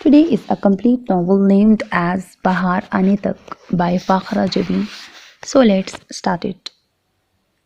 Today is a complete novel named as Bahar Aane Tak by Fakhra Jabin. So let's start it.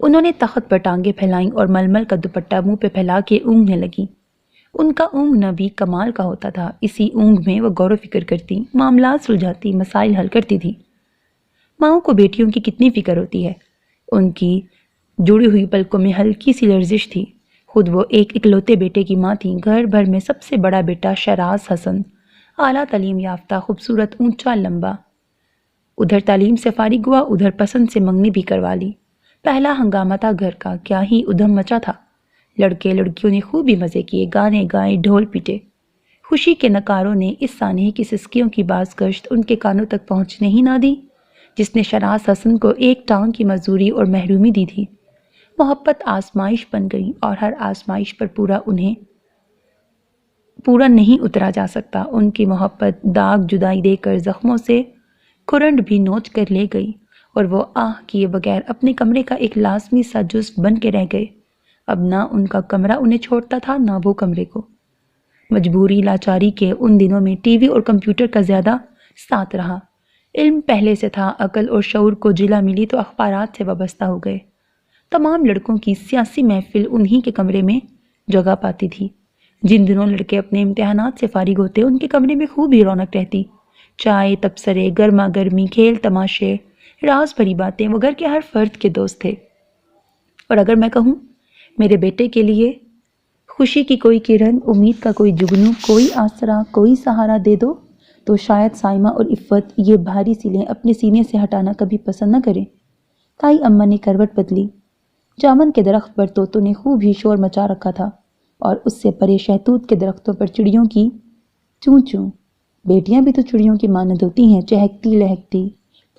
انہوں نے تخت پر ٹانگیں پھیلائیں اور ململ کا دوپٹہ منہ پہ پھیلا کے اونگنے لگیں۔ ان کا اونگنا بھی کمال کا ہوتا تھا۔ اسی اونگ میں وہ غور و فکر کرتی، معاملات سلجھاتی، مسائل حل کرتی تھی۔ ماؤں کو بیٹیوں کی کتنی فکر ہوتی ہے۔ ان کی جڑی ہوئی پلکوں میں ہلکی سی لرزش تھی۔ خود وہ ایک اکلوتے بیٹے کی ماں تھیں۔ گھر بھر میں سب سے بڑا بیٹا شہراز حسن، اعلیٰ تعلیم یافتہ، خوبصورت، اونچا، لمبا۔ ادھر تعلیم سے فارغ ہوا، ادھر پسند سے منگنی بھی کروا لی۔ پہلا ہنگامہ تھا گھر کا، کیا ہی ادھم مچا تھا۔ لڑکے لڑکیوں نے خوب ہی مزے کیے، گانے گائے، ڈھول پیٹے۔ خوشی کے نکاروں نے اس سانحے کی سسکیوں کی باز گشت ان کے کانوں تک پہنچنے ہی نہ دی جس نے شہراز حسن کو ایک ٹانگ کی مزدوری اور محرومی دی تھی۔ محبت آزمائش بن گئی اور ہر آزمائش پر پورا نہیں اترا جا سکتا۔ ان کی محبت داغ جدائی دے کر زخموں سے کھرنڈ بھی نوچ کر لے گئی اور وہ آہ کیے بغیر اپنے کمرے کا ایک لازمی سا جزو بن کے رہ گئے۔ اب نہ ان کا کمرہ انہیں چھوڑتا تھا، نہ وہ کمرے کو۔ مجبوری لاچاری کے ان دنوں میں ٹی وی اور کمپیوٹر کا زیادہ ساتھ رہا۔ علم پہلے سے تھا، عقل اور شعور کو جلا ملی تو اخبارات سے وابستہ ہو گئے۔ تمام لڑکوں کی سیاسی محفل انہی کے کمرے میں جگہ پاتی تھی۔ جن دنوں لڑکے اپنے امتحانات سے فارغ ہوتے ان کے کمرے میں خوب ہی رونق رہتی۔ چائے، تبصرے، گرما گرمی، کھیل تماشے، راز بھری باتیں، وہ گھر کے ہر فرد کے دوست تھے۔ اور اگر میں کہوں میرے بیٹے کے لیے خوشی کی کوئی کرن، امید کا کوئی جگنو، کوئی آسرا، کوئی سہارا دے دو تو شاید سائمہ اور عفت یہ بھاری سیلیں اپنے سینے سے ہٹانا کبھی پسند نہ کریں۔ تائی اماں نے کروٹ بدلی۔ جامن کے درخت پر طوطوں نے خوب ہی شور مچا رکھا تھا اور اس سے پرے شہتوت کے درختوں پر چڑیوں کی چوں چوں۔ بیٹیاں بھی تو چڑیوں کی مانند ہوتی ہیں، چہکتی لہکتی،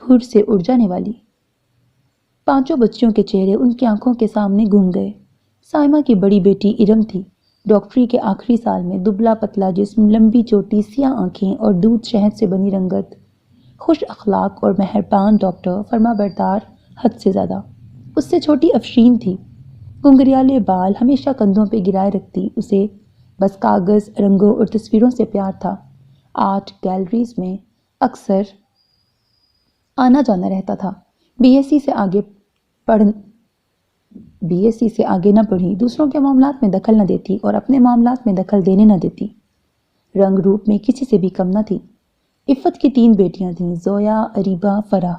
پھر سے اڑ جانے والی۔ پانچوں بچیوں کے چہرے ان کی آنکھوں کے سامنے گھوم گئے۔ سائمہ کی بڑی بیٹی ارم تھی، ڈاکٹری کے آخری سال میں، دبلا پتلا جسم، لمبی چوٹی، سیاہ آنکھیں اور دودھ شہد سے بنی رنگت، خوش اخلاق اور مہربان ڈاکٹر، فرما بردار حد سے زیادہ۔ اس سے چھوٹی افشین تھی، گھنگریالے بال ہمیشہ کندھوں پہ گرائے رکھتی۔ اسے بس کاغذ، رنگوں اور تصویروں سے پیار تھا۔ آرٹ گیلریز میں اکثر آنا جانا رہتا تھا۔ بی ایس سی سے آگے نہ پڑھی، دوسروں کے معاملات میں دخل نہ دیتی اور اپنے معاملات میں دخل دینے نہ دیتی۔ رنگ روپ میں کسی سے بھی کم نہ تھی۔ عفت کی 3 بیٹیاں تھیں، زویا، اریبہ، فرح۔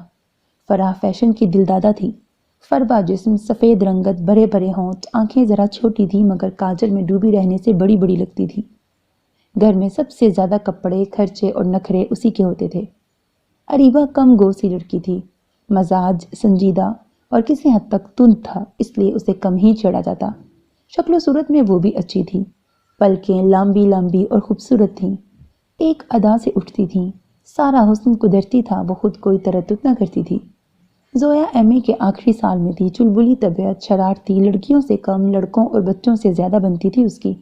فرح فیشن کی دلدادہ تھی، فربا جسم، سفید رنگت، بھرے بھرے ہونٹ، آنکھیں ذرا چھوٹی تھیں مگر کاجل میں ڈوبی رہنے سے بڑی بڑی لگتی تھی۔ گھر میں سب سے زیادہ کپڑے، خرچے اور نخرے اسی کے ہوتے تھے۔ اریبہ کم گو سی لڑکی تھی، مزاج سنجیدہ اور کسی حد تک تند تھا، اس لیے اسے کم ہی چھیڑا جاتا۔ شکل و صورت میں وہ بھی اچھی تھی، پلکیں لمبی لمبی اور خوبصورت تھیں، ایک ادا سے اٹھتی تھیں، سارا حسن قدرتی تھا، وہ خود کوئی تردد نہ کرتی تھی۔ زویا ایم اے کے آخری سال میں تھی، چلبلی طبیعت، شرارتی، لڑکیوں سے کم لڑکوں اور بچوں سے زیادہ بنتی تھی اس کی۔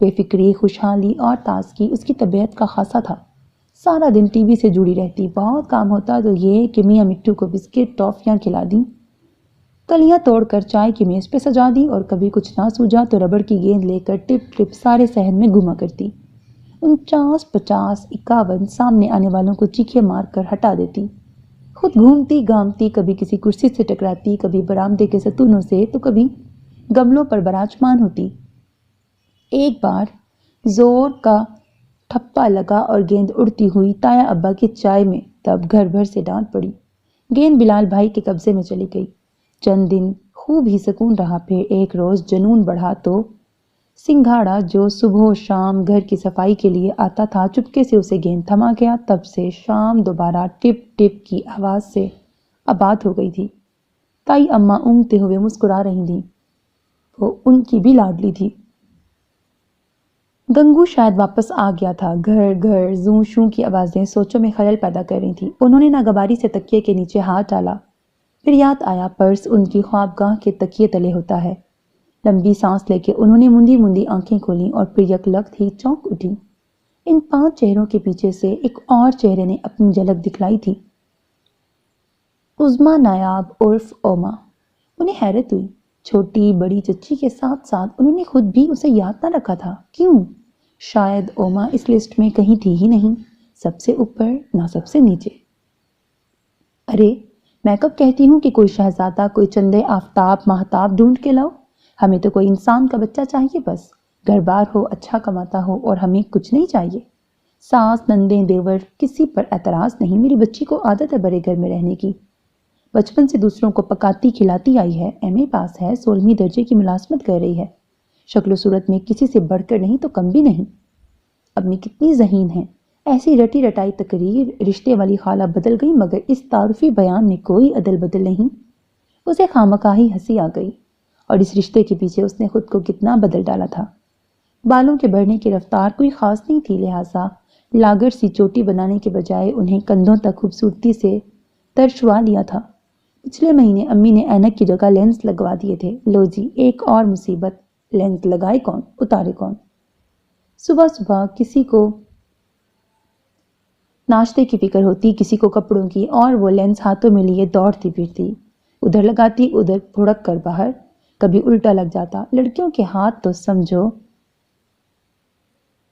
بے فکری، خوشحالی اور تازگی اس کی طبیعت کا خاصہ تھا۔ سارا دن ٹی وی سے جڑی رہتی، بہت کام ہوتا تو یہ کہ میاں مٹھو کو بسکٹ ٹافیاں کھلا دیں، کلیاں توڑ کر چائے کی میز پہ سجا دی اور کبھی کچھ نہ سوجا تو ربڑ کی گیند لے کر ٹپ ٹپ سارے صحن میں گھما کرتی، 49 50 51 سامنے آنے والوں کو چیخے مار کر ہٹا دیتی، خود گھومتی گھامتی، کبھی کسی کرسی سے ٹکراتی، کبھی برآمدے کے ستونوں سے تو کبھی گملوں پر براجمان ہوتی۔ ایک بار زور کا ٹھپا لگا اور گیند اڑتی ہوئی تایا ابا کی چائے میں، تب گھر بھر سے ڈانٹ پڑی۔ گیند بلال بھائی کے قبضے میں چلی گئی۔ چند دن خوب ہی سکون رہا، پھر ایک روز جنون بڑھا تو سنگھاڑا جو صبح و شام گھر کی صفائی کے لیے آتا تھا چپکے سے اسے گیند تھما گیا۔ تب سے شام دوبارہ ٹپ ٹپ کی آواز سے آباد ہو گئی تھی۔ تائی اماں اونگتے ہوئے مسکرا رہی تھیں، وہ ان کی بھی لاڈلی تھی۔ گنگو شاید واپس آ گیا تھا۔ گھر گھر زوں شوں کی آوازیں سوچوں میں خلل پیدا کر رہی تھیں۔ انہوں نے ناگواری سے تکیے کے نیچے ہاتھ ڈالا، پھر یاد آیا پرس ان کی خوابگاہ کے تکیے تلے ہوتا ہے۔ لمبی سانس لے کے انہوں نے مندی مندی آنکھیں کھولیں اور پھر یکلخت ہی چونک اٹھی۔ ان 5 چہروں کے پیچھے سے ایک اور چہرے نے اپنی جھلک دکھلائی تھی، عظمیٰ نایاب عرف اوما۔ انہیں حیرت ہوئی، چھوٹی بڑی چچی کے ساتھ ساتھ انہوں نے خود بھی اسے یاد نہ رکھا تھا۔ کیوں؟ شاید اوما اس لسٹ میں کہیں تھی ہی نہیں، سب سے اوپر نہ سب سے نیچے۔ ارے میں کب کہتی ہوں کہ کوئی شہزادہ، کوئی چندے آفتاب ماہتاب ڈھونڈ کے لاؤ؟ ہمیں تو کوئی انسان کا بچہ چاہیے، بس گھر بار ہو، اچھا کماتا ہو، اور ہمیں کچھ نہیں چاہیے۔ ساس، نندیں، دیور، کسی پر اعتراض نہیں۔ میری بچی کو عادت ہے بڑے گھر میں رہنے کی، بچپن سے دوسروں کو پکاتی کھلاتی آئی ہے، ایم اے پاس ہے، 16ویں درجے کی ملازمت کر رہی ہے، شکل و صورت میں کسی سے بڑھ کر نہیں تو کم بھی نہیں۔ امی کتنی ذہین ہیں، ایسی رٹی رٹائی تقریر، رشتے والی خالہ بدل گئی مگر اس تعارفی بیان میں کوئی عدل بدل نہیں۔ اسے خامخواہی ہنسی آ گئی، اور اس رشتے کے پیچھے اس نے خود کو کتنا بدل ڈالا تھا۔ بالوں کے بڑھنے کی رفتار کوئی خاص نہیں تھی، لہٰذا لاگر سی چوٹی بنانے کے بجائے انہیں کندھوں تک خوبصورتی سے ترشوا لیا تھا۔ پچھلے مہینے امی نے اینک کی جگہ لینس لگوا دیے تھے۔ لو جی، ایک اور مصیبت، لینس لگائے کون، اتارے کون؟ صبح صبح کسی کو ناشتے کی فکر ہوتی، کسی کو کپڑوں کی، اور وہ لینس ہاتھوں میں لیے دوڑتی پھرتی، ادھر لگاتی ادھر پھڑک کر باہر، کبھی الٹا لگ جاتا۔ لڑکیوں کے ہاتھ تو سمجھو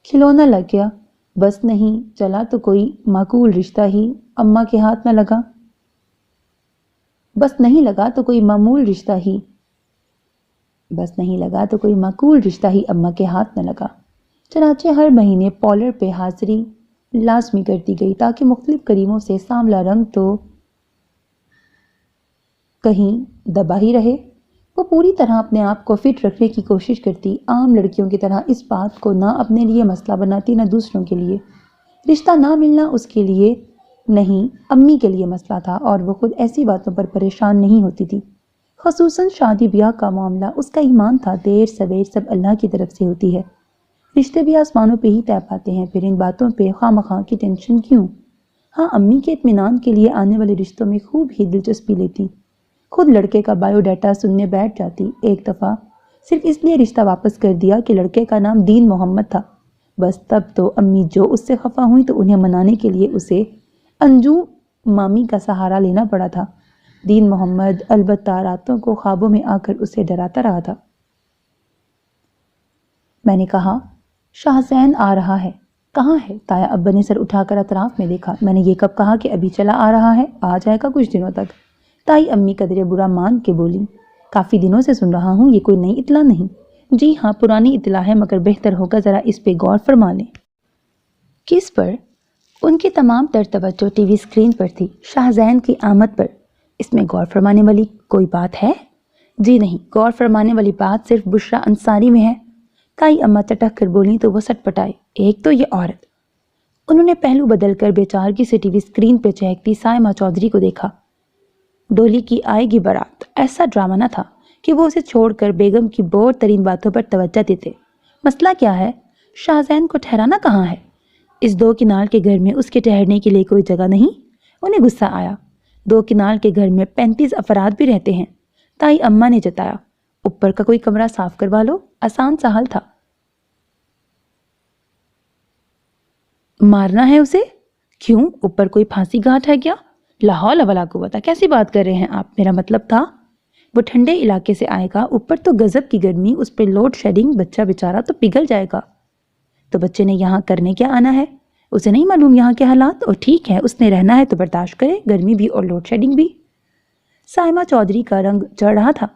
کھلونا لگ گیا، بس نہیں چلا تو کوئی معقول رشتہ ہی اماں کے ہاتھ نہ لگا، بس نہیں لگا تو کوئی معمول رشتہ ہی اماں کے ہاتھ نہ لگا۔ چنانچہ ہر مہینے پالر پہ حاضری لازمی کر دی گئی تاکہ مختلف کریموں سے سانولا رنگ تو کہیں دبا ہی رہے۔ وہ پوری طرح اپنے آپ کو فٹ رکھنے کی کوشش کرتی، عام لڑکیوں کی طرح اس بات کو نہ اپنے لیے مسئلہ بناتی نہ دوسروں کے لیے۔ رشتہ نہ ملنا اس کے لیے نہیں، امی کے لیے مسئلہ تھا، اور وہ خود ایسی باتوں پر پریشان نہیں ہوتی تھی۔ خصوصاً شادی بیاہ کا معاملہ، اس کا ایمان تھا دیر سویر سب اللہ کی طرف سے ہوتی ہے، رشتے بھی آسمانوں پہ ہی طے پاتے ہیں، پھر ان باتوں پہ خواہ مخواہ کی ٹینشن کیوں؟ ہاں، امی کے اطمینان کے لیے آنے والے رشتوں میں خوب ہی دلچسپی لیتی، خود لڑکے کا بایو ڈیٹا سننے بیٹھ جاتی۔ ایک دفعہ صرف اس لیے رشتہ واپس کر دیا کہ لڑکے کا نام دین محمد تھا، بس تب تو امی جو اس سے خفا ہوئی تو انہیں منانے کے لیے اسے انجو مامی کا سہارا لینا پڑا تھا۔ دین محمد البتہ راتوں کو خوابوں میں آ کر اسے ڈراتا رہا تھا۔ میں نے کہا، شاہ زین آ رہا ہے۔ کہاں ہے؟ تایا ابا نے سر اٹھا کر اطراف میں دیکھا۔ میں نے یہ کب کہا کہ ابھی چلا آ رہا ہے؟ آ جائے گا کچھ دنوں تک۔ تائی امی قدرے برا مان کے بولی، کافی دنوں سے سن رہا ہوں، یہ کوئی نئی اطلاع نہیں؟ جی ہاں، پرانی اطلاع ہے، مگر بہتر ہوگا ذرا اس پہ غور فرما لیں۔ کس پر؟ ان کی تمام تر توجہ ٹی وی اسکرین پر تھی، شاہ زین کی آمد پر۔ اس میں غور فرمانے والی کوئی بات ہے؟ جی نہیں، غور فرمانے والی بات صرف بشرا انصاری میں ہے۔ تائی اماں چٹک کر بولیں تو وہ سٹ پٹائے، ایک تو یہ عورت۔ انہوں نے پہلو بدل کر بے چارگی سے ٹی وی اسکرین پہ چہکتی سائمہ چودھری کو دیکھا۔ ڈولی کی آئے گی بارات، ایسا ڈرامہ نہ تھا کہ وہ اسے چھوڑ کر بیگم کی بور ترین باتوں پر توجہ دیتے۔ مسئلہ کیا ہے؟ شاہ زین کو ٹھہرانا کہاں ہے؟ اس دو کنال کے گھر میں اس کے ٹھہرنے کے لیے کوئی جگہ نہیں؟ انہیں غصہ آیا۔ دو کنال کے گھر میں 35 افراد بھی رہتے ہیں۔ تائی اماں نے جتایا، اوپر کا کوئی کمرہ صاف کروا لو، آسان سا حل تھا۔ مارنا ہے اسے؟ کیوں؟ اوپر کوئی پھانسی گھاٹ ہے کیا؟ لا حول ولا قوت، کیسی بات کر رہے ہیں آپ؟ میرا مطلب تھا وہ ٹھنڈے علاقے سے آئے گا، اوپر تو گزب کی گرمی، اس پہ لوڈ شیڈنگ، بچہ بیچارہ تو پگھل جائے گا۔ تو بچے نے یہاں کرنے کیا آنا ہے؟ اسے نہیں معلوم یہاں کے حالات؟ اور ٹھیک ہے، اس نے رہنا ہے تو برداشت کرے، گرمی بھی اور لوڈ شیڈنگ بھی۔ سائمہ چودھری کا رنگ چڑھ رہا تھا۔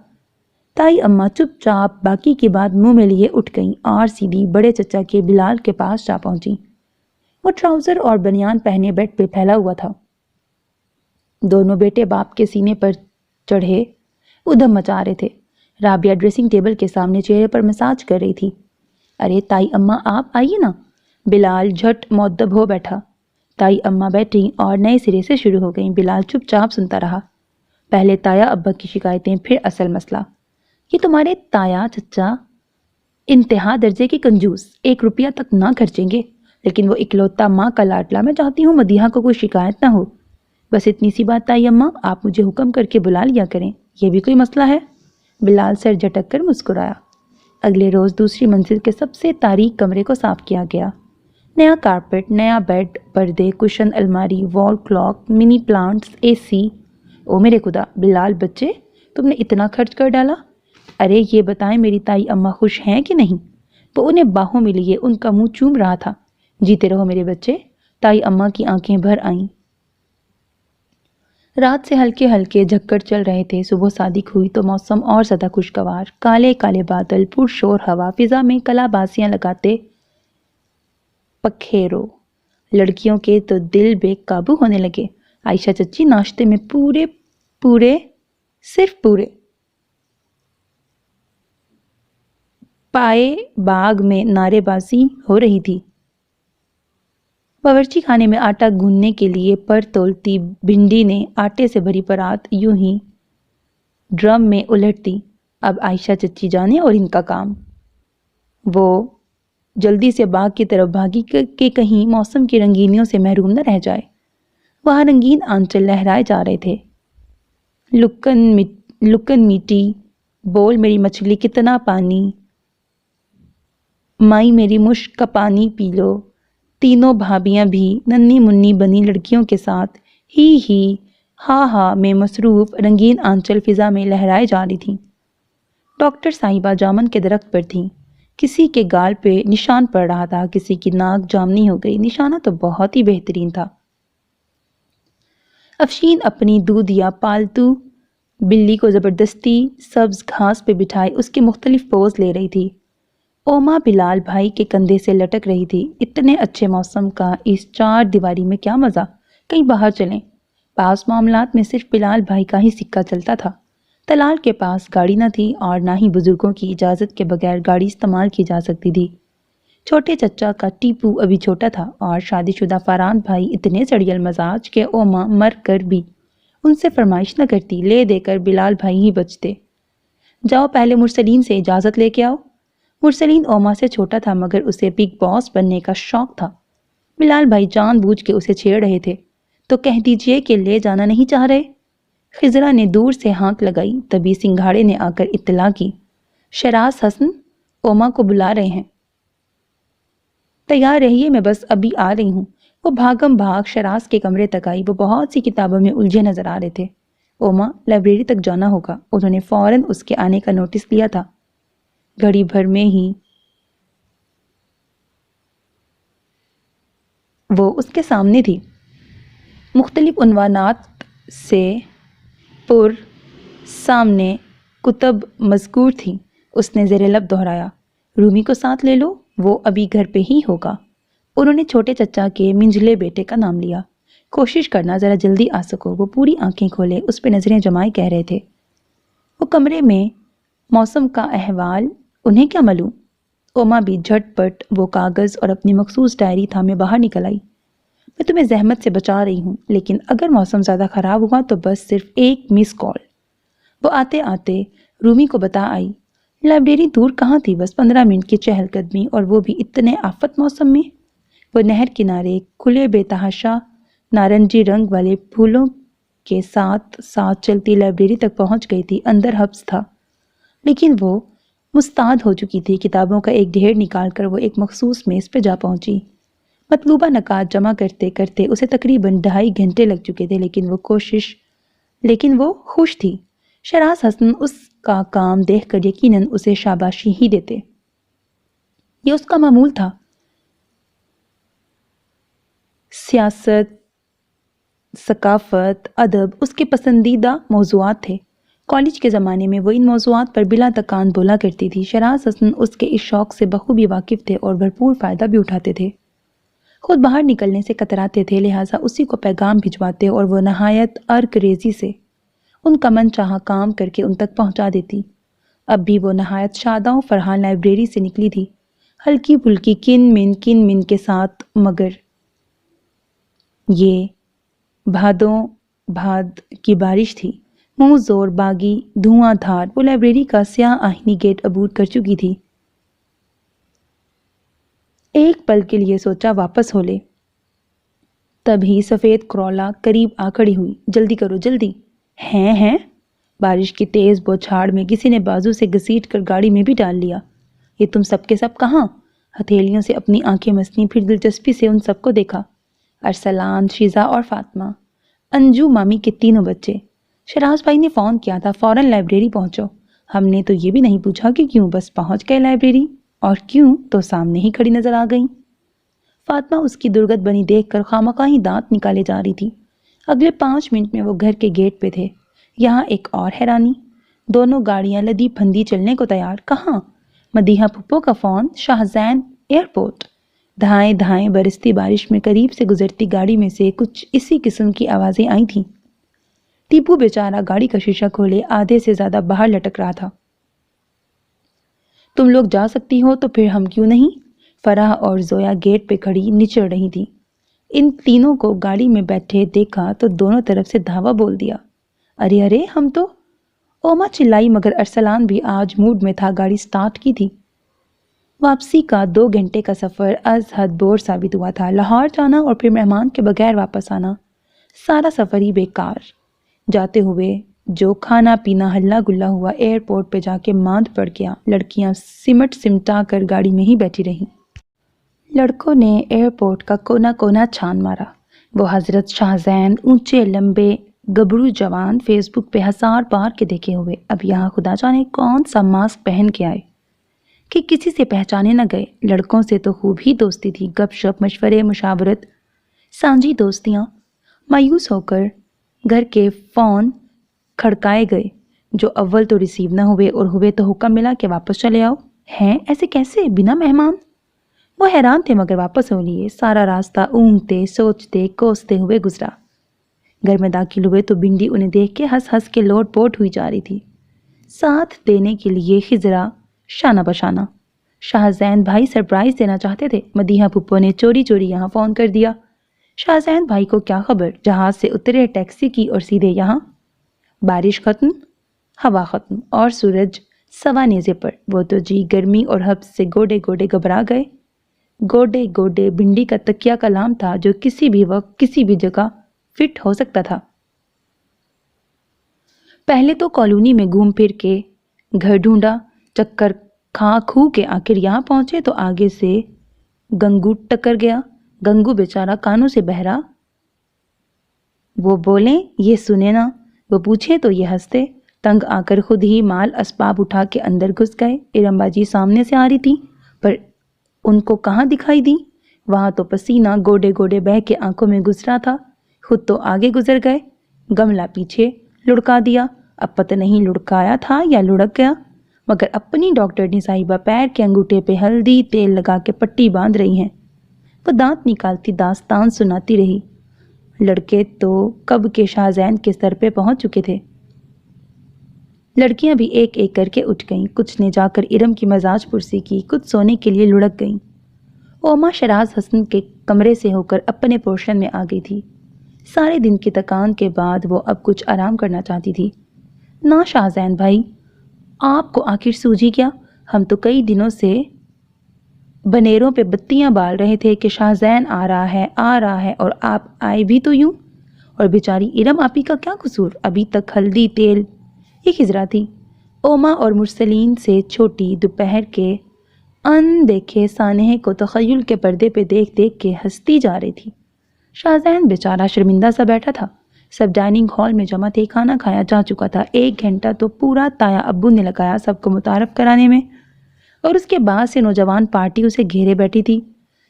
تائی اماں چپ چاپ باقی کی بات منہ میں لیے اٹھ گئیں اور سیدھی بڑے چچا کے بلال کے پاس جا پہنچی۔ وہ ٹراؤزر اور بنیان پہنے بیڈ پہ پھیلا ہوا تھا۔ دونوں بیٹے باپ کے سینے پر چڑھے ادھم مچا رہے تھے۔ رابعہ ڈریسنگ ٹیبل کے سامنے چہرے پر مساج کر رہی تھی۔ ارے تائی اماں آپ آئیے نا۔ بلال جھٹ مؤدب ہو بیٹھا۔ تائی اماں بیٹھی اور نئے سرے سے شروع ہو گئیں۔ بلال چپ چاپ سنتا رہا۔ پہلے تایا ابا کی شکایتیں، پھر اصل مسئلہ۔ یہ تمہارے تایا چچا انتہا درجے کے کنجوس، 1 روپیہ تک نہ خرچیں گے، لیکن وہ اکلوتا ماں کا لاڈلا۔ میں چاہتی ہوں مدیحہ کو کوئی شکایت نہ ہو۔ بس اتنی سی بات تائی اماں، آپ مجھے حکم کر کے بلا لیا کریں، یہ بھی کوئی مسئلہ ہے؟ بلال سر جھٹک کر مسکرایا۔ اگلے روز دوسری منزل کے سب سے تاریک کمرے کو صاف کیا گیا۔ نیا کارپیٹ، نیا بیڈ، پردے، کشن، الماری، وال کلاک، منی پلانٹس، اے سی۔ او میرے خدا، بلال بچے، تم نے اتنا خرچ کر ڈالا؟ ارے یہ بتائیں میری تائی اماں خوش ہیں کہ نہیں؟ وہ انہیں باہوں میں لیے ان کا منہ چوم رہا تھا۔ جیتے رہو میرے بچے۔ تائی اماں کی آنکھیں بھر آئیں۔ رات سے ہلکے ہلکے جھکڑ چل رہے تھے۔ صبح صادق ہوئی تو موسم اور زیادہ خوشگوار، کالے کالے بادل، پرشور ہوا، فضا میں کلا بازیاں لگاتے پکھیرو لڑکیوں کے تو دل بے قابو ہونے لگے۔ عائشہ چچی ناشتے میں صرف پورے پائے باغ میں نعرے بازی ہو رہی تھی۔ باورچی خانے میں آٹا گوندنے کے لیے پر تولتی بھنڈی نے آٹے سے بھری پرات یوں ہی ڈرم میں الٹ دی۔ اب عائشہ چچی جانے اور ان کا کام۔ وہ جلدی سے باغ کی طرف بھاگی کہ کہیں موسم کی رنگینیوں سے محروم نہ رہ جائے۔ وہاں رنگین آنچل لہرائے جا رہے تھے۔ لکن میٹی، بول میری مچھلی کتنا پانی، مائی میری مشک کا پانی پی لو۔ تینوں بھابیاں بھی ننھی منی بنی لڑکیوں کے ساتھ ہی ہا میں مصروف رنگین آنچل فضا میں لہرائے جا رہی تھیں۔ ڈاکٹر صاحبہ جامن کے درخت پر تھیں۔ کسی کے گال پہ نشان پڑ رہا تھا، کسی کی ناک جامنی ہو گئی۔ نشانہ تو بہت ہی بہترین تھا۔ افشین اپنی دودھیا پالتو بلی کو زبردستی سبز گھاس پہ بٹھائے اس کے مختلف پوز لے رہی تھی۔ اوما بلال بھائی کے کندھے سے لٹک رہی تھی۔ اتنے اچھے موسم کا اس چار دیواری میں کیا مزہ، کہیں باہر چلیں۔ بعض معاملات میں صرف بلال بھائی کا ہی سکہ چلتا تھا۔ طلال کے پاس گاڑی نہ تھی اور نہ ہی بزرگوں کی اجازت کے بغیر گاڑی استعمال کی جا سکتی تھی۔ چھوٹے چچا کا ٹیپو ابھی چھوٹا تھا اور شادی شدہ فاران بھائی اتنے سڑیل مزاج کہ اوما مر کر بھی ان سے فرمائش نہ کرتی، لے دے کر بلال بھائی ہی بچتے۔ جاؤ پہلے مرسلین سے اجازت لے کے آؤ۔ مرسلین اوما سے چھوٹا تھا مگر اسے بگ باس بننے کا شوق تھا۔ بلال بھائی جان بوجھ کے اسے چھیڑ رہے تھے تو کہہ دیجئے کہ لے جانا نہیں چاہ رہے۔ خضرا نے دور سے ہانک لگائی، تبھی سنگھاڑے نے آ کر اطلاع کی، شراز حسن اوما کو بلا رہے ہیں۔ تیار رہیے، میں بس ابھی آ رہی ہوں۔ وہ بھاگم بھاگ شراز کے کمرے تک آئی۔ وہ بہت سی کتابوں میں الجھے نظر آ رہے تھے۔ اوما، لائبریری تک جانا ہوگا۔ انہوں نے فوراً اس کے آنے کا نوٹس لیا تھا۔ گھڑی بھر میں ہی وہ اس کے سامنے تھی۔ مختلف عنوانات سے پر سامنے کتب مذکور تھیں۔ اس نے زیر لب دہرایا، رومی کو ساتھ لے لو، وہ ابھی گھر پہ ہی ہوگا۔ انہوں نے چھوٹے چچا کے منجھلے بیٹے کا نام لیا۔ کوشش کرنا ذرا جلدی آ سکو۔ وہ پوری آنکھیں کھولے اس پہ نظریں جمائے کہہ رہے تھے، وہ کمرے میں موسم کا احوال انہیں کیا معلوم۔ اوما بھی جھٹ پٹ وہ کاغذ اور اپنی مخصوص ڈائری تھامے باہر نکل آئی۔ میں تمہیں زحمت سے بچا رہی ہوں، لیکن اگر موسم زیادہ خراب ہوا تو بس صرف ایک مس کال۔ وہ آتے آتے رومی کو بتا آئی۔ لائبریری دور کہاں تھی، بس 15 منٹ کی چہل قدمی، اور وہ بھی اتنے آفت موسم میں۔ وہ نہر کنارے کھلے بے تحاشا نارنجی رنگ والے پھولوں کے ساتھ ساتھ چلتی لائبریری تک پہنچ گئی تھی۔ اندر حبس تھا، لیکن وہ مستعد ہو چکی تھی۔ کتابوں کا ایک ڈھیر نکال کر وہ ایک مخصوص میز پہ جا پہنچی۔ مطلوبہ نکات جمع کرتے کرتے اسے تقریباً 2.5 گھنٹے لگ چکے تھے، لیکن وہ خوش تھی۔ شراز حسن اس کا کام دیکھ کر یقیناً اسے شاباشی ہی دیتے۔ یہ اس کا معمول تھا۔ سیاست، ثقافت، ادب اس کے پسندیدہ موضوعات تھے۔ کالج کے زمانے میں وہ ان موضوعات پر بلا تکان بولا کرتی تھی۔ شراز حسن اس کے اس شوق سے بخوبی واقف تھے اور بھرپور فائدہ بھی اٹھاتے تھے۔ خود باہر نکلنے سے کتراتے تھے، لہٰذا اسی کو پیغام بھجواتے اور وہ نہایت ارک ریزی سے ان کا من چاہا کام کر کے ان تک پہنچا دیتی۔ اب بھی وہ نہایت شاداں و فرحان لائبریری سے نکلی تھی، ہلکی پھلکی کن من کے ساتھ، مگر یہ بھادوں بھاد کی بارش تھی۔ منہ زور باغی دھواں دھار وہ لائبریری کا سیاہ آہنی گیٹ عبور کر چکی تھی۔ ایک پل کے لیے سوچا واپس ہو لے، تبھی سفید کرولا قریب آ کھڑی ہوئی۔ جلدی کرو جلدی۔ ہیں بارش کی تیز بوچھاڑ میں کسی نے بازو سے گھسیٹ کر گاڑی میں بھی ڈال لیا۔ یہ تم سب کے سب کہاں؟ ہتھیلیوں سے اپنی آنکھیں مسنی، پھر دلچسپی سے ان سب کو دیکھا۔ ارسلان، شیزا اور فاطمہ، انجو مامی کے تینوں بچے۔ شراز بھائی نے فون کیا تھا، فوراً لائبریری پہنچو۔ ہم نے تو یہ بھی نہیں پوچھا کہ کیوں، بس پہنچ گئے لائبریری، اور کیوں تو سامنے ہی کھڑی نظر آ گئیں۔ فاطمہ اس کی درگت بنی دیکھ کر خامخواہ ہی دانت نکالے جا رہی تھی۔ اگلے 5 منٹ میں وہ گھر کے گیٹ پہ تھے۔ یہاں ایک اور حیرانی، دونوں گاڑیاں لدی پھندی چلنے کو تیار۔ کہاں؟ مدیحہ پھپھو کا فون، شاہزین ایئرپورٹ۔ دھائیں دھائیں برستی بارش میں قریب سے گزرتی گاڑی میں سے کچھ اسی قسم کی آوازیں آئی تھیں۔ ٹیپو بیچارہ گاڑی کا شیشہ کھولے آدھے سے زیادہ باہر لٹک رہا تھا۔ تم لوگ جا سکتی ہو تو پھر ہم کیوں نہیں؟ فرح اور زویا گیٹ پہ کھڑی نچڑ رہی تھی۔ ان تینوں کو گاڑی میں بیٹھے دیکھا تو دونوں طرف سے دھاوا بول دیا، ارے ارے ہم تو۔ اوما چلائی مگر ارسلان بھی آج موڈ میں تھا، گاڑی سٹارٹ کی تھی۔ واپسی کا 2 گھنٹے کا سفر از حد بور ثابت ہوا تھا۔ لاہور جانا اور پھر مہمان کے بغیر واپس آنا، سارا سفر ہی بیکار۔ جاتے ہوئے جو کھانا پینا ہلا گلا ہوا، ایئرپورٹ پہ جا کے ماند پڑ گیا۔ لڑکیاں سمٹا کر گاڑی میں ہی بیٹھی رہیں۔ لڑکوں نے ایئرپورٹ کا کونا کونا چھان مارا۔ وہ حضرت شاہزین، اونچے لمبے گبرو جوان، فیس بک پہ 1000 بار کے دیکھے ہوئے، اب یہاں خدا جانے کون سا ماسک پہن کے آئے کہ کسی سے پہچانے نہ گئے۔ لڑکوں سے تو خوب ہی دوستی تھی، گپ شپ، مشورے، مشاورت، سانجھی دوستیاں۔ مایوس ہو کر گھر کے فون کھڑکائے گئے، جو اول تو ریسیو نہ ہوئے اور ہوئے تو حکم ملا کہ واپس چلے آؤ۔ ہیں ایسے کیسے بنا مہمان؟ وہ حیران تھے مگر واپس ہو لیے۔ سارا راستہ اونگتے سوچتے کوستے ہوئے گزرا۔ گھر میں داخل ہوئے تو بنڈی انہیں دیکھ کے ہنس ہنس کے لوٹ پوٹ ہوئی جا رہی تھی، ساتھ دینے کے لیے خضرا شانہ بشانہ۔ شاہزین بھائی سرپرائز دینا چاہتے تھے، مدیحہ پھپھو نے چوری چوری یہاں فون کر دیا۔ شاہزین بھائی کو کیا خبر، جہاز سے اترے، ٹیکسی کی اور سیدھے یہاں۔ بارش ختم، ہوا ختم اور سورج سوا نیزے پر۔ وہ تو جی گرمی اور حبس سے گوڈے گوڈے گھبرا گئے۔ گوڈے گوڈے بنڈی کا تکیہ کلام تھا، جو کسی بھی وقت کسی بھی جگہ فٹ ہو سکتا تھا۔ پہلے تو کالونی میں گھوم پھر کے گھر ڈھونڈا، چکر کھا کھو کے آخر یہاں پہنچے تو آگے سے گنگو ٹکر گیا۔ گنگو بیچارہ کانوں سے بہرا، وہ بولیں یہ سنے نہ، وہ پوچھیں تو یہ ہنستے۔ تنگ آ کر خود ہی مال اسباب اٹھا کے اندر گھس گئے۔ ارم باجی سامنے سے آ رہی تھی پر ان کو کہاں دکھائی دی، وہاں تو پسینہ گوڈے گوڈے بہہ کے آنکھوں میں گزرا تھا۔ خود تو آگے گزر گئے، گملہ پیچھے لڑکا دیا۔ اب پتہ نہیں لڑکایا تھا یا لڑک گیا، مگر اپنی ڈاکٹرنی صاحبہ پیر کے انگوٹھے پہ ہلدی تیل لگا کے پٹی باندھ رہی ہیں۔ وہ دانت نکالتی داستان سناتی رہی۔ لڑکے تو کب کے شاہزین کے سر پہ پہنچ چکے تھے۔ لڑکیاں بھی ایک ایک کر کے اٹھ گئیں، کچھ نے جا کر ارم کی مزاج پرسی کی، کچھ سونے کے لیے لڑک گئیں۔ اوما شراز حسن کے کمرے سے ہو کر اپنے پورشن میں آ گئی تھی۔ سارے دن کی تکان کے بعد وہ اب کچھ آرام کرنا چاہتی تھی۔ نہ شاہزین بھائی، آپ کو آخر سوجھی کیا؟ ہم تو کئی دنوں سے بنیروں پہ بتیاں بال رہے تھے کہ شاہزین آ رہا ہے اور آپ آئے بھی تو یوں۔ اور بیچاری ارم آپی کا کیا قصور، ابھی تک ہلدی تیل یہ خضرا تھی۔ اوما اور مرسلین سے چھوٹی دوپہر کے ان دیکھے سانحے کو تخیل کے پردے پہ دیکھ دیکھ کے ہنستی جا رہی تھی۔ شاہزین بیچارہ شرمندہ سا بیٹھا تھا۔ سب ڈائننگ ہال میں جمع تھے، کھانا کھایا جا چکا تھا۔ 1 گھنٹہ تو پورا تایا ابو نے لگایا سب کو متعارف کرانے میں، اور اس کے بعد سے نوجوان پارٹی اسے گھیرے بیٹھی تھی۔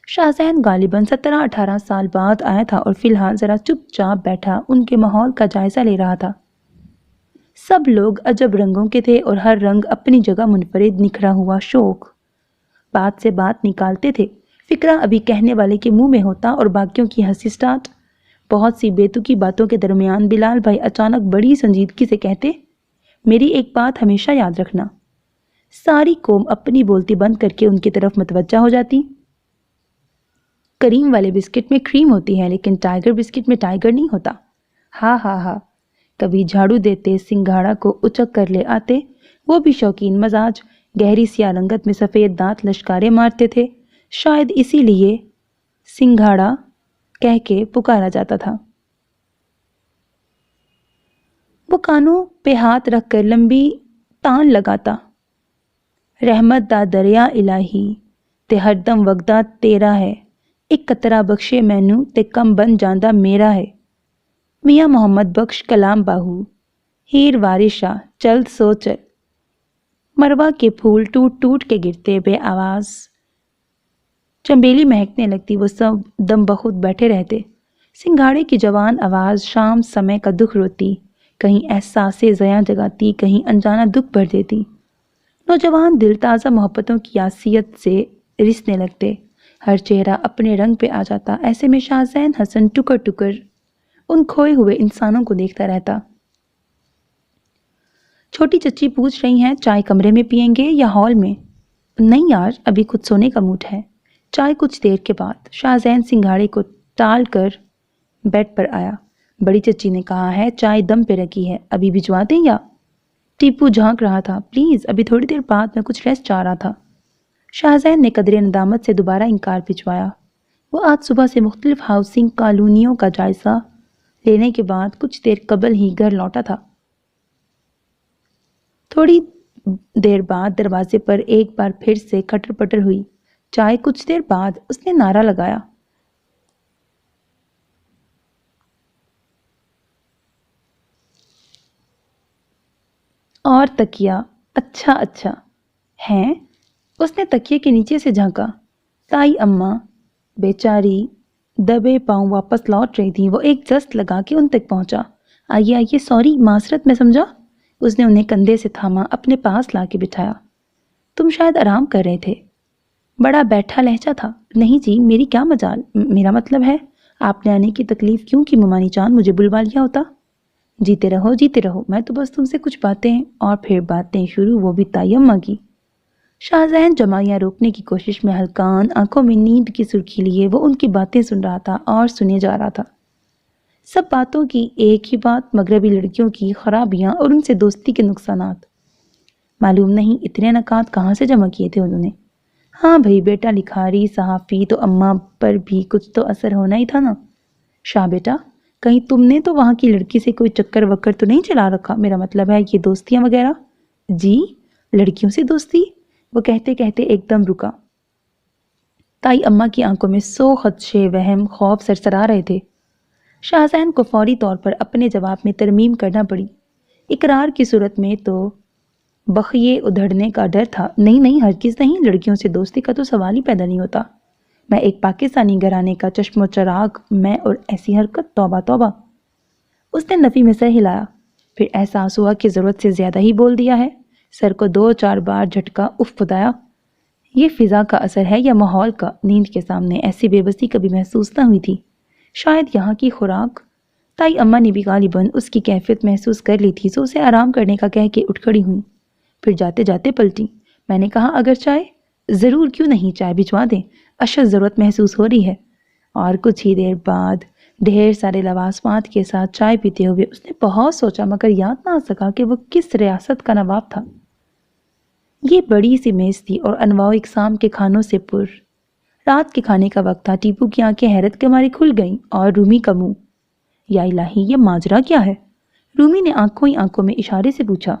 شاہزین غالباً 17-18 سال بعد آیا تھا اور فی الحال ذرا چپ چاپ بیٹھا ان کے ماحول کا جائزہ لے رہا تھا۔ سب لوگ عجب رنگوں کے تھے اور ہر رنگ اپنی جگہ منفرد نکھرا ہوا شوق۔ بات سے بات نکالتے تھے، فکرہ ابھی کہنے والے کے منہ میں ہوتا اور باقیوں کی ہنسی سٹارٹ۔ بہت سی بیتوکی باتوں کے درمیان بلال بھائی اچانک بڑی سنجیدگی سے کہتے، میری ایک بات ہمیشہ یاد رکھنا۔ ساری قوم اپنی بولتی بند کر کے ان کی طرف متوجہ ہو جاتی۔ کریم والے بسکٹ میں کریم ہوتی ہے لیکن ٹائیگر بسکٹ میں ٹائیگر نہیں ہوتا۔ ہاں ہاں ہاں۔ کبھی جھاڑو دیتے سنگھاڑا کو اچک کر لے آتے، وہ بھی شوقین مزاج، گہری سیاہ رنگت میں سفید دانت لشکارے مارتے تھے، شاید اسی لیے سنگھاڑا کہہ کے پکارا جاتا تھا۔ وہ کانوں پہ ہاتھ رکھ کر لمبی تان لگاتا، رحمت دا دریا الہی تے ہردم وگدا تیرا ہے، ایک قطرہ بخشے مینوں تے کم بن جاندہ میرا ہے۔ میاں محمد بخش کلام باہو، ہیر وارشا چل سو چل۔ مروا کے پھول ٹوٹ ٹوٹ کے گرتے بے آواز، چنبیلی مہکنے لگتی، وہ سب دم بخود بیٹھے رہتے۔ سنگھاڑے کی جوان آواز شام سمے کا دکھ روتی، کہیں احساس زیاں جگاتی، کہیں انجانا دکھ بھر دیتی۔ نوجوان دل تازہ محبتوں کی یاسیت سے رسنے لگتے، ہر چہرہ اپنے رنگ پہ آ جاتا۔ ایسے میں شاہ زین حسن ٹکر ٹکر ان کھوئے ہوئے انسانوں کو دیکھتا رہتا۔ چھوٹی چچی پوچھ رہی ہیں چائے کمرے میں پئیں گے یا ہال میں؟ نہیں یار، ابھی خود سونے کا موڈ ہے۔ چائے کچھ دیر کے بعد۔ شاہ زین سنگھاڑے کو ٹال کر بیڈ پر آیا۔ بڑی چچی نے کہا ہے چائے دم پہ رکھی ہے، ابھی بھجوا دیں یا؟ ٹیپو جھانک رہا تھا۔ پلیز ابھی تھوڑی دیر بعد، میں کچھ ریسٹ چاہ رہا تھا۔ شاہ زین نے قدرے ندامت سے دوبارہ انکار بھجوایا۔ وہ آج صبح سے مختلف ہاؤسنگ کالونیوں کا جائزہ لینے کے بعد کچھ دیر قبل ہی گھر لوٹا تھا۔ تھوڑی دیر بعد دروازے پر ایک بار پھر سے کھٹر پٹر ہوئی۔ چائے کچھ دیر بعد اس نے نعرہ لگایا۔ اور تکیا؟ اچھا اچھا ہیں؟ اس نے تکیے کے نیچے سے جھانکا۔ تائی اماں بیچاری دبے پاؤں واپس لوٹ رہی تھی۔ وہ ایک جست لگا کے ان تک پہنچا۔ آئیے آئیے، سوری معذرت، میں سمجھا۔ اس نے انہیں کندھے سے تھاما، اپنے پاس لا کے بٹھایا۔ تم شاید آرام کر رہے تھے۔ بڑا بیٹھا لہجہ تھا۔ نہیں جی، میری کیا مجال، میرا مطلب ہے آپ نے آنے کی تکلیف کیوں کی ممانی چاند، مجھے بلوا لیا ہوتا۔ جیتے رہو، میں تو بس تم سے کچھ باتیں، اور پھر باتیں شروع، وہ بھی تائی اماں کی۔ شاہ زین جمائیاں روکنے کی کوشش میں ہلکان، آنکھوں میں نیند کی سرخی لیے وہ ان کی باتیں سن رہا تھا اور سنے جا رہا تھا۔ سب باتوں کی ایک ہی بات، مغربی لڑکیوں کی خرابیاں اور ان سے دوستی کے نقصانات۔ معلوم نہیں اتنے نکات کہاں سے جمع کیے تھے انہوں نے۔ ہاں بھئی، بیٹا لکھاری صحافی تو اماں پر بھی کچھ تو اثر ہونا ہی تھا نا۔ شاہ بیٹا، کہیں تم نے تو وہاں کی لڑکی سے کوئی چکر وکر تو نہیں چلا رکھا؟ میرا مطلب ہے یہ دوستیاں وغیرہ۔ جی، لڑکیوں سے دوستی؟ وہ کہتے کہتے ایک دم رکا۔ تائی اماں کی آنکھوں میں 100 خدشے، وہم، خوف سرسرا رہے تھے۔ شاہ زین کو فوری طور پر اپنے جواب میں ترمیم کرنا پڑی۔ اقرار کی صورت میں تو بخیے ادھڑنے کا ڈر تھا۔ نہیں، ہرگز نہیں، لڑکیوں سے دوستی کا تو سوال ہی پیدا نہیں ہوتا۔ میں ایک پاکستانی گھرانے کا چشم و چراغ، میں اور ایسی حرکت، توبہ توبہ۔ اس نے نفی میں سر ہلایا، پھر احساس ہوا کہ ضرورت سے زیادہ ہی بول دیا ہے۔ سر کو 2-4 بار جھٹکا۔ اف خدایا، یہ فضا کا اثر ہے یا ماحول کا؟ نیند کے سامنے ایسی بے بسی کبھی محسوس نہ ہوئی تھی۔ شاید یہاں کی خوراک۔ تائی اماں نے بھی غالباً اس کی کیفیت محسوس کر لی تھی، سو اسے آرام کرنے کا کہہ کے اٹھ کھڑی ہوئی۔ پھر جاتے جاتے پلٹی۔ میں نے کہا اگر چائے؟ ضرور، کیوں نہیں، چائے بھجوا دیں، اشد ضرورت محسوس ہو رہی ہے۔ اور کچھ ہی دیر بعد ڈھیر سارے لوازمات کے ساتھ چائے پیتے ہوئے اس نے بہت سوچا، مگر یاد نہ آ سکا کہ وہ کس ریاست کا نواب تھا۔ یہ بڑی سی میز تھی اور انواع و اقسام کے کھانوں سے پر۔ رات کے کھانے کا وقت تھا۔ ٹیپو کی آنکھیں حیرت کے مارے کھل گئیں اور رومی کا منہ۔ یا الہی، یہ ماجرا کیا ہے؟ رومی نے آنکھوں ہی آنکھوں میں اشارے سے پوچھا۔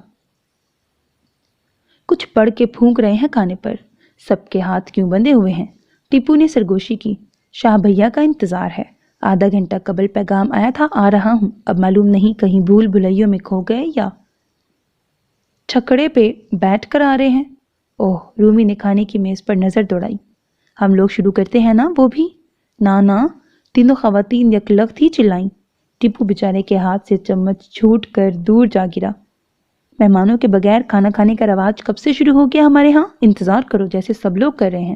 کچھ پڑھ کے پھونک رہے ہیں کھانے پر۔ سب کے ہاتھ کیوں بندھے ہوئے ہیں؟ ٹیپو نے سرگوشی کی۔ شاہ بھیا کا انتظار ہے، آدھا گھنٹہ قبل پیغام آیا تھا، آ رہا ہوں۔ اب معلوم نہیں کہیں بھول بھلائیوں میں کھو گئے یا چھکڑے پہ بیٹھ کر آ رہے ہیں۔ اوہ، رومی نے کھانے کی میز پر نظر دوڑائی۔ ہم لوگ شروع کرتے ہیں نا؟ وہ بھی نا، تینوں خواتین یک لخت ہی چلائیں۔ ٹیپو بیچارے کے ہاتھ سے چمچ چھوٹ کر دور جا گرا۔ مہمانوں کے بغیر کھانا کھانے کا رواج کب سے شروع ہو گیا ہمارے ہاں؟ انتظار کرو جیسے سب لوگ کر رہے ہیں۔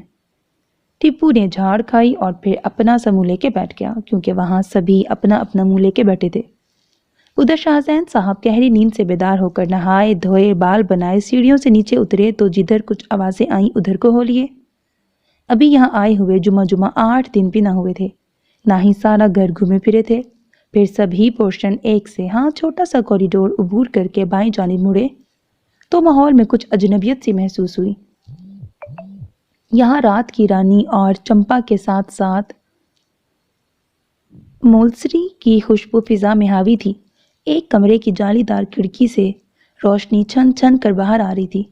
ٹیپو نے جھاڑ کھائی اور پھر اپنا سا منہ لے کے بیٹھ گیا، کیونکہ وہاں سبھی اپنا اپنا منہ لے کے بیٹھے تھے۔ ادھر شاہ زین صاحب گہری نیند سے بیدار ہو کر نہائے دھوئے، بال بنائے، سیڑھیوں سے نیچے اترے تو جدھر کچھ آوازیں آئیں ادھر کو ہو لیے۔ ابھی یہاں آئے ہوئے جمعہ 8 دن بھی نہ ہوئے تھے، نہ ہی سارا گھر گھومے پھرے تھے۔ پھر سبھی پورشن ایک سے، ہاں چھوٹا سا کوریڈور عبور کر کے بائیں جانب مڑے تو ماحول میں کچھ اجنبیت سی محسوس ہوئی۔ یہاں رات کی رانی اور چمپا کے ساتھ ساتھ مولسری کی خوشبو فضا میں حاوی تھی۔ ایک کمرے کی جالی دار کھڑکی سے روشنی چھن چھن کر باہر آ رہی تھی۔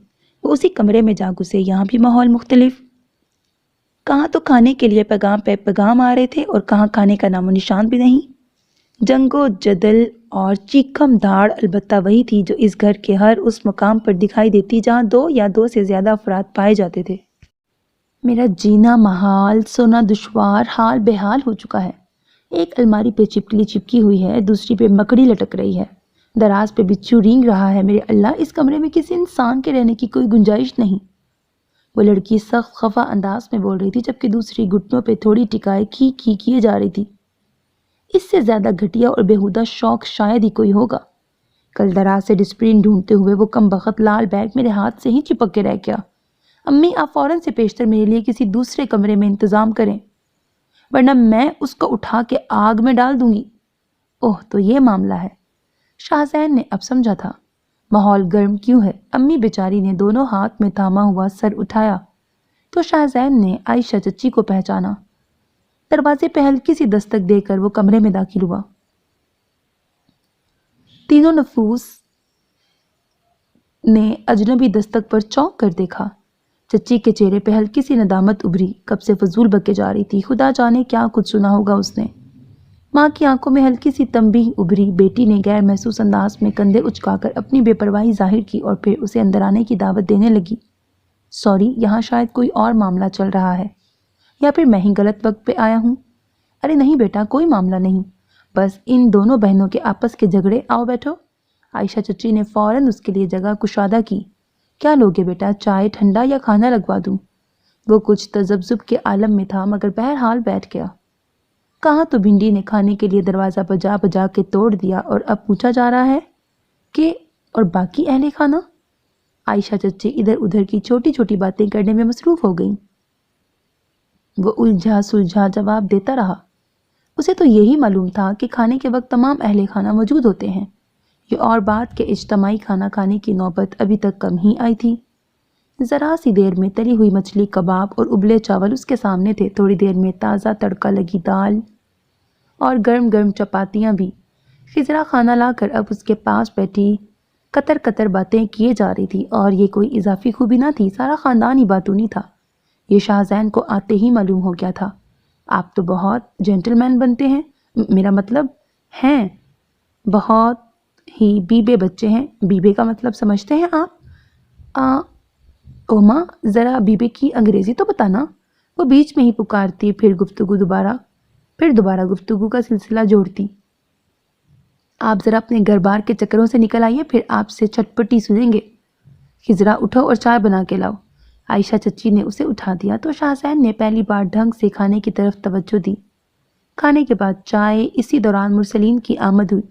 وہ اسی کمرے میں جا گھسے۔ یہاں بھی ماحول مختلف، کہاں تو کھانے کے لیے پیغام پہ پیغام آ رہے تھے اور کہاں کھانے کا نام و نشان بھی نہیں۔ جنگ و جدل اور چیخم دھاڑ البتہ وہی تھی جو اس گھر کے ہر اس مقام پر دکھائی دیتی جہاں 2 یا 2 سے زیادہ افراد پائے جاتے تھے۔ میرا جینا محال، سونا دشوار، حال بے حال ہو چکا ہے۔ ایک الماری پہ چپکلی چپکی ہوئی ہے، دوسری پہ مکڑی لٹک رہی ہے، دراز پہ بچھو رینگ رہا ہے۔ میرے اللہ، اس کمرے میں کسی انسان کے رہنے کی کوئی گنجائش نہیں۔ وہ لڑکی سخت خفا انداز میں بول رہی تھی، جبکہ دوسری گھٹنوں پہ تھوڑی ٹکائے کھی کیے جا رہی تھی۔ اس سے زیادہ گھٹیا اور بیہودہ شوق شاید ہی کوئی ہوگا۔ کل دراز سے ڈسپرین ڈھونڈتے ہوئے وہ کم بخت لال بیگ میرے ہاتھ سے ہی چپک کے رہ گیا۔ امی، آپ فوراً سے پیشتر میرے لیے کسی دوسرے کمرے میں انتظام کریں، ورنہ میں اس کو اٹھا کے آگ میں ڈال دوں گی۔ اوہ، تو یہ معاملہ ہے۔ شاہزین نے اب سمجھا تھا ماحول گرم کیوں ہے۔ امی بیچاری نے دونوں ہاتھ میں تھاما ہوا سر اٹھایا تو شاہزین نے عائشہ چچی کو پہچانا۔ دروازے پہ ہلکی سی دستک دے کر وہ کمرے میں داخل ہوا۔ تینوں نفوس نے اجنبی دستک پر چونک کر دیکھا۔ چچی کے چہرے پہ ہلکی سی ندامت ابھری، کب سے فضول بکے جا رہی تھی، خدا جانے کیا کچھ سنا ہوگا اس نے۔ ماں کی آنکھوں میں ہلکی سی تنبیہ ابھری۔ بیٹی نے غیر محسوس انداز میں کندھے اچکا کر اپنی بے پرواہی ظاہر کی اور پھر اسے اندر آنے کی دعوت دینے لگی۔ سوری، یہاں شاید کوئی اور معاملہ چل رہا ہے، یا پھر میں ہی غلط وقت پہ آیا ہوں۔ ارے نہیں بیٹا، کوئی معاملہ نہیں، بس ان دونوں بہنوں کے آپس کے جھگڑے۔ آؤ بیٹھو۔ عائشہ چچی نے فوراً اس کے لیے جگہ کشادہ کی۔ کیا لوگے بیٹا، چائے، ٹھنڈا یا کھانا لگوا دوں؟ وہ کچھ تذبذب کے عالم میں تھا مگر بہرحال بیٹھ گیا۔ کہاں تو بھنڈی نے کھانے کے لیے دروازہ بجا بجا کے توڑ دیا اور اب پوچھا جا رہا ہے کہ اور باقی اہل خانہ؟ عائشہ چچی ادھر ادھر کی چھوٹی چھوٹی باتیں کرنے میں مصروف ہو گئیں۔ وہ الجھا سلجھا جواب دیتا رہا۔ اسے تو یہی معلوم تھا کہ کھانے کے وقت تمام اہل خانہ موجود ہوتے ہیں، یہ اور بات کہ اجتماعی کھانا کھانے کی نوبت ابھی تک کم ہی آئی تھی۔ ذرا سی دیر میں تلی ہوئی مچھلی، کباب اور ابلے چاول اس کے سامنے تھے، تھوڑی دیر میں تازہ تڑکا لگی دال اور گرم گرم چپاتیاں بھی۔ خضرا کھانا لا کر اب اس کے پاس بیٹھی قطر قطر باتیں کیے جا رہی تھی، اور یہ کوئی اضافی خوبی نہ تھی، سارا خاندان ہی باتونی تھا۔ یہ شاہزین کو آتے ہی معلوم ہو گیا تھا۔ آپ تو بہت جینٹل مین بنتے ہیں، میرا مطلب ہیں بہت ہی بیبے بچے ہیں۔ بیبے کا مطلب سمجھتے ہیں آپ؟ اوما، ذرا بیبے کی انگریزی تو بتانا، وہ بیچ میں ہی پکارتی، پھر دوبارہ گفتگو کا سلسلہ جوڑتی۔ آپ ذرا اپنے گھر بار کے چکروں سے نکل آئیے، پھر آپ سے چٹپٹی سنیں گے۔ خضرا اٹھو اور چائے بنا کے لاؤ۔ عائشہ چچی نے اسے اٹھا دیا تو شاہزین نے پہلی بار ڈھنگ سے کھانے کی طرف توجہ دی۔ کھانے کے بعد چائے۔ اسی دوران مرسلین کی آمد ہوئی۔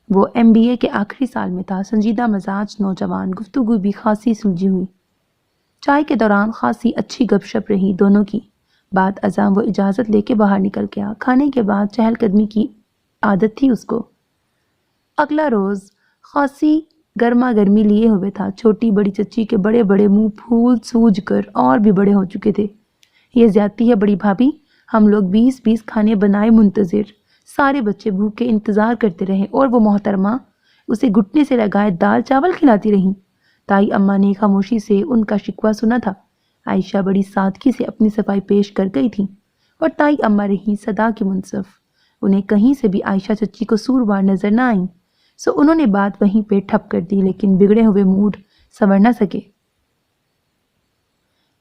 وہ MBA کے آخری سال میں تھا، سنجیدہ مزاج نوجوان، گفتگو بھی خاصی سلجھی ہوئی۔ چائے کے دوران خاصی اچھی گپ شپ رہی دونوں کی۔ بعد ازاں وہ اجازت لے کے باہر نکل گیا۔ کھانے کے بعد چہل قدمی کی عادت تھی اس کو۔ اگلا روز خاصی گرما گرمی لیے ہوئے تھا۔ چھوٹی بڑی چچی کے بڑے بڑے منہ پھول سوج کر اور بھی بڑے ہو چکے تھے۔ یہ زیادتی ہے بڑی بھابھی، ہم لوگ 20 کھانے بنائے منتظر، سارے بچے بھوکے انتظار کرتے رہے اور وہ محترمہ اسے گھٹنے سے لگائے دال چاول کھلاتی رہیں۔ تائی اماں نے خاموشی سے ان کا شکوہ سنا تھا۔ عائشہ بڑی سادگی سے اپنی صفائی پیش کر گئی تھی اور تائی اماں رہی صدا کی منصف۔ انہیں کہیں سے بھی عائشہ چچی کو سوروار نظر نہ آئیں، سو انہوں نے بات وہیں پہ ٹھپ کر دی، لیکن بگڑے ہوئے موڈ سنور نہ سکے۔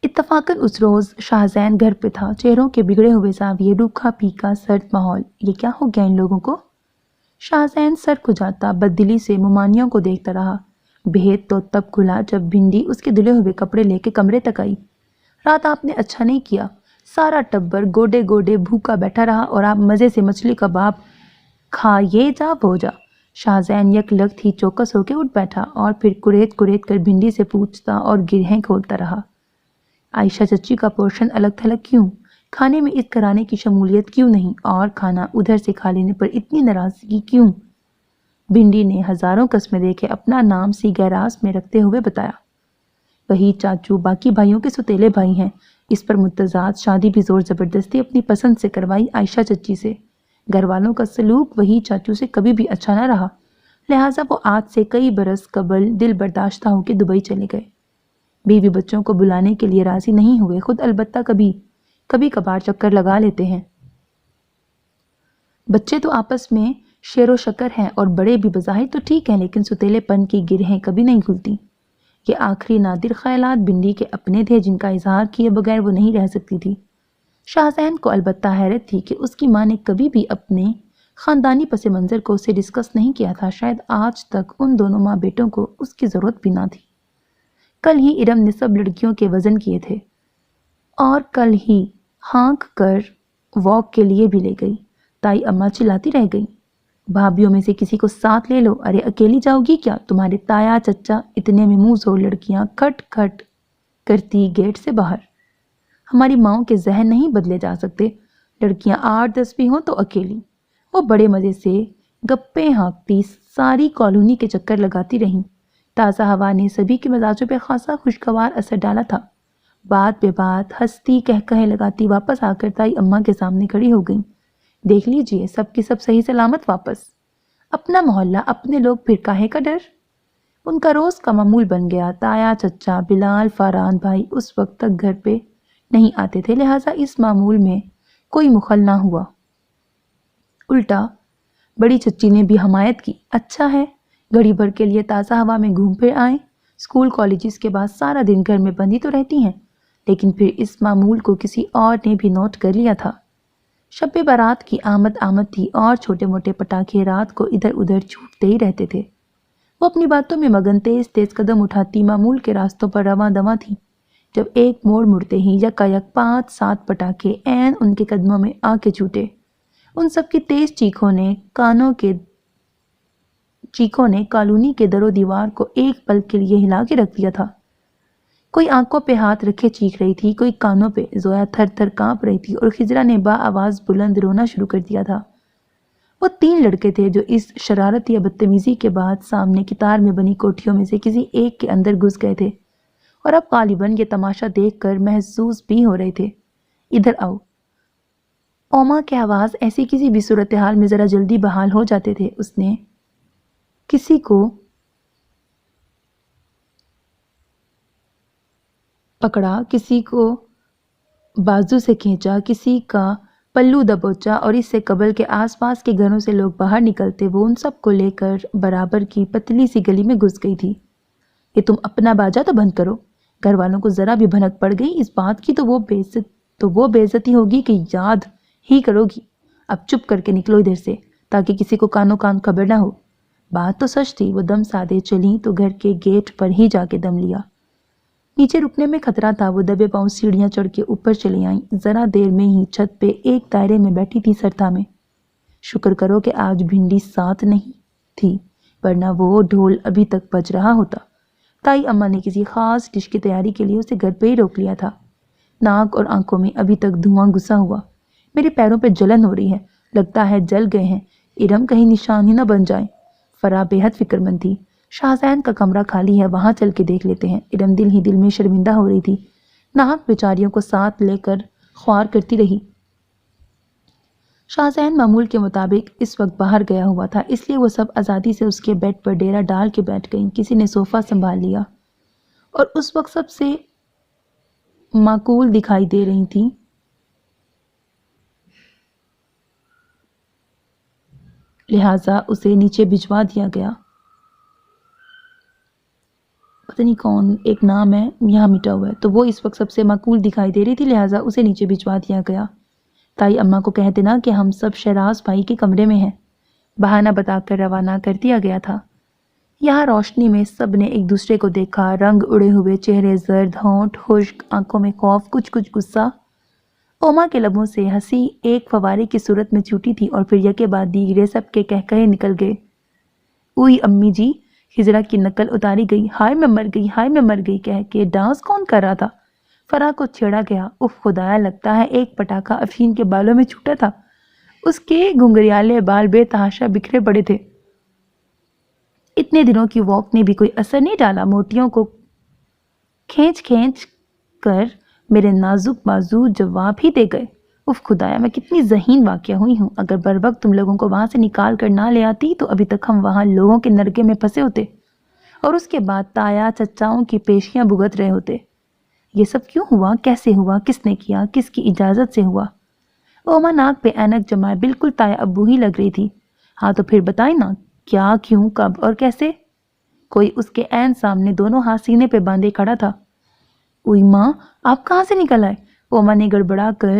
اتفاقاً اس روز شاہزین گھر پہ تھا۔ چہروں کے بگڑے ہوئے زاویے، روکھا پھیکا سرد ماحول۔ یہ کیا ہو گیا ان لوگوں کو؟ شاہزین سر کھجاتا بددلی سے ممانیوں کو دیکھتا رہا۔ بھید تو تب کھلا جب بھنڈی اس کے دھلے ہوئے کپڑے لے کے کمرے تک آئی۔ رات آپ نے اچھا نہیں کیا، سارا ٹبر گوڈے گوڈے بھوکا بیٹھا رہا اور آپ مزے سے مچھلی کباب کھا یہ جا وہ جا۔ شاہزین یک لگت ہی چوکس ہو کے اٹھ بیٹھا اور پھر کریت کر بھنڈی سے پوچھتا اور گرہیں کھولتا رہا۔ عائشہ چچی کا پورشن الگ تھلگ کیوں؟ کھانے میں اس گھرانے کی شمولیت کیوں نہیں؟ اور کھانا ادھر سے کھا لینے پر اتنی ناراضگی کیوں؟ بھنڈی نے ہزاروں قسمیں دیکھے اپنا نام سی گیراس میں رکھتے ہوئے بتایا۔ وہی چاچو باقی بھائیوں کے ستیلے بھائی ہیں۔ اس پر متضاد شادی بھی زور زبردستی اپنی پسند سے کروائی عائشہ چچی سے۔ گھر والوں کا سلوک وہی چاچو سے کبھی بھی اچھا نہ رہا، لہٰذا وہ آج سے کئی برس قبل دل برداشتہ ہو کے دبئی چلے گئے۔ بیوی بچوں کو بلانے کے لیے راضی نہیں ہوئے، خود البتہ کبھی کبھار چکر لگا لیتے ہیں۔ بچے تو آپس میں شیر و شکر ہیں اور بڑے بھی بظاہر تو ٹھیک ہیں، لیکن ستیلے پن کی گرہیں کبھی نہیں کھلتی۔ یہ آخری نادر خیالات بھنڈی کے اپنے تھے جن کا اظہار کیے بغیر وہ نہیں رہ سکتی تھی۔ شاہزین کو البتہ حیرت تھی کہ اس کی ماں نے کبھی بھی اپنے خاندانی پس منظر کو اسے ڈسکس نہیں کیا تھا۔ شاید آج تک ان دونوں ماں بیٹوں کو اس کی ضرورت بھی نہ تھی۔ کل ہی ارم نے سب لڑکیوں کے وزن کیے تھے اور کل ہی ہانک کر واک کے لیے بھی لے گئی۔ تائی اماں چلاتی رہ گئی، بھابھیوں میں سے کسی کو ساتھ لے لو۔ ارے اکیلی جاؤ گی کیا؟ تمہارے تایا چچا اتنے میں منہ زور لڑکیاں کھٹ کھٹ کرتی گیٹ سے باہر۔ ہماری ماؤں کے ذہن نہیں بدلے جا سکتے، لڑکیاں 8-10 بھی ہوں تو اکیلی۔ وہ بڑے مزے سے گپے ہانکتی ساری کالونی کے چکر لگاتی رہیں۔ تازہ ہوا نے سبھی کے مزاجوں پہ خاصا خوشگوار اثر ڈالا تھا۔ بات بے بات ہنستی کہے لگاتی واپس آ کر تائی اماں کے سامنے کھڑی ہو گئیں۔ دیکھ لیجئے سب کی سب صحیح سلامت واپس، اپنا محلہ اپنے لوگ، پھر کاہے کا ڈر؟ ان کا روز کا معمول بن گیا۔ تایا چچا بلال فاران بھائی اس وقت تک گھر پہ نہیں آتے تھے، لہٰذا اس معمول میں کوئی مخل نہ ہوا۔ الٹا بڑی چچی نے بھی حمایت کی۔ اچھا ہے، گھڑی بھر کے لیے تازہ ہوا میں گھوم پھر آئیں۔ اسکول کالجز کے بعد سارا دن گھر میں بندی تو رہتی ہیں، لیکن پھر اس معمول کو کسی اور نے بھی نوٹ کر لیا تھا۔ شب بارات کی آمد تھی اور چھوٹے موٹے پٹاخے رات کو ادھر ادھر چھوٹتے ہی رہتے تھے۔ وہ اپنی باتوں میں مگن تیز تیز قدم اٹھاتی معمول کے راستوں پر رواں دواں تھی، جب ایک موڑ مڑتے ہی یکایک 5-7 پٹاخے عین ان کے قدموں میں آ کے چھوٹے۔ ان سب کی تیز چیخوں نے کالونی کے در و دیوار کو ایک پل کے لیے ہلا کے رکھ دیا تھا۔ کوئی آنکھوں پہ ہاتھ رکھے چیخ رہی تھی، کوئی کانوں پہ۔ زویا تھر تھر کانپ رہی تھی اور خضرا نے با آواز بلند رونا شروع کر دیا تھا۔ وہ 3 لڑکے تھے جو اس شرارت یا بدتمیزی کے بعد سامنے کتار میں بنی کوٹھیوں میں سے کسی ایک کے اندر گھس گئے تھے اور اب غالباً یہ تماشا دیکھ کر محظوظ بھی ہو رہے تھے۔ ادھر آؤ۔ اوما کے آواز ایسی کسی بھی صورتحال میں ذرا جلدی بحال ہو جاتے تھے۔ اس نے کسی کو پکڑا، کسی کو بازو سے کھینچا، کسی کا پلو دبوچا اور اس سے قبل کے آس پاس کے گھروں سے لوگ باہر نکلتے وہ ان سب کو لے کر برابر کی پتلی سی گلی میں گھس گئی تھی۔ یہ تم اپنا باجا تو بند کرو۔ گھر والوں کو ذرا بھی بھنک پڑ گئی اس بات کی تو وہ بے عزتی ہوگی کہ یاد ہی کرو گی۔ اب چپ کر کے نکلو ادھر سے تاکہ کسی کو کانوں کان خبر نہ ہو۔ بات تو سچ تھی۔ وہ دم سادے چلیں تو گھر کے گیٹ پر ہی جا کے دم لیا۔ نیچے رکنے میں خطرہ تھا۔ وہ دبے پاؤں سیڑھیاں چڑھ کے اوپر چلی آئیں۔ ذرا دیر میں ہی چھت پہ ایک دائرے میں بیٹھی تھی سرتا میں۔ شکر کرو کہ آج بھنڈی ساتھ نہیں تھی، ورنہ وہ ڈھول ابھی تک بج رہا ہوتا۔ تائی اماں نے کسی خاص ڈش کی تیاری کے لیے اسے گھر پہ ہی روک لیا تھا۔ ناک اور آنکھوں میں ابھی تک دھواں گھسا ہوا۔ میرے پیروں پہ جلن ہو رہی ہے، لگتا ہے جل گئے ہیں، ارم کہیں نشان ہی نہ بن جائیں۔ فرا بے حد فکر مند تھی۔ شاہزین کا کمرہ خالی ہے، وہاں چل کے دیکھ لیتے ہیں۔ ارم دل ہی دل میں شرمندہ ہو رہی تھی۔ ناحق بیچاریوں کو ساتھ لے کر خوار کرتی رہی۔ شاہزین معمول کے مطابق اس وقت باہر گیا ہوا تھا، اس لیے وہ سب آزادی سے اس کے بیڈ پر ڈیرا ڈال کے بیٹھ گئیں۔ کسی نے صوفہ سنبھال لیا اور اس وقت سب سے معقول دکھائی دے رہی تھی لہٰذا اسے نیچے بھجوا دیا گیا۔ پتہ نہیں کون ایک نام ہے یہاں مٹا ہوا ہے، تو وہ اس وقت سب سے معقول دکھائی دے رہی تھی لہٰذا اسے نیچے بھجوا دیا گیا۔ تائی اماں کو کہہ دینا کہ ہم سب شہراز بھائی کے کمرے میں ہیں، بہانہ بتا کر روانہ کر دیا گیا تھا۔ یہاں روشنی میں سب نے ایک دوسرے کو دیکھا، رنگ اڑے ہوئے چہرے، زرد ہونٹ، خشک آنکھوں میں خوف، کچھ غصہ۔ اوما کے لبوں سے ہنسی ایک فوارے کی صورت میں چھوٹی تھی اور پھر یکے بعد دیگرے سب کے کہے نکل گئے۔ اوئی امی جی، خضرا کی نقل اتاری گئی۔ ہائے میں مر گئی، ہائے میں مر گئی کہہ کے ڈانس کون کر رہا تھا؟ فرا کو چھیڑا گیا۔ اف خدایا، لگتا ہے ایک پٹاخہ افین کے بالوں میں چھوٹا تھا۔ اس کے گھنگریالے بال بے تحاشا بکھرے پڑے تھے۔ اتنے دنوں کی واک نے بھی کوئی اثر نہیں ڈالا۔ موٹیوں کو کھینچ کر میرے نازک بازو جواب ہی دے گئے۔ اف خدایا، میں کتنی ذہین واقعہ ہوئی ہوں۔ اگر بر وقت تم لوگوں کو وہاں سے نکال کر نہ لے آتی تو ابھی تک ہم وہاں لوگوں کے نرگے میں پھنسے ہوتے اور اس کے بعد تایا چچاؤں کی پیشیاں بھگت رہے ہوتے۔ یہ سب کیوں ہوا؟ کیسے ہوا؟ کس نے کیا؟ کس کی اجازت سے ہوا؟ اوما ناک پہ اینک جمائے بالکل تایا ابو ہی لگ رہی تھی۔ ہاں تو پھر بتائیں نا، کیا، کیوں، کب اور کیسے؟ کوئی اس کے عین سامنے دونوں ہاتھ سینے پہ باندھے کھڑا تھا۔ اوئی ماں، آپ کہاں سے نکل آئے؟ اوما نے گڑبڑا کر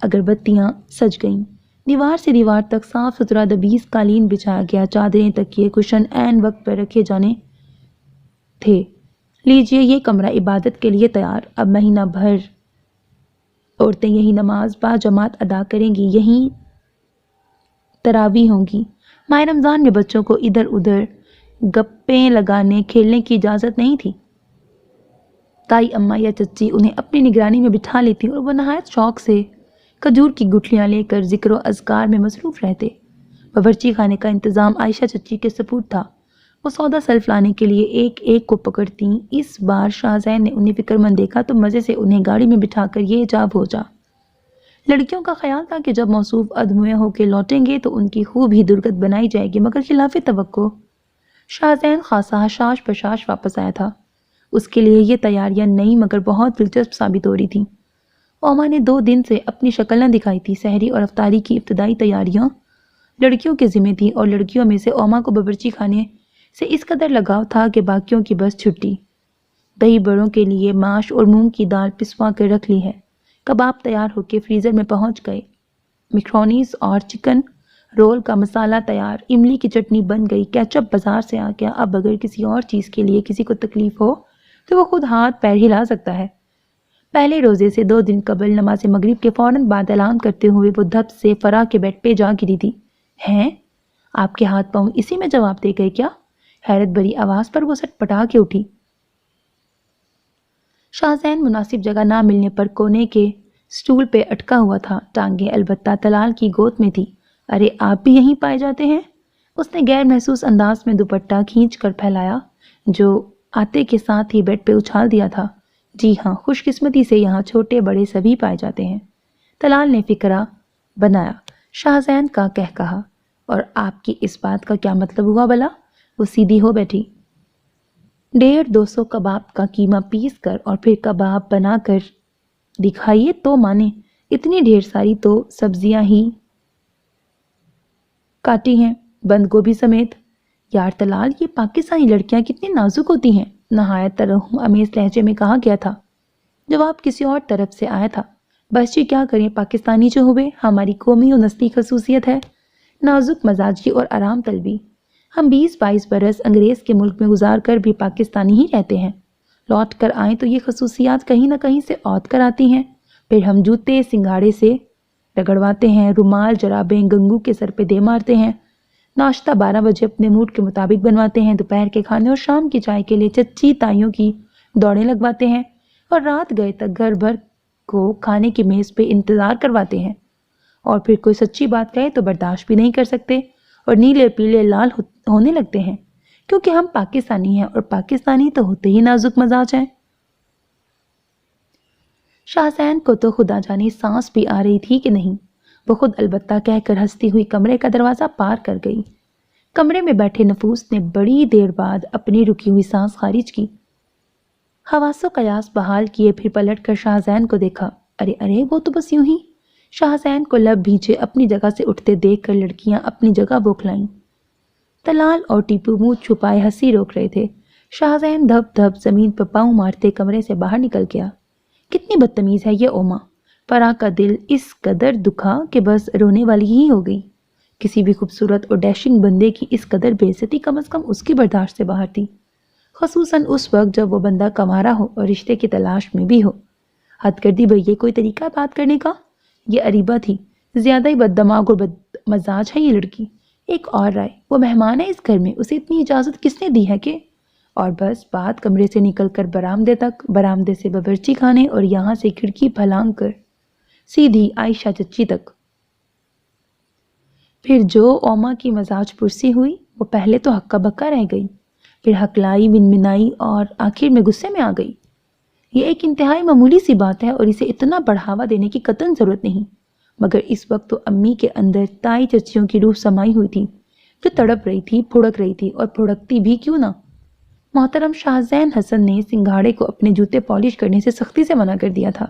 اگربتیاں سج گئیں، دیوار سے دیوار تک صاف ستھرا دبیز قالین بچھایا گیا، چادریں تکیے کشن عین وقت پر رکھے جانے تھے۔ لیجئے یہ کمرہ عبادت کے لیے تیار، اب مہینہ بھر عورتیں یہی نماز با جماعت ادا کریں گی، یہی تراویح ہوں گی۔ ماہ رمضان میں بچوں کو ادھر ادھر گپیں لگانے کھیلنے کی اجازت نہیں تھی۔ تائی اماں یا چچی انہیں اپنی نگرانی میں بٹھا لیتی اور وہ نہایت شوق سے کھجور کی گٹھلیاں لے کر ذکر و اذکار میں مصروف رہتے۔ باورچی خانے کا انتظام عائشہ چچی کے سپرد تھا۔ وہ سودا سلف لانے کے لیے ایک ایک کو پکڑتیں۔ اس بار شاہ زین نے انہیں فکر مند دیکھا تو مزے سے انہیں گاڑی میں بٹھا کر یہ جا وہ جا۔ لڑکیوں کا خیال تھا کہ جب موصوف ادمویہ ہو کے لوٹیں گے تو ان کی خوب ہی درگت بنائی جائے گی، مگر خلاف توقع شاہ زین خاصا حشاش بشاش واپس آیا تھا۔ اس کے لیے یہ تیاریاں نئی مگر بہت دلچسپ ثابت ہو رہی تھیں۔ اوما نے 2 دن سے اپنی شکل نہ دکھائی تھی۔ سحری اور افطاری کی ابتدائی تیاریاں لڑکیوں کے ذمہ تھیں اور لڑکیوں میں سے اوما کو باورچی خانے سے اس قدر لگاؤ تھا کہ باقیوں کی بس چھٹی۔ دہی بڑوں کے لیے ماش اور مونگ کی دال پسوا کر رکھ لی ہے۔ کباب تیار ہو کے فریزر میں پہنچ گئے۔ میکرونیز اور چکن رول کا مسالہ تیار، املی کی چٹنی بن گئی، کیچپ بازار سے آ گیا۔ اب اگر کسی اور چیز کے لیے کسی کو تکلیف ہو تو وہ خود ہاتھ پیر ہلا سکتا ہے۔ پہلے روزے سے 2 دن قبل نماز مغرب کے فوراً بعد اعلان کرتے ہوئے وہ دھپ سے فرا کے بیڈ پہ جا گری تھی۔ ہیں؟ آپ کے ہاتھ پاؤں اسی میں جواب دے گئے کیا؟ حیرت بھری آواز پر وہ سٹ پٹا کے اٹھی۔ شاہ زین مناسب جگہ نہ ملنے پر کونے کے سٹول پہ اٹکا ہوا تھا، ٹانگیں البتہ طلال کی گود میں تھی۔ ارے آپ بھی یہیں پائے جاتے ہیں؟ اس نے غیر محسوس انداز میں دوپٹہ کھینچ کر پھیلایا جو آتے کے ساتھ ہی بیڈ پہ اچھال دیا تھا۔ جی ہاں، خوش قسمتی سے یہاں چھوٹے بڑے سبھی پائے جاتے ہیں، طلال نے فکرہ بنایا۔ شاہ زین کا کہا، اور آپ کی اس بات کا کیا مطلب ہوا بلا؟ وہ سیدھی ہو بیٹھی۔ 150-200 کباب کا قیمہ پیس کر اور پھر کباب بنا کر دکھائیے تو مانے، اتنی ڈھیر ساری تو سبزیاں ہی کاٹی ہیں، بند گوبھی سمیت۔ یار طلال، یہ پاکستانی لڑکیاں کتنی نازک ہوتی ہیں، نہایت ترحم آمیز لہجے میں کہا گیا تھا۔ جواب کسی اور طرف سے آیا تھا۔ بس جی کیا کریں، پاکستانی جو ہوئے ہماری قومی و نسلی خصوصیت ہے، نازک مزاجی اور آرام طلبی۔ ہم 20-22 برس انگریز کے ملک میں گزار کر بھی پاکستانی ہی رہتے ہیں، لوٹ کر آئیں تو یہ خصوصیات کہیں نہ کہیں سے اوت کر آتی ہیں۔ پھر ہم جوتے سنگھاڑے سے رگڑواتے ہیں، رومال جرابیں گنگو کے سر پہ دے مارتے ہیں، ناشتہ 12 بجے اپنے موڈ کے مطابق بنواتے ہیں، دوپہر کے کھانے اور شام کی چائے کے لیے چچی تائیوں کی دوڑیں لگواتے ہیں، اور رات گئے تک گھر بھر کو کھانے کی میز پہ انتظار کرواتے ہیں، اور پھر کوئی سچی بات کہے تو برداشت بھی نہیں کر سکتے اور نیلے پیلے لال ہونے لگتے ہیں، کیونکہ ہم پاکستانی ہیں اور پاکستانی تو ہوتے ہی نازک مزاج ہیں۔ شاہ زین کو تو خدا جانے سانس بھی آ رہی تھی کہ نہیں۔ وہ خود البتہ کہہ کر ہنستی ہوئی کمرے کا دروازہ پار کر گئی۔ کمرے میں بیٹھے نفوس نے بڑی دیر بعد اپنی رکی ہوئی سانس خارج کی، حواس و قیاس بحال کیے، پھر پلٹ کر شاہ زین کو دیکھا۔ ارے وہ تو بس یوں ہی۔ شاہ زین کو لب بھیجے اپنی جگہ سے اٹھتے دیکھ کر لڑکیاں اپنی جگہ بوکھلائیں۔ طلال اور ٹیپو منہ چھپائے ہنسی روک رہے تھے۔ شاہ زین دھپ دھپ زمین پر پاؤں مارتے کمرے سے باہر نکل گیا۔ کتنی بدتمیز ہے یہ اوما۔ فرا کا دل اس قدر دکھا کہ بس رونے والی ہی ہو گئی۔ کسی بھی خوبصورت اور ڈیشنگ بندے کی اس قدر بے عزتی کم از کم اس کی برداشت سے باہر تھی، خصوصاً اس وقت جب وہ بندہ کنوارا ہو اور رشتے کی تلاش میں بھی ہو۔ حد کر دی بھئی، یہ کوئی طریقہ ہے بات کرنے کا؟ یہ اریبہ تھی، زیادہ ہی بد دماغ اور بد مزاج ہے یہ لڑکی۔ ایک اور رائے، وہ مہمان ہے اس گھر میں، اسے اتنی اجازت کس نے دی ہے کہ؟ اور بس بات کمرے سے نکل کر برآمدے تک، برآمدے سے باورچی خانے اور یہاں سے کھڑکی پھلانگ کر سیدھی عائشہ چچی تک۔ پھر جو اوما کی مزاج پرسی ہوئی وہ پہلے تو ہکا بکا رہ گئی، پھر ہکلائی، منمنائی اور آخر میں غصے میں آ گئی۔ یہ ایک انتہائی معمولی سی بات ہے اور اسے اتنا بڑھاوا دینے کی قطعاً ضرورت نہیں، مگر اس وقت تو امی کے اندر تائی چچیوں کی روح سمائی ہوئی تھی جو تڑپ رہی تھی، پھڑک رہی تھی، اور پھڑکتی بھی کیوں نہ۔ محترم شاہ زین حسن نے سنگھاڑے کو اپنے جوتے پالش کرنے سے سختی سے منع کر دیا تھا۔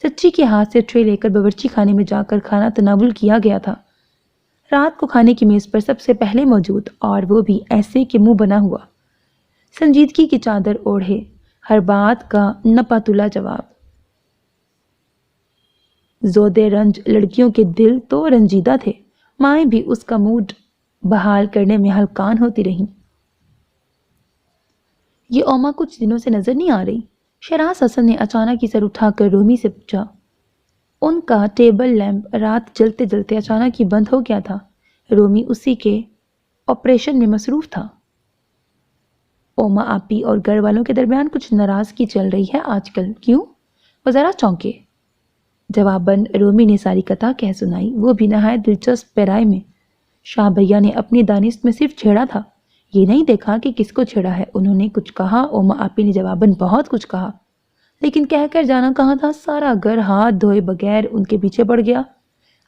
چچی کے ہاتھ سے ٹرے لے کر باورچی خانے میں جا کر کھانا تناول کیا گیا تھا، رات کو کھانے کی میز پر سب سے پہلے موجود، اور وہ بھی ایسے کہ منہ بنا ہوا، سنجیدگی کی چادر اوڑھے، ہر بات کا نپا تلا جواب۔ زودے رنج لڑکیوں کے دل تو رنجیدہ تھے، مائیں بھی اس کا موڈ بحال کرنے میں ہلکان ہوتی رہیں۔ یہ اوما کچھ دنوں سے نظر نہیں آ رہی؟ شہراز حسن نے اچانک ہی سر اٹھا کر رومی سے پوچھا۔ ان کا ٹیبل لیمپ رات جلتے جلتے اچانک ہی بند ہو گیا تھا۔ رومی اسی کے آپریشن میں مصروف تھا۔ اوما آپی اور گھر والوں کے درمیان کچھ ناراضگی چل رہی ہے آج کل، کیوں؟ وہ ذرا چونکے۔ جواباً رومی نے ساری کتھا کہہ سنائی، وہ بھی نہایت دلچسپ پیرائے میں۔ شاہ بھیا نے اپنی دانست میں صرف چھیڑا تھا، یہ نہیں دیکھا کہ کس کو چھیڑا ہے۔ انہوں نے کچھ کہا، اوما آپی نے جواباً بہت کچھ کہا، لیکن کہہ کر جانا کہاں تھا؟ سارا گھر ہاتھ دھوئے بغیر ان کے پیچھے پڑ گیا۔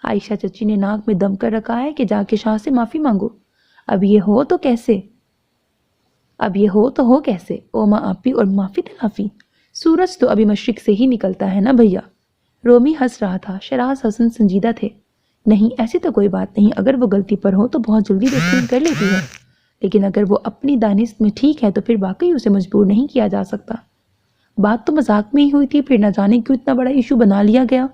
عائشہ چچی نے ناک میں دم کر رکھا ہے کہ جا کے شاہ سے معافی مانگو۔ اب یہ ہو تو ہو کیسے؟ اوما آپی اور معافی تلافی؟ سورج تو ابھی مشرق سے ہی نکلتا ہے نا بھیا۔ رومی ہنس رہا تھا۔ شہراز حسن سنجیدہ تھے۔ نہیں، ایسی تو کوئی بات نہیں، اگر وہ غلطی پر ہو تو بہت جلدی تسلیم کر لیتی ہے، لیکن اگر وہ اپنی دانست میں ٹھیک ہے تو پھر واقعی اسے مجبور نہیں کیا جا سکتا۔ بات تو مذاق میں ہی ہوئی تھی، پھر نہ جانے کیوں اتنا بڑا ایشو بنا لیا گیا۔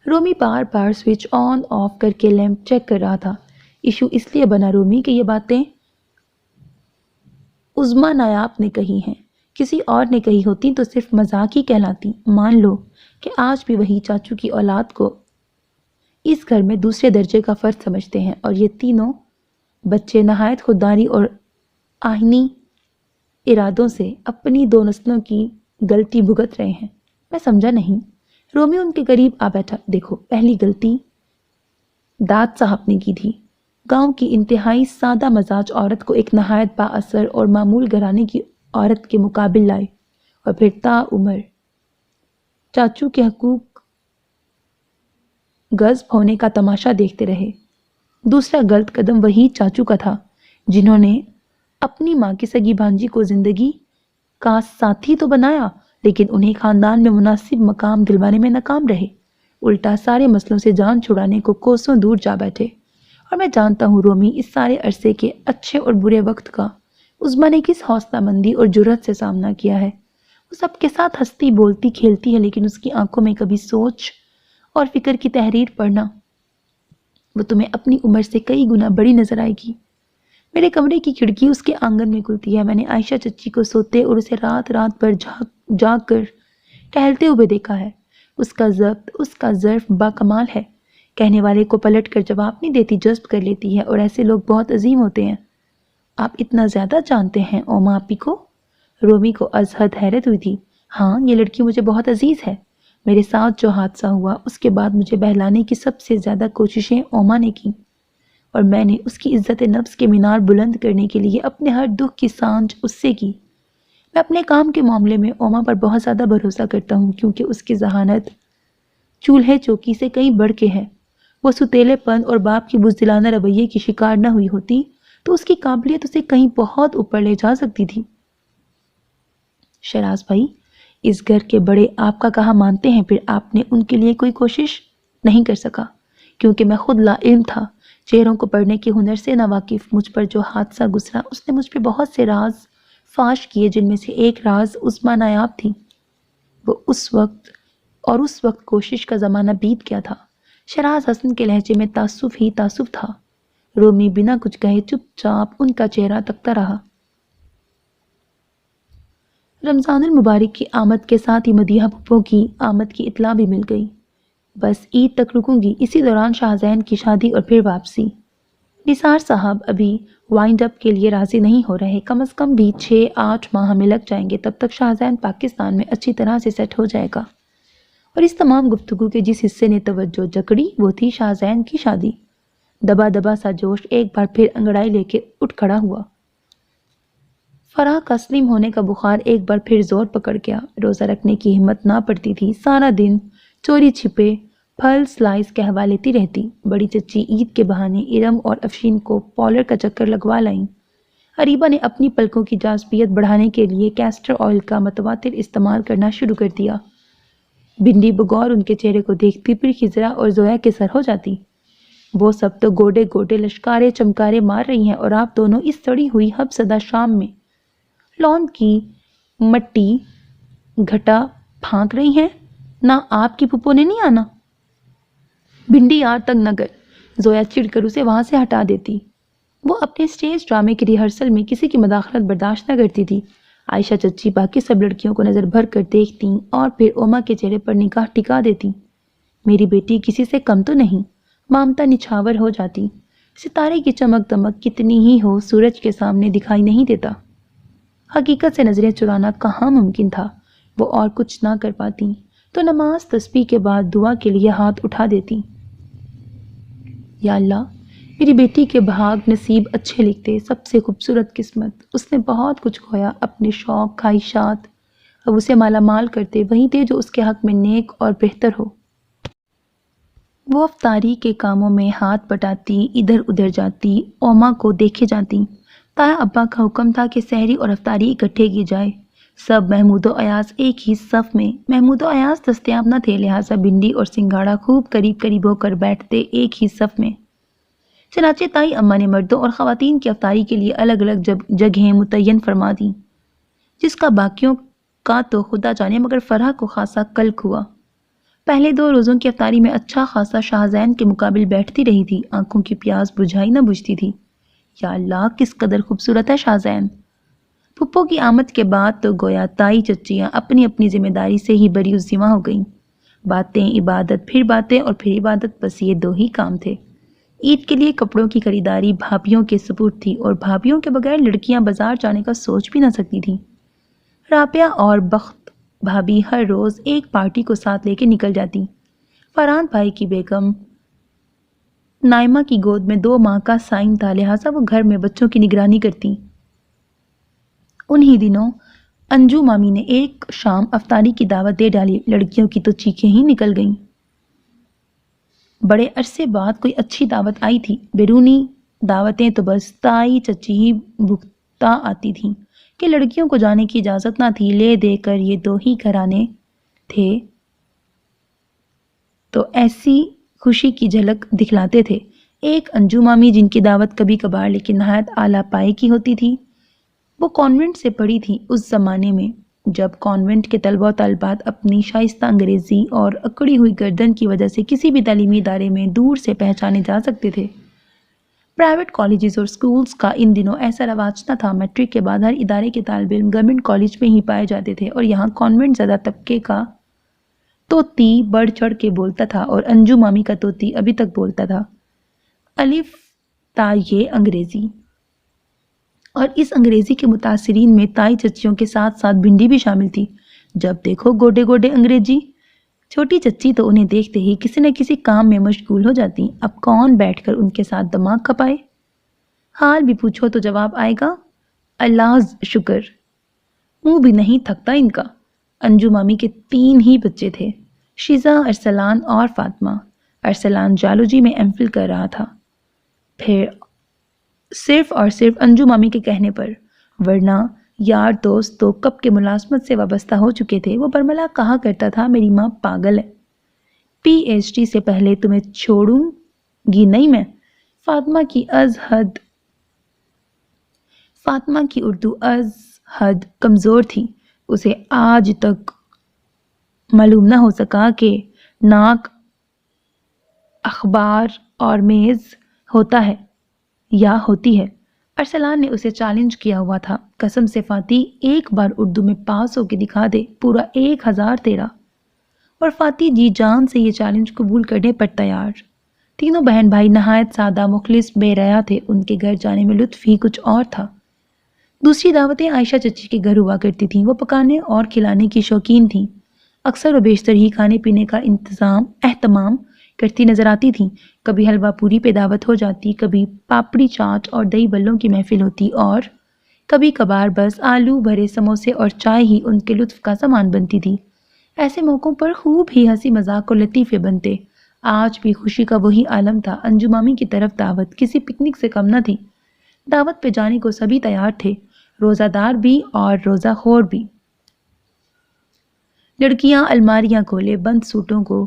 رومی بار بار سوئچ آن آف کر کے لیمپ چیک کر رہا تھا۔ ایشو اس لیے بنا رومی کہ یہ باتیں عظمیٰ نایاب نے کہی ہیں، کسی اور نے کہی ہوتی تو صرف مذاق ہی کہلاتی۔ مان لو کہ آج بھی وہی چاچو کی اولاد کو اس گھر میں دوسرے درجے کا فرد سمجھتے ہیں، اور یہ تینوں بچے نہایت خودداری اور آہنی ارادوں سے اپنی دو نسلوں کی غلطی بھگت رہے ہیں۔ میں سمجھا نہیں۔ رومی ان کے قریب آ بیٹھا۔ دیکھو، پہلی غلطی داد صاحب نے کی تھی۔ گاؤں کی انتہائی سادہ مزاج عورت کو ایک نہایت با اثر اور معمول گھرانے کی عورت کے مقابل لائے، اور پھر تا عمر چاچو کے حقوق غصب ہونے کا تماشا دیکھتے رہے۔ دوسرا غلط قدم وہی چاچو کا تھا جنہوں نے اپنی ماں کی سگی بھانجی کو زندگی کا ساتھی تو بنایا، لیکن انہیں خاندان میں مناسب مقام دلوانے میں ناکام رہے۔ الٹا سارے مسئلوں سے جان چھڑانے کو کوسوں دور جا بیٹھے۔ اور میں جانتا ہوں رومی، اس سارے عرصے کے اچھے اور برے وقت کا عظمیٰ نے کس حوصلہ مندی اور جرأت سے سامنا کیا ہے۔ وہ سب کے ساتھ ہنستی بولتی کھیلتی ہے، لیکن اس کی آنکھوں میں کبھی سوچ اور فکر کی تحریر پڑھنا، وہ تمہیں اپنی عمر سے کئی گنا بڑی نظر آئے گی۔ میرے کمرے کی کھڑکی اس کے آنگن میں کھلتی ہے۔ میں نے عائشہ چچی کو سوتے اور اسے رات رات بھر جاگ کر ٹہلتے ہوئے دیکھا ہے۔ اس کا ضبط، اس کا ظرف باکمال ہے۔ کہنے والے کو پلٹ کر جواب نہیں دیتی، جذب کر لیتی ہے، اور ایسے لوگ بہت عظیم ہوتے ہیں۔ آپ اتنا زیادہ جانتے ہیں اوما آپی کو؟ رومی کو از حد حیرت ہوئی تھی۔ ہاں، یہ لڑکی مجھے بہت عزیز ہے۔ میرے ساتھ جو حادثہ ہوا اس کے بعد مجھے بہلانے کی سب سے زیادہ کوششیں اوما نے کی، اور میں نے اس کی عزت نفس کے مینار بلند کرنے کے لیے اپنے ہر دکھ کی سانجھ اس سے کی۔ میں اپنے کام کے معاملے میں اوما پر بہت زیادہ بھروسہ کرتا ہوں، کیونکہ اس کی ذہانت چولہے چوکی سے کہیں بڑھ کے ہے۔ وہ ستیلے پن اور باپ کی بزدلانہ رویے کی شکار نہ ہوئی ہوتی تو اس کی قابلیت اسے کہیں بہت اوپر لے جا سکتی تھی۔ شہراز بھائی، اس گھر کے بڑے آپ کا کہا مانتے ہیں، پھر آپ نے ان کے لیے کوئی کوشش نہیں کر سکا؟ کیونکہ میں خود لا علم تھا، چہروں کو پڑھنے کے ہنر سے ناواقف۔ مجھ پر جو حادثہ گزرا اس نے مجھ پہ بہت سے راز فاش کیے، جن میں سے ایک راز عظمیٰ نایاب تھی۔ وہ اس وقت کوشش کا زمانہ بیت گیا تھا۔ شہراز حسن کے لہجے میں تعصب ہی تعصب تھا۔ رومی بنا کچھ کہے چپ چاپ ان کا چہرہ تکتا رہا۔ رمضان المبارک کی آمد کے ساتھ ہی مدیحہ پھپھو کی آمد کی اطلاع بھی مل گئی۔ بس عید تک رکوں گی، اسی دوران شاہزین کی شادی اور پھر واپسی۔ نثار صاحب ابھی وائنڈ اپ کے لیے راضی نہیں ہو رہے، کم از کم بھی 6-8 ماہ ہمیں لگ جائیں گے، تب تک شاہزین پاکستان میں اچھی طرح سے سیٹ ہو جائے گا۔ اور اس تمام گفتگو کے جس حصے نے توجہ جکڑی وہ تھی شاہزین کی شادی۔ دبا دبا سا جوش ایک بار پھر انگڑائی لے کے اٹھ کھڑا ہوا۔ فرح کا تسلیم ہونے کا بخار ایک بار پھر زور پکڑ گیا۔ روزہ رکھنے کی ہمت نہ پڑتی تھی، سارا دن چوری چھپے پھل سلائس کہوا لیتی رہتی۔ بڑی چچی عید کے بہانے ارم اور افشین کو پارلر کا چکر لگوا لائیں۔ اریبہ نے اپنی پلکوں کی جاذبیت بڑھانے کے لیے کیسٹر آئل کا متواتر استعمال کرنا شروع کر دیا۔ بھنڈی بغور ان کے چہرے کو دیکھتی پھر خضرا اور زویا کے سر ہو جاتی۔ وہ سب تو گوڈے گوڈے لشکارے چمکارے مار رہی ہیں، اور آپ دونوں اس سڑی ہوئی حب زدہ شام میں لون کی مٹی گھٹا پھانک رہی ہیں۔ نہ آپ کی پھپھو نے نہیں آنا؟ بھنڈی یار تنگ نہ کر، زویا چڑ کر اسے وہاں سے ہٹا دیتی۔ وہ اپنے سٹیج ڈرامے کی ریہرسل میں کسی کی مداخلت برداشت نہ کرتی تھی۔ عائشہ چچی باقی سب لڑکیوں کو نظر بھر کر دیکھتیں اور پھر اوما کے چہرے پر نگاہ ٹکا دیتی۔ میری بیٹی کسی سے کم تو نہیں؟ مامتا نچھاور ہو جاتی۔ ستارے کی چمک دمک کتنی ہی ہو، سورج کے سامنے دکھائی نہیں دیتا۔ حقیقت سے نظریں چرانا کہاں ممکن تھا؟ وہ اور کچھ نہ کر پاتی تو نماز تسبیح کے بعد دعا کے لیے ہاتھ اٹھا دیتی۔ یا اللہ، میری بیٹی کے بھاگ نصیب اچھے لکھتے، سب سے خوبصورت قسمت۔ اس نے بہت کچھ کھویا، اپنے شوق خواہشات اب اسے مالا مال کرتے وہی تھے جو اس کے حق میں نیک اور بہتر ہو۔ وہ افطاری کے کاموں میں ہاتھ بٹاتی، ادھر ادھر جاتی، اوما کو دیکھے جاتی۔ تایا ابا کا حکم تھا کہ سحری اور افطاری اکٹھے کی جائے۔ سب محمود و ایاز ایک ہی صف میں۔ محمود و ایاز دستیاب نہ تھے، لہٰذا بھنڈی اور سنگھاڑا خوب قریب قریب ہو کر بیٹھتے ایک ہی صف میں۔ چنانچہ تائی اماں نے مردوں اور خواتین کی افطاری کے لیے الگ الگ جگہیں متعین فرما دیں، جس کا باقیوں کا تو خدا جانے، مگر فرح کو خاصا کلک ہوا۔ پہلے 2 روزوں کی افطاری میں اچھا خاصا شاہزین کے مقابل بیٹھتی رہی تھی، آنکھوں کی پیاس بجھائی نہ بجھتی تھی۔ یا اللہ، کس قدر خوبصورت ہے شاہزین! پھپھو کی آمد کے بعد تو گویا تائی چچیاں اپنی اپنی ذمہ داری سے ہی بری الذمہ ہو گئیں۔ باتیں، عبادت، پھر باتیں اور پھر عبادت، بس یہ 2 ہی کام تھے۔ عید کے لیے کپڑوں کی خریداری بھابھیوں کے سپرد تھی اور بھابھیوں کے بغیر لڑکیاں بازار جانے کا سوچ بھی نہ سکتی تھیں۔ رابعہ اور بخت بھابھی ہر روز ایک پارٹی کو ساتھ لے کے نکل جاتی۔ فرحان بھائی کی بیگم نائمہ کی گود میں 2 ماہ کا سائن تھا، لہٰذا وہ گھر میں بچوں کی نگرانی کرتی۔ انہی دنوں انجو مامی نے ایک شام افطاری کی دعوت دے ڈالی، لڑکیوں کی تو چیخیں ہی نکل گئیں۔ بڑے عرصے بعد کوئی اچھی دعوت آئی تھی۔ بیرونی دعوتیں تو بس تائی چچی ہی بھگتا آتی تھیں کہ لڑکیوں کو جانے کی اجازت نہ تھی۔ لے دے کر یہ 2 ہی گھرانے تھے تو ایسی خوشی کی جھلک دکھلاتے تھے۔ ایک انجو مامی، جن کی دعوت کبھی کبھار لیکن نہایت اعلیٰ پائے کی ہوتی تھی۔ وہ کانوینٹ سے پڑھی تھی، اس زمانے میں جب کانوینٹ کے طلبہ و طالبات اپنی شائستہ انگریزی اور اکڑی ہوئی گردن کی وجہ سے کسی بھی تعلیمی ادارے میں دور سے پہچانے جا سکتے تھے۔ پرائیویٹ کالجز اور سکولز کا ان دنوں ایسا رواج نہ تھا۔ میٹرک کے بعد ہر ادارے کے طالب علم گورنمنٹ کالج میں ہی پائے جاتے تھے اور یہاں کانوینٹ زدہ طبقے کا توتی بڑھ چڑھ کے بولتا تھا اور انجو مامی کا توتی ابھی تک بولتا تھا الف تا یہ انگریزی۔ اور اس انگریزی کے متاثرین میں تائی چچیوں کے ساتھ ساتھ بھنڈی بھی شامل تھی۔ جب دیکھو گوڈے گوڈے انگریزی۔ چھوٹی چچی تو انہیں دیکھتے ہی کسی نہ کسی کام میں مشغول ہو جاتی۔ اب کون بیٹھ کر ان کے ساتھ دماغ کھپائے؟ حال بھی پوچھو تو جواب آئے گا اللہ شکر۔ منہ بھی نہیں تھکتا ان کا۔ انجو مامی کے 3 ہی بچے تھے، شیزا، ارسلان اور فاطمہ۔ ارسلان جیولوجی میں ایم فل کر رہا تھا، پھر صرف اور صرف انجو مامی کے کہنے پر، ورنہ یار دوست تو کب کے ملازمت سے وابستہ ہو چکے تھے۔ وہ برملا کہا کرتا تھا میری ماں پاگل ہے، پی ایچ ڈی سے پہلے تمہیں چھوڑوں گی نہیں میں۔ فاطمہ کی اردو از حد کمزور تھی۔ اسے آج تک معلوم نہ ہو سکا کہ ناک اخبار اور میز ہوتا ہے یا ہوتی ہے۔ ارسلان نے اسے چیلنج کیا ہوا تھا، قسم سے فاتی ایک بار اردو میں پاس ہو کے دکھا دے، پورا 1000 تیرا۔ اور فاتی جی جان سے یہ چیلنج قبول کرنے پر تیار۔ تینوں بہن بھائی نہایت سادہ، مخلص، بے ریا تھے۔ ان کے گھر جانے میں لطف ہی کچھ اور تھا۔ دوسری دعوتیں عائشہ چچی کے گھر ہوا کرتی تھیں۔ وہ پکانے اور کھلانے کی شوقین تھیں، اکثر و بیشتر ہی کھانے پینے کا اہتمام کرتی نظر آتی تھیں۔ کبھی حلوہ پوری پہ دعوت ہو جاتی، کبھی پاپڑی چاٹ اور دہی بلوں کی محفل ہوتی، اور کبھی کبھار بس آلو بھرے سموسے اور چائے ہی ان کے لطف کا سامان بنتی تھی۔ ایسے موقعوں پر خوب ہی ہنسی مذاق اور لطیفے بنتے۔ آج بھی خوشی کا وہی عالم تھا۔ انجو مامی کی طرف دعوت کسی پکنک سے کم نہ تھی۔ دعوت پہ جانے کو سبھی تیار تھے، روزہ دار بھی اور روزہ خور بھی۔ لڑکیاں الماریاں کھولے بند سوٹوں کو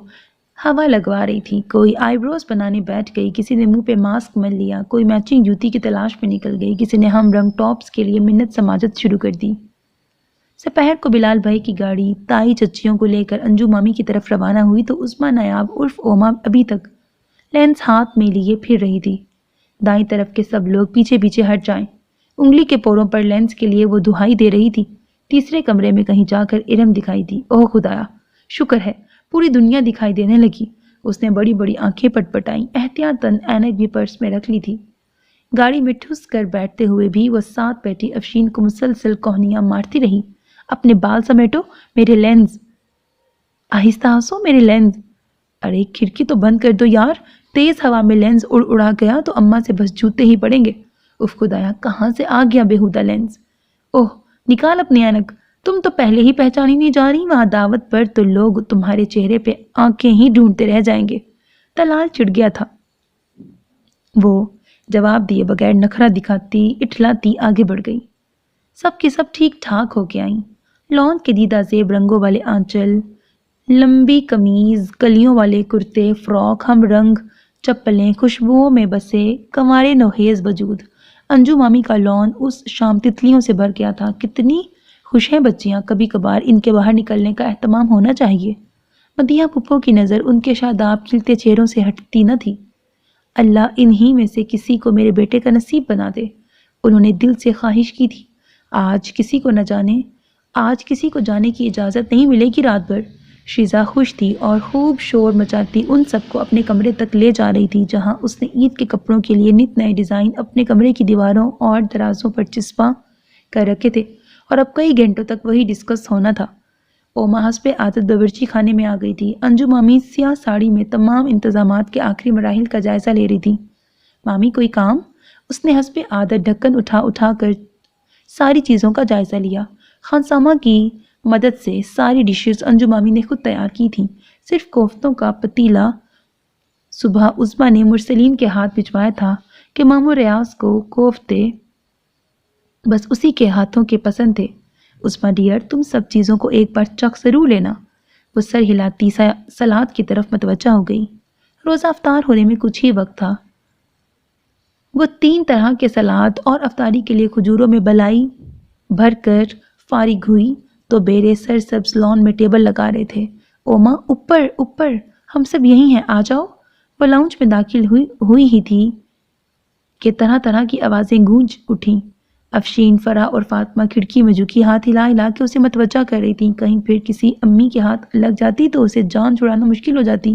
ہوا لگوا رہی تھی، کوئی آئی بروز بنانے بیٹھ گئی، کسی نے منہ پہ ماسک مل لیا، کوئی میچنگ جوتی کی تلاش میں نکل گئی، کسی نے ہم رنگ ٹاپس کے لیے منت سماجت شروع کر دی۔ سپہر کو بلال بھائی کی گاڑی تائی چچیوں کو لے کر انجو مامی کی طرف روانہ ہوئی تو عظمیٰ نایاب عرف اوما ابھی تک لینس ہاتھ میں لیے پھر رہی تھی۔ دائیں طرف کے سب لوگ پیچھے پیچھے ہٹ جائیں۔ انگلی کے پوروں پر لینس کے لیے وہ دہائی دے رہی تھی۔ تیسرے کمرے میں کہیں جا کر ارم دکھائی دی۔ اوہ خدایا، شکر ہے، پوری دنیا دکھائی دینے لگی۔ اس نے بڑی بڑی آنکھیں پٹ پٹائیں، احتیاطاً اینک بھی پرس میں رکھ لی تھی۔ گاڑی میں ٹھس کر بیٹھتے ہوئے بھی وہ ساتھ بیٹھی افشین کو مسلسل کوہنیاں مارتی رہی۔ اپنے بال سمیٹو، میرے لینز، آہستہ ہنسو، میرے لینز۔ ارے کھڑکی تو بند کر دو یار، تیز ہوا میں لینز اڑ اڑا گیا تو اماں سے بس جوتے ہی پڑیں گے۔ اف خدایا، کہاں سے آ گیا بےہودہ لینز۔ اوہ نکال اپنی اینک، تم تو پہلے ہی پہچانی نہیں جا رہی، وہاں دعوت پر تو لوگ تمہارے چہرے پہ آنکھیں ہی ڈھونڈتے رہ جائیں گے۔ طلال چڑ گیا تھا۔ وہ جواب دیے بغیر نخرہ دکھاتی اٹھلاتی آگے بڑھ گئی۔ سب کے سب ٹھیک ٹھاک ہو کے آئیں۔ لون کے دیدہ زیب رنگوں والے آنچل، لمبی قمیض، کلیوں والے کرتے، فراک، ہم رنگ چپلیں، خوشبوؤں میں بسے کنوارے نوخیز وجود۔ انجو مامی کا لون اس شام تتلیوں سے بھر گیا تھا۔ کتنی خوش ہیں بچیاں، کبھی کبھار ان کے باہر نکلنے کا اہتمام ہونا چاہیے۔ مدیحہ پھپھو کی نظر ان کے شاداب کھلتے چہروں سے ہٹتی نہ تھی۔ اللہ انہی میں سے کسی کو میرے بیٹے کا نصیب بنا دے، انہوں نے دل سے خواہش کی تھی۔ آج کسی کو جانے کی اجازت نہیں ملے گی رات بھر۔ شیزا خوش تھی اور خوب شور مچاتی ان سب کو اپنے کمرے تک لے جا رہی تھی، جہاں اس نے عید کے کپڑوں کے لیے نت نئے ڈیزائن اپنے کمرے کی دیواروں اور درازوں پر چسپاں کر رکھے تھے، اور اب کئی گھنٹوں تک وہی ڈسکس ہونا تھا۔ اوما حسب عادت باورچی خانے میں آ گئی تھی۔ انجو مامی سیاہ ساڑی میں تمام انتظامات کے آخری مراحل کا جائزہ لے رہی تھی۔ مامی کوئی کام؟ اس نے حسب عادت ڈھکن اٹھا کر ساری چیزوں کا جائزہ لیا۔ خانسامہ کی مدد سے ساری ڈشز انجو مامی نے خود تیار کی تھیں، صرف کوفتوں کا پتیلا صبح عظمیٰ نے مرسلین کے ہاتھ بھجوایا تھا کہ مامو ریاض کو کوفتے بس اسی کے ہاتھوں کے پسند تھے۔ عظمیٰ ڈیئر، تم سب چیزوں کو ایک بار چکھ ضرور لینا۔ وہ سر ہلاتی سلاد کی طرف متوجہ ہو گئی۔ روزہ افطار ہونے میں کچھ ہی وقت تھا۔ وہ 3 طرح کے سلاد اور افطاری کے لیے کھجوروں میں بلائی بھر کر فارغ ہوئی تو بیرے سرسبز لان میں ٹیبل لگا رہے تھے۔ اوما اوپر اوپر، ہم سب یہی ہیں، آ جاؤ۔ وہ لاؤنج میں داخل ہوئی ہی تھی کہ طرح طرح کی آوازیں گونج اٹھیں۔ افشین، فرح اور فاطمہ کھڑکی میں جھکی ہاتھ ہلا ہلا کے اسے متوجہ کر رہی تھیں۔ کہیں پھر کسی امی کے ہاتھ لگ جاتی تو اسے جان چھڑانا مشکل ہو جاتی،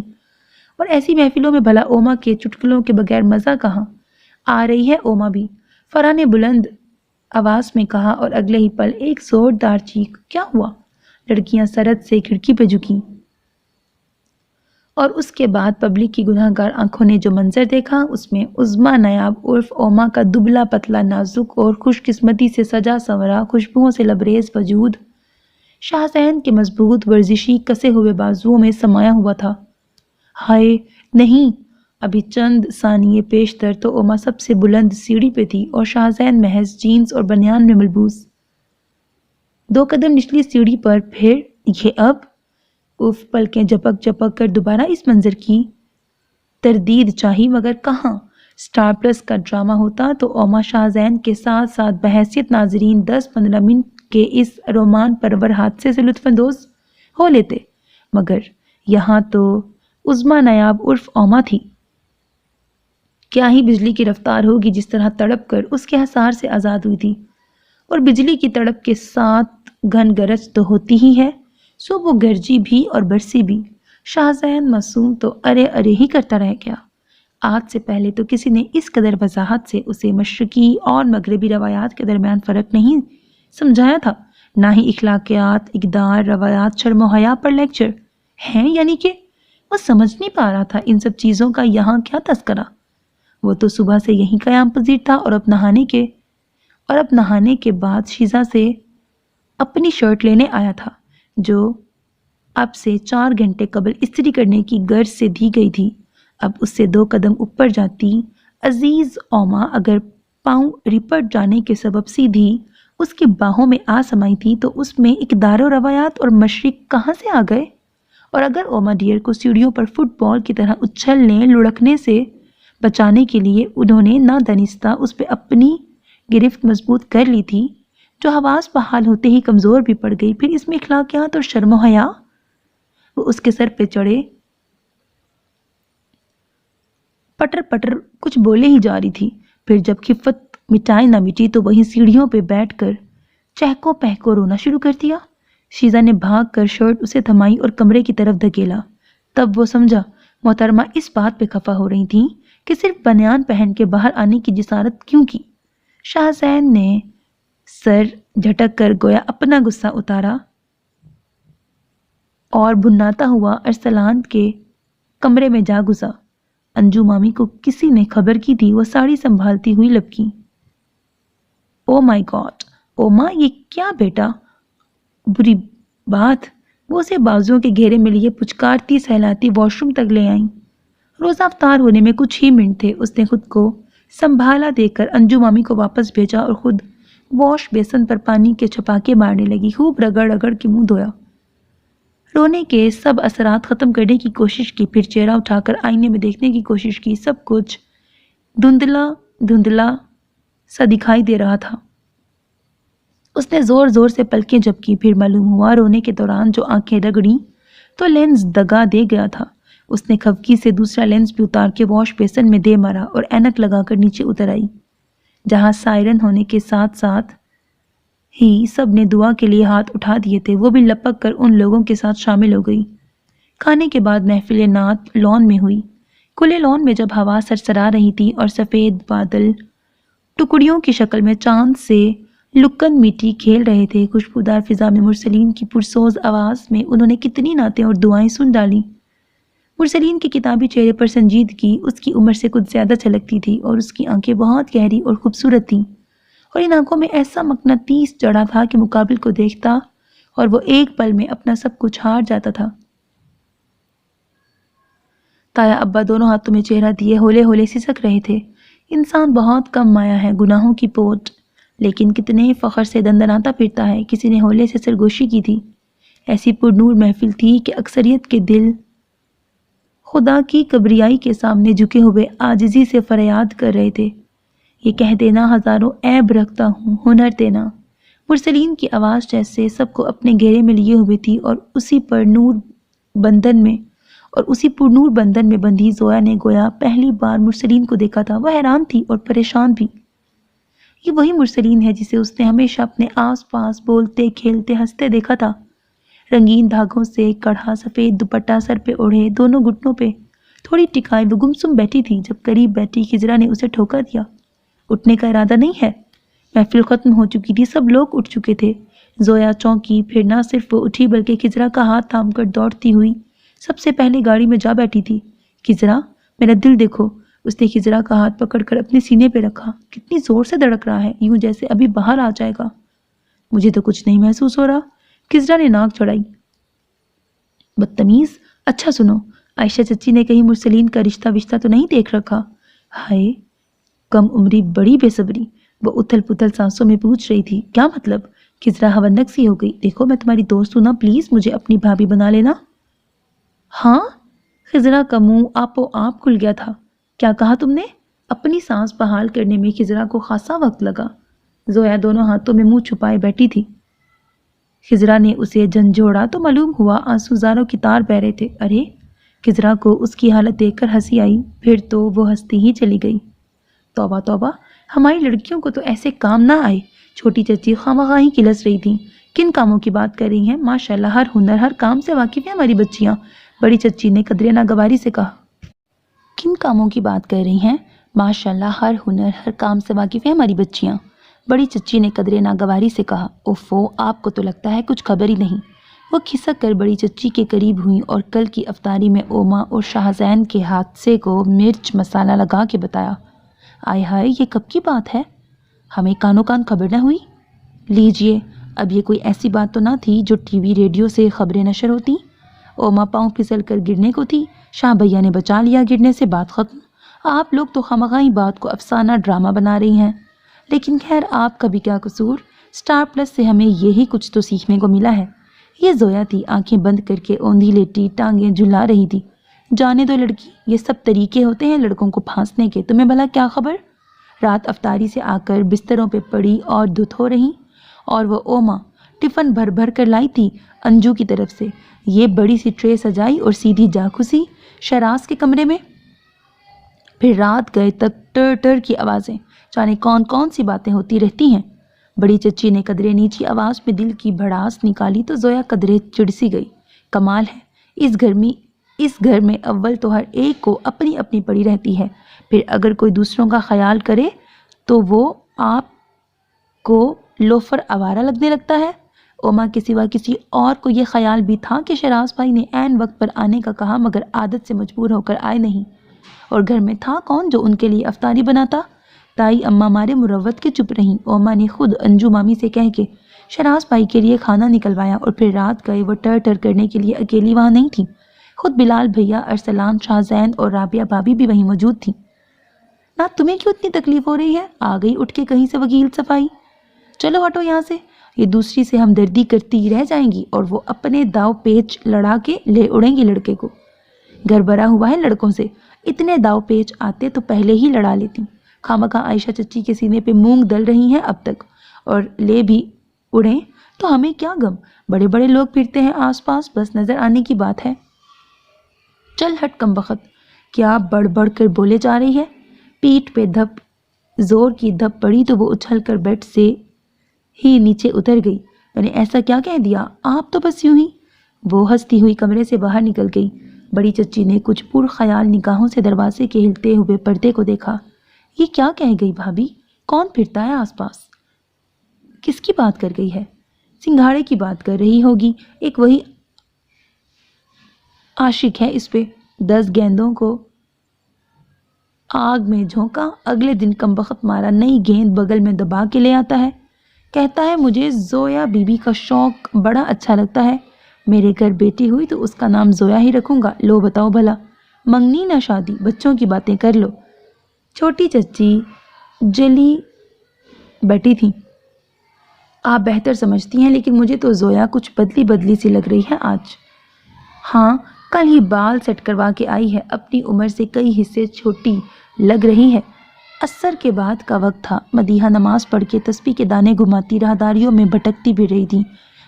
اور ایسی محفلوں میں بھلا اوما کے چٹکلوں کے بغیر مزہ کہاں۔ آ رہی ہے اوما بھی، فرح نے بلند آواز میں کہا، اور اگلے ہی پل ایک زوردار چیخ۔ کیا ہوا؟ لڑکیاں سرد سے کھڑکی پہ جھکیں، اور اس کے بعد پبلک کی گناہ گار آنکھوں نے جو منظر دیکھا اس میں عظمیٰ نایاب عرف اوما کا دبلا پتلا نازک اور خوش قسمتی سے سجا سنورا خوشبوؤں سے لبریز وجود شاہزین کے مضبوط ورزشی کسے ہوئے بازوؤں میں سمایا ہوا تھا۔ ہائے نہیں! ابھی چند ثانیے پیشتر تو اوما سب سے بلند سیڑھی پہ تھی اور شاہزین محض جینز اور بنیان میں ملبوس 2 قدم نچلی سیڑھی پر۔ پھر یہ اب اف، پلکیں جھپک جھپک کر دوبارہ اس منظر کی تردید چاہی، مگر کہاں؟ سٹار پلس کا ڈرامہ ہوتا تو اوما شاہزین کے ساتھ ساتھ بحیثیت ناظرین 10-15 منٹ کے اس رومان پرور حادثے سے لطف اندوز ہو لیتے، مگر یہاں تو عظمیٰ نایاب عرف اوما تھی۔ کیا ہی بجلی کی رفتار ہوگی جس طرح تڑپ کر اس کے حصار سے آزاد ہوئی تھی، اور بجلی کی تڑپ کے ساتھ گھن گرج تو ہوتی ہی ہے، سو وہ گرجی بھی اور برسی بھی۔ شاہزین معصوم تو ارے ارے ہی کرتا رہ گیا۔ آج سے پہلے تو کسی نے اس قدر وضاحت سے اسے مشرقی اور مغربی روایات کے درمیان فرق نہیں سمجھایا تھا، نہ ہی اخلاقیات، اقدار، روایات، شرم و حیا پر لیکچر ہیں، یعنی کہ وہ سمجھ نہیں پا رہا تھا ان سب چیزوں کا یہاں کیا تذکرہ۔ وہ تو صبح سے یہیں قیام پذیر تھا، اور اب نہانے کے بعد شیزا سے اپنی شرٹ لینے آیا تھا، جو اب سے 4 گھنٹے قبل استری کرنے کی غرض سے دی گئی تھی۔ اب اس سے 2 قدم اوپر جاتی عزیز اوما اگر پاؤں رپٹ جانے کے سبب سیدھی اس کی باہوں میں آ سمائی تھی تو اس میں اقدار و روایات اور مشرق کہاں سے آ گئے؟ اور اگر اوما ڈیئر کو سیڑھیوں پر فٹ بال کی طرح اچھلنے لڑکنے سے بچانے کے لیے انہوں نے نادانستہ اس پہ اپنی گرفت مضبوط کر لی تھی، جو حواس بحال ہوتے ہی کمزور بھی پڑ گئی۔ پھر اس میں اخلاقیات اور شرم و حیا؟ وہ اس کے سر پہ چڑھے پٹر پٹر کچھ بولے ہی جا رہی تھی۔ پھر جب خفت مٹائی نہ مٹی تو وہیں سیڑھیوں پہ بیٹھ کر چہکو پہکو رونا شروع کر دیا۔ شیزا نے بھاگ کر شرٹ اسے تھمائی اور کمرے کی طرف دھکیلا۔ تب وہ سمجھا محترمہ اس بات پہ خفا ہو رہی تھیں کہ صرف بنیان پہن کے باہر آنے کی جسارت کیوں کی۔ شاہزین نے سر جھٹک کر گویا اپنا غصہ اتارا اور بھناتا ہوا ارسلان کے کمرے میں جا گھسا۔ انجو مامی کو کسی نے خبر کی تھی، وہ ساڑی سنبھالتی ہوئی لپکی۔ او مائی گاڈ، او ماں یہ کیا بیٹا، بری بات۔ وہ اسے بازوؤں کے گھیرے میں لیے پچکارتی سہلاتی واش روم تک لے آئیں۔ روزہ افطار ہونے میں کچھ ہی منٹ تھے۔ اس نے خود کو سنبھالا دیکھ کر انجو مامی کو واپس بھیجا اور خود واش بیسن پر پانی کے چھپاکے مارنے لگی۔ خوب رگڑ رگڑ کے منہ دھویا، رونے کے سب اثرات ختم کرنے کی کوشش کی، پھر چہرہ اٹھا کر آئینے میں دیکھنے کی کوشش کی۔ سب کچھ دھندلا دھندلا سا دکھائی دے رہا تھا۔ اس نے زور زور سے پلکیں جھپکی، پھر معلوم ہوا رونے کے دوران جو آنکھیں رگڑیں تو لینس دگا دے گیا تھا۔ اس نے کھپکی سے دوسرا لینس بھی اتار کے واش بیسن میں دے مارا اور اینک لگا کر نیچے اتر آئی، جہاں سائرن ہونے کے ساتھ ساتھ ہی سب نے دعا کے لیے ہاتھ اٹھا دیے تھے۔ وہ بھی لپک کر ان لوگوں کے ساتھ شامل ہو گئی۔ کھانے کے بعد محفل نعت لان میں ہوئی۔ کھلے لان میں جب ہوا سرسرا رہی تھی اور سفید بادل ٹکڑیوں کی شکل میں چاند سے لکن میٹی کھیل رہے تھے، خوشبودار فضا میں مرسلین کی پرسوز آواز میں انہوں نے کتنی نعتیں اور دعائیں سن ڈالیں۔ مرسلین کی کتابی چہرے پر سنجیدگی اس کی عمر سے کچھ زیادہ چھلکتی تھی اور اس کی آنکھیں بہت گہری اور خوبصورت تھیں، اور ان آنکھوں میں ایسا مقناطیس جڑا تھا کہ مقابل کو دیکھتا اور وہ ایک پل میں اپنا سب کچھ ہار جاتا تھا۔ تایا ابا دونوں ہاتھوں میں چہرہ دیے ہولے ہولے سسک رہے تھے۔ انسان بہت کم مایا ہے، گناہوں کی پوٹ، لیکن کتنے فخر سے دندناتا پھرتا ہے۔ کسی نے ہولے سے سرگوشی کی تھی۔ ایسی پرنور محفل تھی کہ اکثریت کے دل خدا کی کبریائی کے سامنے جھکے ہوئے عاجزی سے فریاد کر رہے تھے، یہ کہہ دینا ہزاروں عیب رکھتا ہوں، ہنر دینا۔ مرسلین کی آواز جیسے سب کو اپنے گھیرے میں لیے ہوئے تھی، اور اسی پر نور بندھن میں بندھی زویا نے گویا پہلی بار مرسلین کو دیکھا تھا۔ وہ حیران تھی اور پریشان بھی۔ یہ وہی مرسلین ہے جسے اس نے ہمیشہ اپنے آس پاس بولتے کھیلتے ہنستے دیکھا تھا۔ رنگین دھاگوں سے کڑھا سفید دوپٹہ سر پہ اوڑھے، دونوں گھٹنوں پہ تھوڑی ٹکائی وہ گمسم بیٹھی تھی۔ جب قریب بیٹھی خضرا نے اسے ٹھوکا دیا۔ اٹھنے کا ارادہ نہیں ہے؟ محفل ختم ہو چکی تھی، سب لوگ اٹھ چکے تھے۔ زویا چونکی، پھر نہ صرف وہ اٹھی بلکہ خضرا کا ہاتھ تھام کر دوڑتی ہوئی سب سے پہلے گاڑی میں جا بیٹھی تھی۔ خضرا میرا دل دیکھو۔ اس نے خضرا کا ہاتھ پکڑ کر اپنے سینے پہ رکھا۔ کتنی زور سے دھڑک رہا ہے، یوں جیسے ابھی باہر آ جائے گا۔ مجھے تو کچھ نہیں محسوس ہو رہا، خضرا نے ناک چڑھائی۔ بدتمیز۔ اچھا سنو، عائشہ چچی نے کہیں مرسلین کا رشتہ تو نہیں دیکھ رکھا؟ ہائے کم عمری بڑی بے صبری، وہ اتھل پتھل سانسوں میں پوچھ رہی تھی۔ کیا مطلب؟ خضرا ہونک سی ہو گئی۔ دیکھو میں تمہاری دوست ہوں نا، پلیز مجھے اپنی بھابھی بنا لینا۔ ہاں؟ خضرا کا منہ آپ کھل گیا تھا۔ کیا کہا تم نے؟ اپنی سانس بحال کرنے میں خضرا کو خاصا وقت لگا۔ زویا دونوں ہاتھوں میں منہ چھپائے بیٹھی تھی۔ خضرا نے اسے جھنجھوڑا تو معلوم ہوا آنسو زاروں کی تار بہہ رہے تھے۔ ارے! خضرا کو اس کی حالت دیکھ کر ہنسی آئی، پھر تو وہ ہنستی ہی چلی گئی۔ توبہ توبہ، ہماری لڑکیوں کو تو ایسے کام نہ آئے۔ چھوٹی چچی خواہ ہی کلس رہی تھیں۔ کن کاموں کی بات کر رہی ہیں؟ ماشاءاللہ ہر ہنر ہر کام سے واقف ہیں ہماری بچیاں، بڑی چچی نے قدرے ناگواری سے کہا۔ کن کاموں کی بات کر رہی ہیں؟ ماشاءاللہ ہر ہنر ہر کام سے واقف ہیں ہماری بچیاں، بڑی چچی نے قدرے ناگواری سے کہا۔ اوفو، آپ کو تو لگتا ہے کچھ خبر ہی نہیں۔ وہ کھسک کر بڑی چچی کے قریب ہوئیں اور کل کی افطاری میں اوما اور شاہزین کے حادثے کو مرچ مسالہ لگا کے بتایا۔ آئے ہائے، یہ کب کی بات ہے؟ ہمیں کانوں کان خبر نہ ہوئی؟ لیجئے، اب یہ کوئی ایسی بات تو نہ تھی جو ٹی وی ریڈیو سے خبریں نشر ہوتی۔ اوما پاؤں پھسل کر گرنے کو تھی، شاہ بھیا نے بچا لیا گرنے سے، بات ختم۔ آپ لوگ تو خامخواہ بات کو افسانہ ڈرامہ بنا رہی ہیں، لیکن خیر آپ کا بھی کیا قصور، سٹار پلس سے ہمیں یہی کچھ تو سیکھنے کو ملا ہے۔ یہ زویا تھی، آنکھیں بند کر کے اوندھی لیٹی ٹانگیں جھلا رہی تھی۔ جانے دو لڑکی، یہ سب طریقے ہوتے ہیں لڑکوں کو پھانسنے کے، تمہیں بھلا کیا خبر؟ رات افطاری سے آ کر بستروں پہ پڑی اور دھت ہو رہی، اور وہ اوما ٹفن بھر بھر کر لائی تھی انجو کی طرف سے۔ یہ بڑی سی ٹرے سجائی اور سیدھی جا گھسی شراز کے کمرے میں۔ پھر رات گئے تک ٹر ٹر کی آوازیں، جانے کون کون سی باتیں ہوتی رہتی ہیں۔ بڑی چچی نے قدرے نیچی آواز میں دل کی بھڑاس نکالی تو زویا قدرے چڑسی گئی۔ کمال ہے، اس گھر میں اول تو ہر ایک کو اپنی اپنی پڑی رہتی ہے، پھر اگر کوئی دوسروں کا خیال کرے تو وہ آپ کو لوفر آوارہ لگنے لگتا ہے۔ اوما کے سوا کسی اور کو یہ خیال بھی تھا کہ شراز بھائی نے عین وقت پر آنے کا کہا مگر عادت سے مجبور ہو کر آئے نہیں، اور گھر میں تھا کون جو ان کے لیے افطاری بناتا۔ تائی اماں مارے مروت کے چپ رہیں۔ اوما نے خود انجو مامی سے کہہ کے شراز بھائی کے لیے کھانا نکلوایا اور پھر رات گئے۔ وہ ٹر ٹر کرنے کے لیے اکیلی وہاں نہیں تھی، خود بلال بھیا، ارسلان، شاہ زین اور رابعہ بھابھی بھی وہیں موجود تھیں۔ نہ تمہیں کیوں اتنی تکلیف ہو رہی ہے؟ آ گئی اٹھ کے کہیں سے وکیل صفائی۔ چلو ہٹو یہاں سے، یہ دوسری سے ہمدردی کرتی رہ جائیں گی اور وہ اپنے داؤ پیچ لڑا کے لے اڑیں گی لڑکے کو۔ گھر بھرا ہوا ہے لڑکوں سے، اتنے داؤ پیچ آتے تو پہلے ہی لڑا لیتی۔ خامخواہ عائشہ چچی کے سینے پہ مونگ دل رہی ہیں اب تک، اور لے بھی اڑیں تو ہمیں کیا غم، بڑے بڑے لوگ پھرتے ہیں آس پاس، بس نظر آنے کی بات ہے۔ چل ہٹ کمبخت، کیا بڑھ بڑھ کر بولے جا رہی ہے؟ پیٹھ پہ دھپ زور کی دھپ پڑی تو وہ اچھل کر بیڈ سے ہی نیچے اتر گئی۔ میں نے ایسا کیا کہہ دیا؟ آپ تو بس یوں ہی۔ وہ ہنستی ہوئی کمرے سے باہر نکل گئی۔ بڑی چچی نے کچھ پر خیال نگاہوں سے دروازے کے ہلتے ہوئے پردے کو دیکھا۔ یہ کیا کہہ گئی بھابھی؟ کون پھرتا ہے آس پاس؟ کس کی بات کر گئی ہے؟ سنگھاڑے کی بات کر رہی ہوگی، ایک وہی عاشق ہے اس پہ۔ 10 گیندوں کو آگ میں جھونکا، اگلے دن کمبخت مارا نئی گیند بغل میں دبا کے لے آتا ہے، کہتا ہے مجھے زویا بی بی کا شوق بڑا اچھا لگتا ہے، میرے گھر بیٹی ہوئی تو اس کا نام زویا ہی رکھوں گا۔ لو بتاؤ بھلا، منگنی نہ شادی، بچوں کی باتیں کر لو۔ چھوٹی چچی جلی بیٹی تھی۔ آپ بہتر سمجھتی ہیں، لیکن مجھے تو زویا کچھ بدلی بدلی سی لگ رہی ہے آج۔ ہاں، کل ہی بال سیٹ کروا کے آئی ہے، اپنی عمر سے کئی حصے چھوٹی لگ رہی ہے۔ عصر کے بعد کا وقت تھا، مدیحہ نماز پڑھ کے تسبیح کے دانے گھماتی راہداریوں میں بھٹکتی پھر رہی تھی۔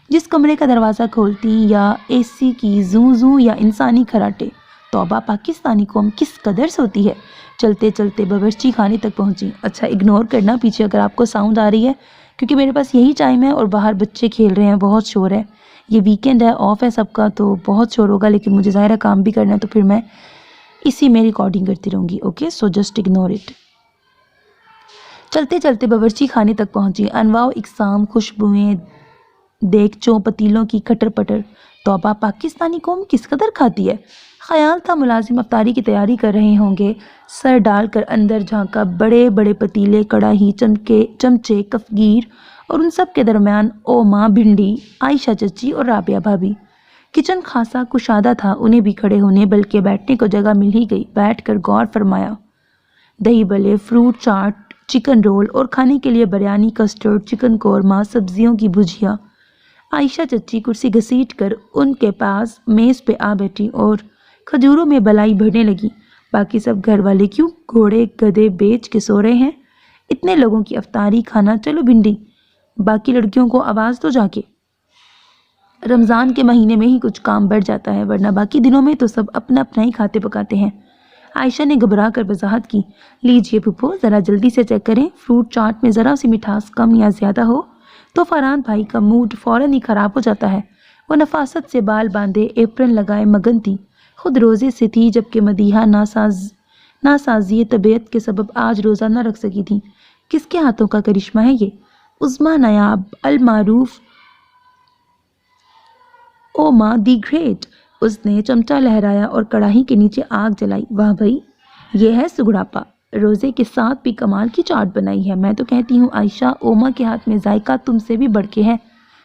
جس کمرے کا دروازہ کھولتی یا اے سی کی زوں زوں یا انسانی کھراٹے، توبہ پاکستانی قوم کس قدر سوتی ہے۔ چلتے چلتے باورچی خانے تک پہنچی۔ اچھا اگنور کرنا پیچھے اگر آپ کو ساؤنڈ آ رہی ہے، کیونکہ میرے پاس یہی ٹائم ہے اور باہر بچے کھیل رہے ہیں، بہت شور ہے۔ یہ ویکینڈ ہے، آف ہے سب کا، تو بہت شور ہوگا، لیکن مجھے ظاہر ہے کام بھی کرنا ہے، تو پھر میں اسی میں ریکارڈنگ کرتی رہوں گی۔ Okay, so just ignore it. چلتے چلتے باورچی خانے تک پہنچی۔ انواع و اقسام خوشبوئیں، دیگچوں پتیلوں کی کھٹر پٹر۔ توبہ پاکستانی قوم کس قدر کھاتی ہے۔ خیال تھا ملازم افطاری کی تیاری کر رہے ہوں گے۔ سر ڈال کر اندر جھانکا، بڑے بڑے پتیلے، کڑاہی، چمچے، کفگیر، اور ان سب کے درمیان اوما، بھنڈی، عائشہ چچی اور رابعہ بھابھی۔ کچن خاصا کشادہ تھا، انہیں بھی کھڑے ہونے بلکہ بیٹھنے کو جگہ مل ہی گئی۔ بیٹھ کر غور فرمایا۔ دہی بلے، فروٹ چاٹ، چکن رول اور کھانے کے لیے بریانی، کسٹرڈ، چکن قورمہ، سبزیوں کی بھجیا۔ عائشہ چچی کرسی گھسیٹ کر ان کے پاس میز پہ آ بیٹھی اور کھجوروں میں بلائی بھرنے لگی۔ باقی سب گھر والے کیوں گھوڑے گدھے بیچ کے سو رہے ہیں؟ اتنے لوگوں کی افطاری کھانا، چلو بھنڈی، باقی لڑکیوں کو آواز دو جا کے۔ رمضان کے مہینے میں ہی کچھ کام بڑھ جاتا ہے، ورنہ باقی دنوں میں تو سب اپنا اپنا ہی کھاتے پکاتے ہیں۔ عائشہ نے گھبرا کر وضاحت کی۔ لیجئے پھپھو، ذرا جلدی سے چیک کریں، فروٹ چاٹ میں ذرا سی مٹھاس کم یا زیادہ ہو تو فرحان بھائی کا موڈ فوراً ہی خراب ہو جاتا ہے۔ وہ نفاست سے بال باندھے ایپرن لگائے مگن تھی، خود روزے سے تھی، جبکہ مدیحہ ناسازی طبیعت کے سبب آج روزہ نہ رکھ سکی تھی۔ کس کے ہاتھوں کا کرشمہ ہے یہ؟ عظمیٰ نایاب المعروف اوما دی گریٹ۔ اس نے چمچہ لہرایا اور کڑاہی کے نیچے آگ جلائی۔ واہ بھائی، یہ ہے سگڑاپا، روزے کے ساتھ بھی کمال کی چاٹ بنائی ہے۔ میں تو کہتی ہوں عائشہ، اوما کے ہاتھ میں ذائقہ تم سے بھی بڑھ کے ہے۔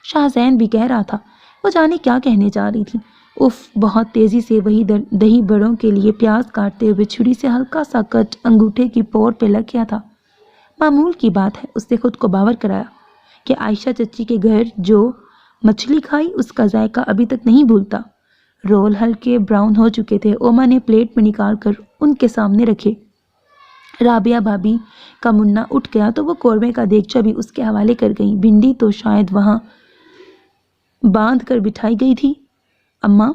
شاہ زین بھی کہہ رہا تھا۔ وہ جانے کیا کہنے جا رہی تھی۔ اف، بہت تیزی سے وہی دہی بڑوں کے لیے پیاز کاٹتے ہوئے چھری سے ہلکا سا کٹ انگوٹھے کی پور پہ لگ گیا تھا۔ معمول کی بات ہے، اس نے خود کو باور کرایا کہ عائشہ چچی کے گھر جو مچھلی کھائی اس کا ذائقہ ابھی تک نہیں بھولتا۔ رول ہلکے براؤن ہو چکے تھے، اوما نے پلیٹ میں نکال کر ان کے سامنے رکھے۔ رابعہ بھابھی کا منا اٹھ گیا تو وہ قورمے کا دیگچہ بھی اس کے حوالے کر گئی۔ بھنڈی تو شاید وہاں باندھ کر بٹھائی گئی تھی۔ اماں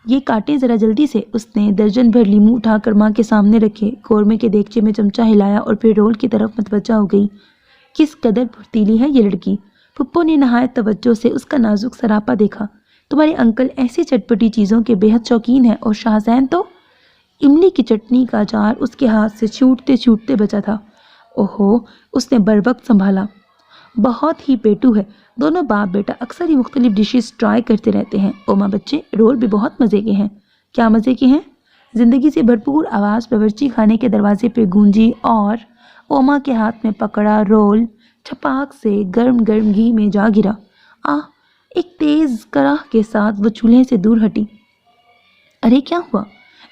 یہ کاٹیں ذرا جلدی سے۔ اس نے درجن بھر لیموں اٹھا کر ماں کے سامنے رکھے، قورمے کے دیگچے میں چمچہ ہلایا اور پھر رول کی طرف متوجہ ہو گئی۔ کس قدر پھرتیلی ہے یہ لڑکی۔ پھپھو نے نہایت توجہ سے اس کا نازک سراپا دیکھا۔ تمہارے انکل ایسی چٹپٹی چیزوں کے بے حد شوقین ہیں اور شاہزین تو املی کی چٹنی کا اچار اس کے ہاتھ سے چھوٹتے چھوٹتے بچا تھا۔ اوہو، اس نے بروقت سنبھالا۔ بہت ہی پیٹو ہے۔ دونوں باپ بیٹا اکثر ہی مختلف ڈشز ٹرائی کرتے رہتے ہیں۔ اوما بچے، رول بھی بہت مزے کے ہیں۔ کیا مزے کے ہیں؟ زندگی سے بھرپور آواز باورچی خانے کے دروازے پہ گونجی اور اوما کے ہاتھ میں پکڑا رول چھپاک سے گرم گرم گھی میں جا گرا۔ ایک تیز کراہ کے ساتھ وہ چولہے سے دور ہٹی۔ ارے کیا ہوا؟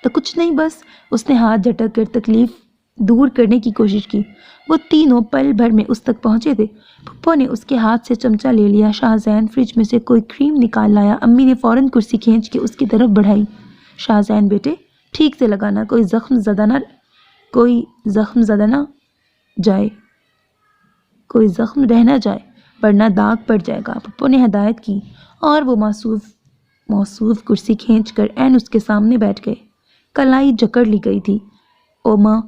کچھ نہیں بس۔ اس نے ہاتھ جھٹک کر تکلیف دور کرنے کی کوشش کی۔ وہ تینوں پل بھر میں اس تک پہنچے تھے۔ پھپھو نے اس کے ہاتھ سے چمچہ لے لیا۔ شاہزین فریج میں سے کوئی کریم نکال لایا۔ امی نے فوراً کرسی کھینچ کے اس کی طرف بڑھائی۔ شاہزین بیٹے، ٹھیک سے لگانا، کوئی زخم زدہ رہ نہ جائے ورنہ داغ پڑ جائے گا، پھپھو نے ہدایت کی اور وہ موصوف کرسی کھینچ کر عین اس کے سامنے بیٹھ گئے۔ کلائی جکڑ لی گئی تھی۔ اوما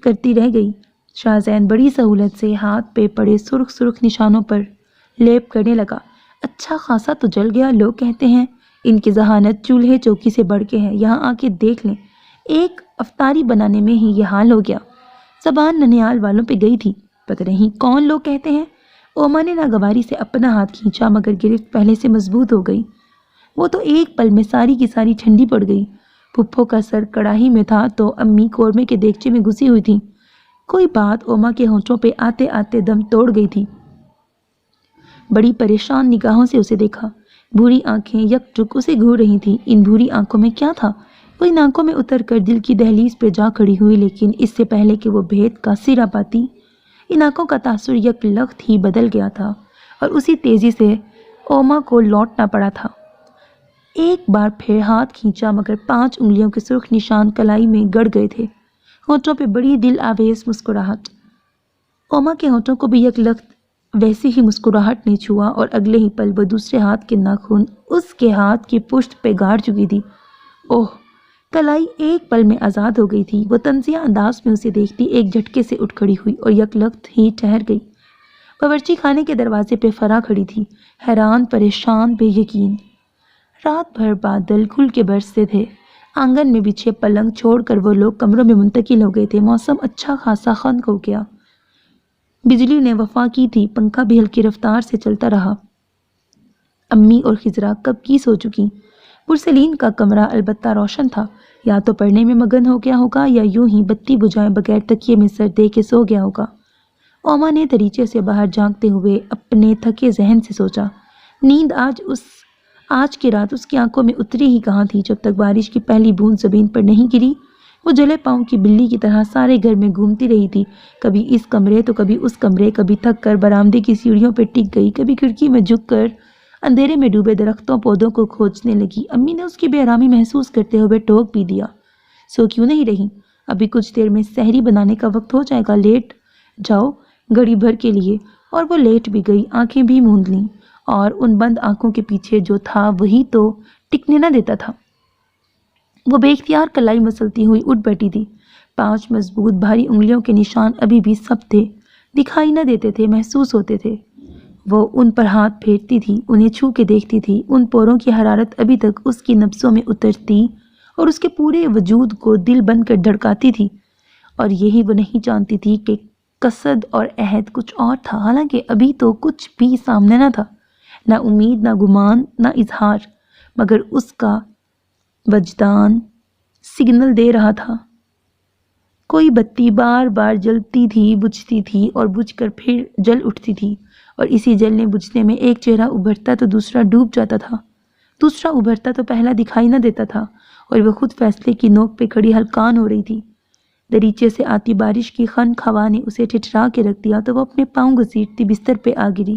کرتی رہ گئی۔ شاہزین بڑی سہولت سے ہاتھ پہ پڑے سرخ سرخ نشانوں پر لیپ کرنے لگا۔ اچھا خاصا تو جل گیا۔ لوگ کہتے ہیں ان کی ذہانت چولہے چوکی سے بڑھ کے ہے۔ یہاں آ کے دیکھ لیں، ایک افطاری بنانے میں ہی یہ حال ہو گیا۔ زبان ننیال والوں پہ گئی تھی۔ پتہ نہیں کون لوگ کہتے ہیں۔ اوما نے ناگواری سے اپنا ہاتھ کھینچا مگر گرفت پہلے سے مضبوط ہو گئی۔ وہ تو ایک پل میں ساری کی ساری ٹھنڈی پڑ گئی۔ پھپھو کا سر کڑاہی میں تھا تو امی قورمے کے دیگچے میں گھسی ہوئی تھی۔ کوئی بات اوما کے ہونٹوں پہ آتے آتے دم توڑ گئی تھی۔ بڑی پریشان نگاہوں سے اسے دیکھا۔ بھوری آنکھیں یک ٹک اسے گھور رہی تھیں۔ ان بھوری آنکھوں میں کیا تھا؟ وہ ان آنکھوں میں اتر کر دل کی دہلیز پہ جا کھڑی ہوئی، لیکن اس سے پہلے کہ وہ بھید کا سرا پاتی، ان آنکھوں کا تاثر یک لخت ہی بدل گیا تھا اور اسی تیزی سے اوما کو لوٹنا پڑا تھا۔ ایک بار پھر ہاتھ کھینچا مگر 5 انگلیوں کے سرخ نشان کلائی میں گڑ گئے تھے۔ ہونٹوں پہ بڑی دل آویز مسکراہٹ۔ اوما کے ہونٹوں کو بھی یک لخت ویسی ہی مسکراہٹ نے چھوا اور اگلے ہی پل وہ دوسرے ہاتھ کے ناخن اس کے ہاتھ کی پشت پہ گاڑ چکی تھی۔ اوہ! کلائی ایک پل میں آزاد ہو گئی تھی۔ وہ طنزیہ انداز میں اسے دیکھتی ایک جھٹکے سے اٹھ کھڑی ہوئی اور یک لخت ہی ٹھہر گئی۔ باورچی خانے کے دروازے پہ فرا کھڑی تھی، حیران، پریشان، بے یقین۔ رات بھر بادل کھل کے برستے تھے۔ آنگن میں بچھے پلنگ چھوڑ کر وہ لوگ کمروں میں منتقل ہو گئے تھے۔ موسم اچھا خاصا خنک ہو گیا۔ بجلی نے وفا کی تھی، پنکھا بھی ہلکی رفتار سے چلتا رہا۔ امی اور خضرا کب کی سو چکی۔ پرسلین کا کمرہ البتہ روشن تھا، یا تو پڑھنے میں مگن ہو گیا ہوگا یا یوں ہی بتی بجھائے بغیر تکیے میں سر دے کے سو گیا ہوگا۔ اوما نے دریچے سے باہر جھانکتے ہوئے اپنے تھکے ذہن سے سوچا، نیند آج کی رات اس کی آنکھوں میں اتری ہی کہاں تھی جب تک بارش کی پہلی بوند زمین پر نہیں گری۔ وہ جلے پاؤں کی بلی کی طرح سارے گھر میں گھومتی رہی تھی، کبھی اس کمرے تو کبھی اس کمرے، کبھی تھک کر برآمدے کی سیڑھیوں پہ ٹک گئی، کبھی کھڑکی میں جھک کر اندھیرے میں ڈوبے درختوں پودوں کو کھوجنے لگی۔ امی نے اس کی بے آرامی محسوس کرتے ہوئے ٹوک بھی دیا، سو کیوں نہیں رہی؟ ابھی کچھ دیر میں سحری بنانے کا وقت ہو جائے گا، لیٹ جاؤ گھڑی بھر کے لیے۔ اور وہ لیٹ بھی گئی، آنکھیں بھی موند لیں، اور ان بند آنکھوں کے پیچھے جو تھا وہی تو ٹکنے نہ دیتا تھا۔ وہ بے اختیار کلائی مسلتی ہوئی اٹھ بیٹھی تھی۔ 5 مضبوط بھاری انگلیوں کے نشان ابھی بھی سب تھے، دکھائی نہ دیتے تھے، محسوس ہوتے تھے۔ وہ ان پر ہاتھ پھیرتی تھی، انہیں چھو کے دیکھتی تھی۔ ان پوروں کی حرارت ابھی تک اس کی نفسوں میں اترتی اور اس کے پورے وجود کو دل بن کر دھڑکاتی تھی، اور یہی وہ نہیں جانتی تھی کہ قصد اور عہد کچھ اور تھا، حالانکہ ابھی تو کچھ بھی سامنے نہ تھا، نہ امید، نہ گمان، نہ اظہار، مگر اس کا وجدان سگنل دے رہا تھا۔ کوئی بتی بار بار جلتی تھی، بجھتی تھی اور بجھ کر پھر جل اٹھتی تھی، اور اسی جلنے بجھنے میں ایک چہرہ ابھرتا تو دوسرا ڈوب جاتا تھا، دوسرا ابھرتا تو پہلا دکھائی نہ دیتا تھا، اور وہ خود فیصلے کی نوک پہ کھڑی ہلکان ہو رہی تھی۔ دریچے سے آتی بارش کی خنک ہوا نے اسے ٹھٹھرا کے رکھ دیا تو وہ اپنے پاؤں گھسیٹتی بستر پہ آ گری۔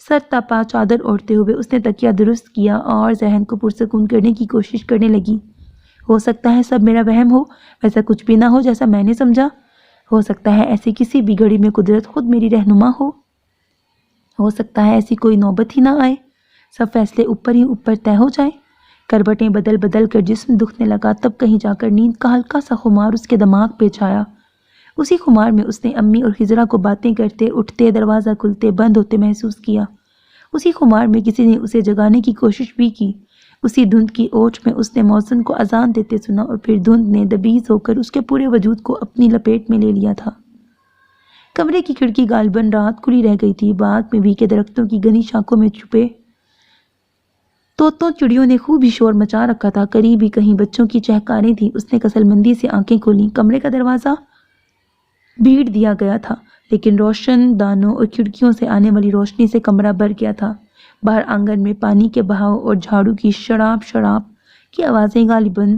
سر تپا چادر اوڑھتے ہوئے اس نے تکیہ درست کیا اور ذہن کو پرسکون کرنے کی کوشش کرنے لگی۔ ہو سکتا ہے سب میرا وہم ہو، ویسا کچھ بھی نہ ہو جیسا میں نے سمجھا۔ ہو سکتا ہے ایسی کسی بھی گھڑی میں قدرت خود میری رہنما ہو سکتا ہے ایسی کوئی نوبت ہی نہ آئے، سب فیصلے اوپر ہی اوپر طے ہو جائیں۔ کروٹیں بدل بدل کر جسم دکھنے لگا، تب کہیں جا کر نیند کا ہلکا سا خمار اس کے دماغ پہ چھایا۔ اسی خمار میں اس نے امی اور خضرا کو باتیں کرتے، اٹھتے، دروازہ کھلتے بند ہوتے محسوس کیا۔ اسی خمار میں کسی نے اسے جگانے کی کوشش بھی کی۔ اسی دھند کی اوٹ میں اس نے موزن کو اذان دیتے سنا، اور پھر دھند نے دبیز ہو کر اس کے پورے وجود کو اپنی لپیٹ میں لے لیا تھا۔ کمرے کی کھڑکی غالباً رات کھلی رہ گئی تھی۔ باغ میں بھی کے درختوں کی گھنی شاخوں میں چھپے طوطوں چڑیوں نے خوب ہی شور مچا رکھا تھا۔ قریب ہی کہیں بچوں کی چہکاریں تھیں۔ اس نے کسل مندی سے آنکھیں کھولیں۔ کمرے کا دروازہ بھیڑ دیا گیا تھا، لیکن روشن دانوں اور کھڑکیوں سے آنے والی روشنی سے کمرہ بھر گیا تھا۔ باہر آنگن میں پانی کے بہاؤ اور جھاڑو کی شڑاپ شڑاپ کی آوازیں غالباً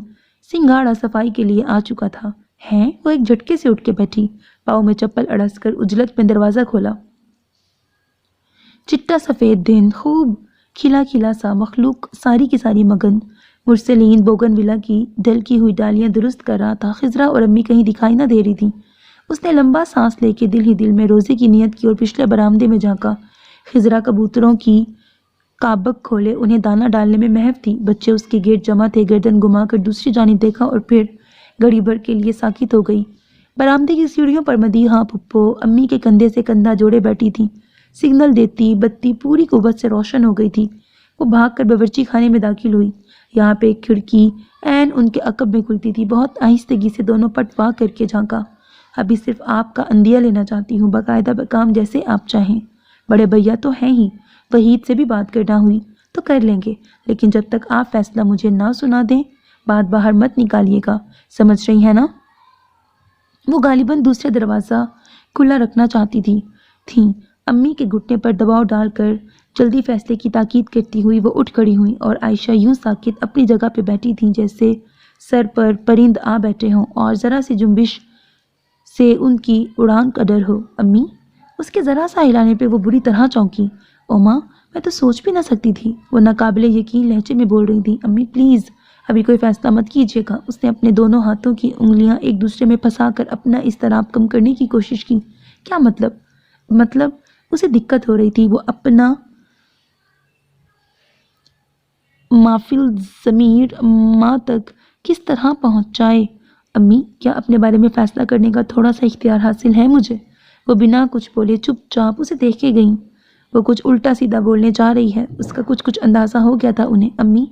سنگھاڑا صفائی کے لیے آ چکا تھا۔ ہیں وہ ایک جھٹکے سے اٹھ کے بیٹھی، پاؤں میں چپل اڑس کر اجلت میں دروازہ کھولا۔ چٹا سفید دن، خوب کھلا کھلا سا مخلوق ساری کی ساری مگن، مرسلین بوگن ولا کی ڈھلکی ہوئی ڈالیاں درست کر رہا تھا۔ خضرا اور امی کہیں دکھائی نہ دے رہی تھیں۔ اس نے لمبا سانس لے کے دل ہی دل میں روزے کی نیت کی اور پچھلے برآمدے میں جھانکا۔ خضرا کبوتروں کی کابک کھولے انہیں دانہ ڈالنے میں محو تھی۔ بچے اس کے گرد جمع تھے۔ گردن گھما کر دوسری جانب دیکھا اور پھر گھڑی بھر کے لیے ساکت ہو گئی۔ برآمدے کی سیڑھیوں پر مدیحہ پھپھو امی کے کندھے سے کندھا جوڑے بیٹھی تھی۔ سگنل دیتی بتی پوری قوت سے روشن ہو گئی تھی۔ وہ بھاگ کر باورچی خانے میں داخل ہوئی۔ یہاں پہ ایک کھڑکی عین ان کے عقب میں کھلتی تھی۔ بہت آہستگی سے دونوں پٹ واہ کر کے جھانکا۔ ابھی صرف آپ کا اندیہ لینا چاہتی ہوں، باقاعدہ کام جیسے آپ چاہیں۔ بڑے بھیا تو ہیں ہی، وحید سے بھی بات کرنا ہوئی تو کر لیں گے، لیکن جب تک آپ فیصلہ مجھے نہ سنا دیں بات باہر مت نکالیے گا، سمجھ رہی ہیں نا؟ وہ غالباً دوسرا دروازہ کھلا رکھنا چاہتی تھیں۔ امی کے گھٹنے پر دباؤ ڈال کر جلدی فیصلے کی تاکید کرتی ہوئی وہ اٹھ کھڑی ہوئیں، اور عائشہ یوں ساکت اپنی جگہ پہ بیٹھی تھیں جیسے سر پر پرند آ بیٹھے ہوں اور ذرا سی جنبش سے ان کی اڑان کا ڈر ہو۔ امی، اس کے ذرا سا ہلانے پہ وہ بری طرح چونکی۔ اوما، میں تو سوچ بھی نہ سکتی تھی، وہ ناقابل یقین لہجے میں بول رہی تھی۔ امی پلیز ابھی کوئی فیصلہ مت کیجیے گا۔ اس نے اپنے دونوں ہاتھوں کی انگلیاں ایک دوسرے میں پھنسا کر اپنا اضطراب کم کرنے کی کوشش کی۔ کیا مطلب اسے دقت ہو رہی تھی وہ اپنا مافل ضمیر ماں تک کس طرح پہنچائے۔ امی، کیا اپنے بارے میں فیصلہ کرنے کا تھوڑا سا اختیار حاصل ہے مجھے؟ وہ بنا کچھ بولے چپ چاپ اسے دیکھ کے گئیں۔ وہ کچھ الٹا سیدھا بولنے جا رہی ہے، اس کا کچھ اندازہ ہو گیا تھا انہیں۔ امی،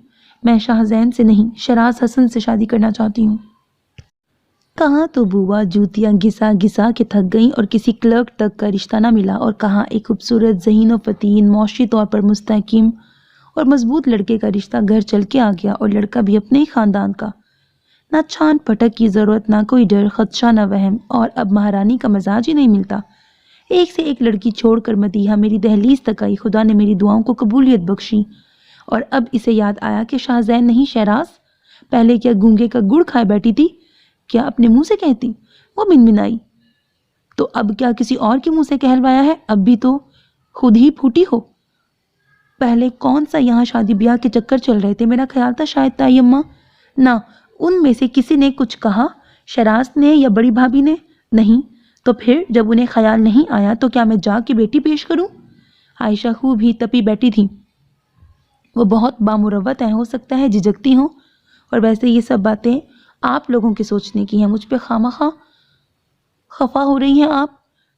میں شاہ زین سے نہیں، شراز حسن سے شادی کرنا چاہتی ہوں۔ کہاں تو بوا جوتیاں گھسا گھسا کے تھک گئیں اور کسی کلرک تک کا رشتہ نہ ملا، اور کہاں ایک خوبصورت ذہین و فتین معاشی طور پر مستحکم اور مضبوط لڑکے کا رشتہ گھر چل کے آ گیا، اور لڑکا بھی اپنے ہی خاندان کا۔ نہ چھان پھٹک کی ضرورت، نہ کوئی ڈر خدشہ، نہ وہم، اور اب مہارانی کا مزاج ہی نہیں ملتا۔ ایک سے ایک لڑکی چھوڑ کر مدیحہ میری دہلیز تک آئی۔ خدا نے میری دعاؤں کو قبولیت بخشی، اور اب اسے یاد آیا کہ شاہ زین نہیں شہراز۔ پہلے کیا گونگے کا گڑ کھائے بیٹھی تھی؟ کیا اپنے منہ سے کہتی؟ وہ منمنائی۔ تو اب کیا کسی اور کے منہ سے کہلوایا ہے؟ اب بھی تو خود ہی پھوٹی ہو۔ پہلے کون سا یہاں شادی بیاہ کے چکر چل رہے تھے؟ میرا خیال تھا شاید تائی اماں، نہ ان میں سے کسی نے کچھ کہا، شراز نے یا بڑی بھابھی نے؟ نہیں تو پھر جب انہیں خیال نہیں آیا تو کیا میں جا کے بیٹی پیش کروں؟ عائشہ خوب ہی تپی بیٹھی تھی۔ وہ بہت بامروت ہیں، ہو سکتا ہے جھجکتی ہوں، اور ویسے یہ سب باتیں آپ لوگوں کے سوچنے کی ہیں، مجھ پہ خامخواہ خفا ہو رہی ہیں آپ۔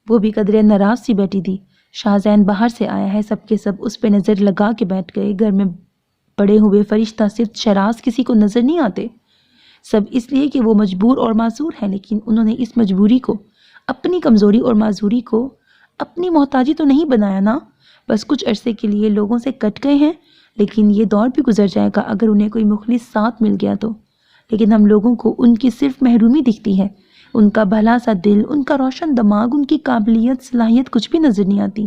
وہ بھی قدرے ناراض سی بیٹھی تھی۔ شاہ زین باہر سے آیا ہے، سب کے سب اس پہ نظر لگا کے بیٹھ گئے۔ گھر میں بڑے ہوئے فرشتہ صرف شراز کسی کو نظر نہیں آتے، سب اس لیے کہ وہ مجبور اور معذور ہیں، لیکن انہوں نے اس مجبوری کو، اپنی کمزوری اور معذوری کو اپنی محتاجی تو نہیں بنایا نا، بس کچھ عرصے کے لیے لوگوں سے کٹ گئے ہیں، لیکن یہ دور بھی گزر جائے گا اگر انہیں کوئی مخلص ساتھ مل گیا تو۔ لیکن ہم لوگوں کو ان کی صرف محرومی دکھتی ہے، ان کا بھلا سا دل، ان کا روشن دماغ، ان کی قابلیت صلاحیت کچھ بھی نظر نہیں آتی۔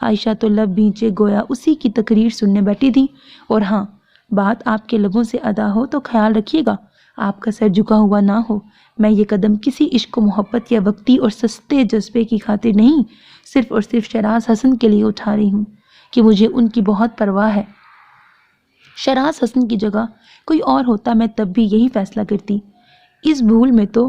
عائشہ تو لب بھینچے گویا اسی کی تقریر سننے بیٹھی تھی۔ اور ہاں، بات آپ کے لبوں سے ادا ہو تو خیال رکھیے گا آپ کا سر جھکا ہوا نہ ہو۔ میں یہ قدم کسی عشق و محبت یا وقتی اور سستے جذبے کی خاطر نہیں، صرف اور صرف شراز حسن کے لیے اٹھا رہی ہوں کہ مجھے ان کی بہت پرواہ ہے۔ شراز حسن کی جگہ کوئی اور ہوتا میں تب بھی یہی فیصلہ کرتی۔ اس بھول میں تو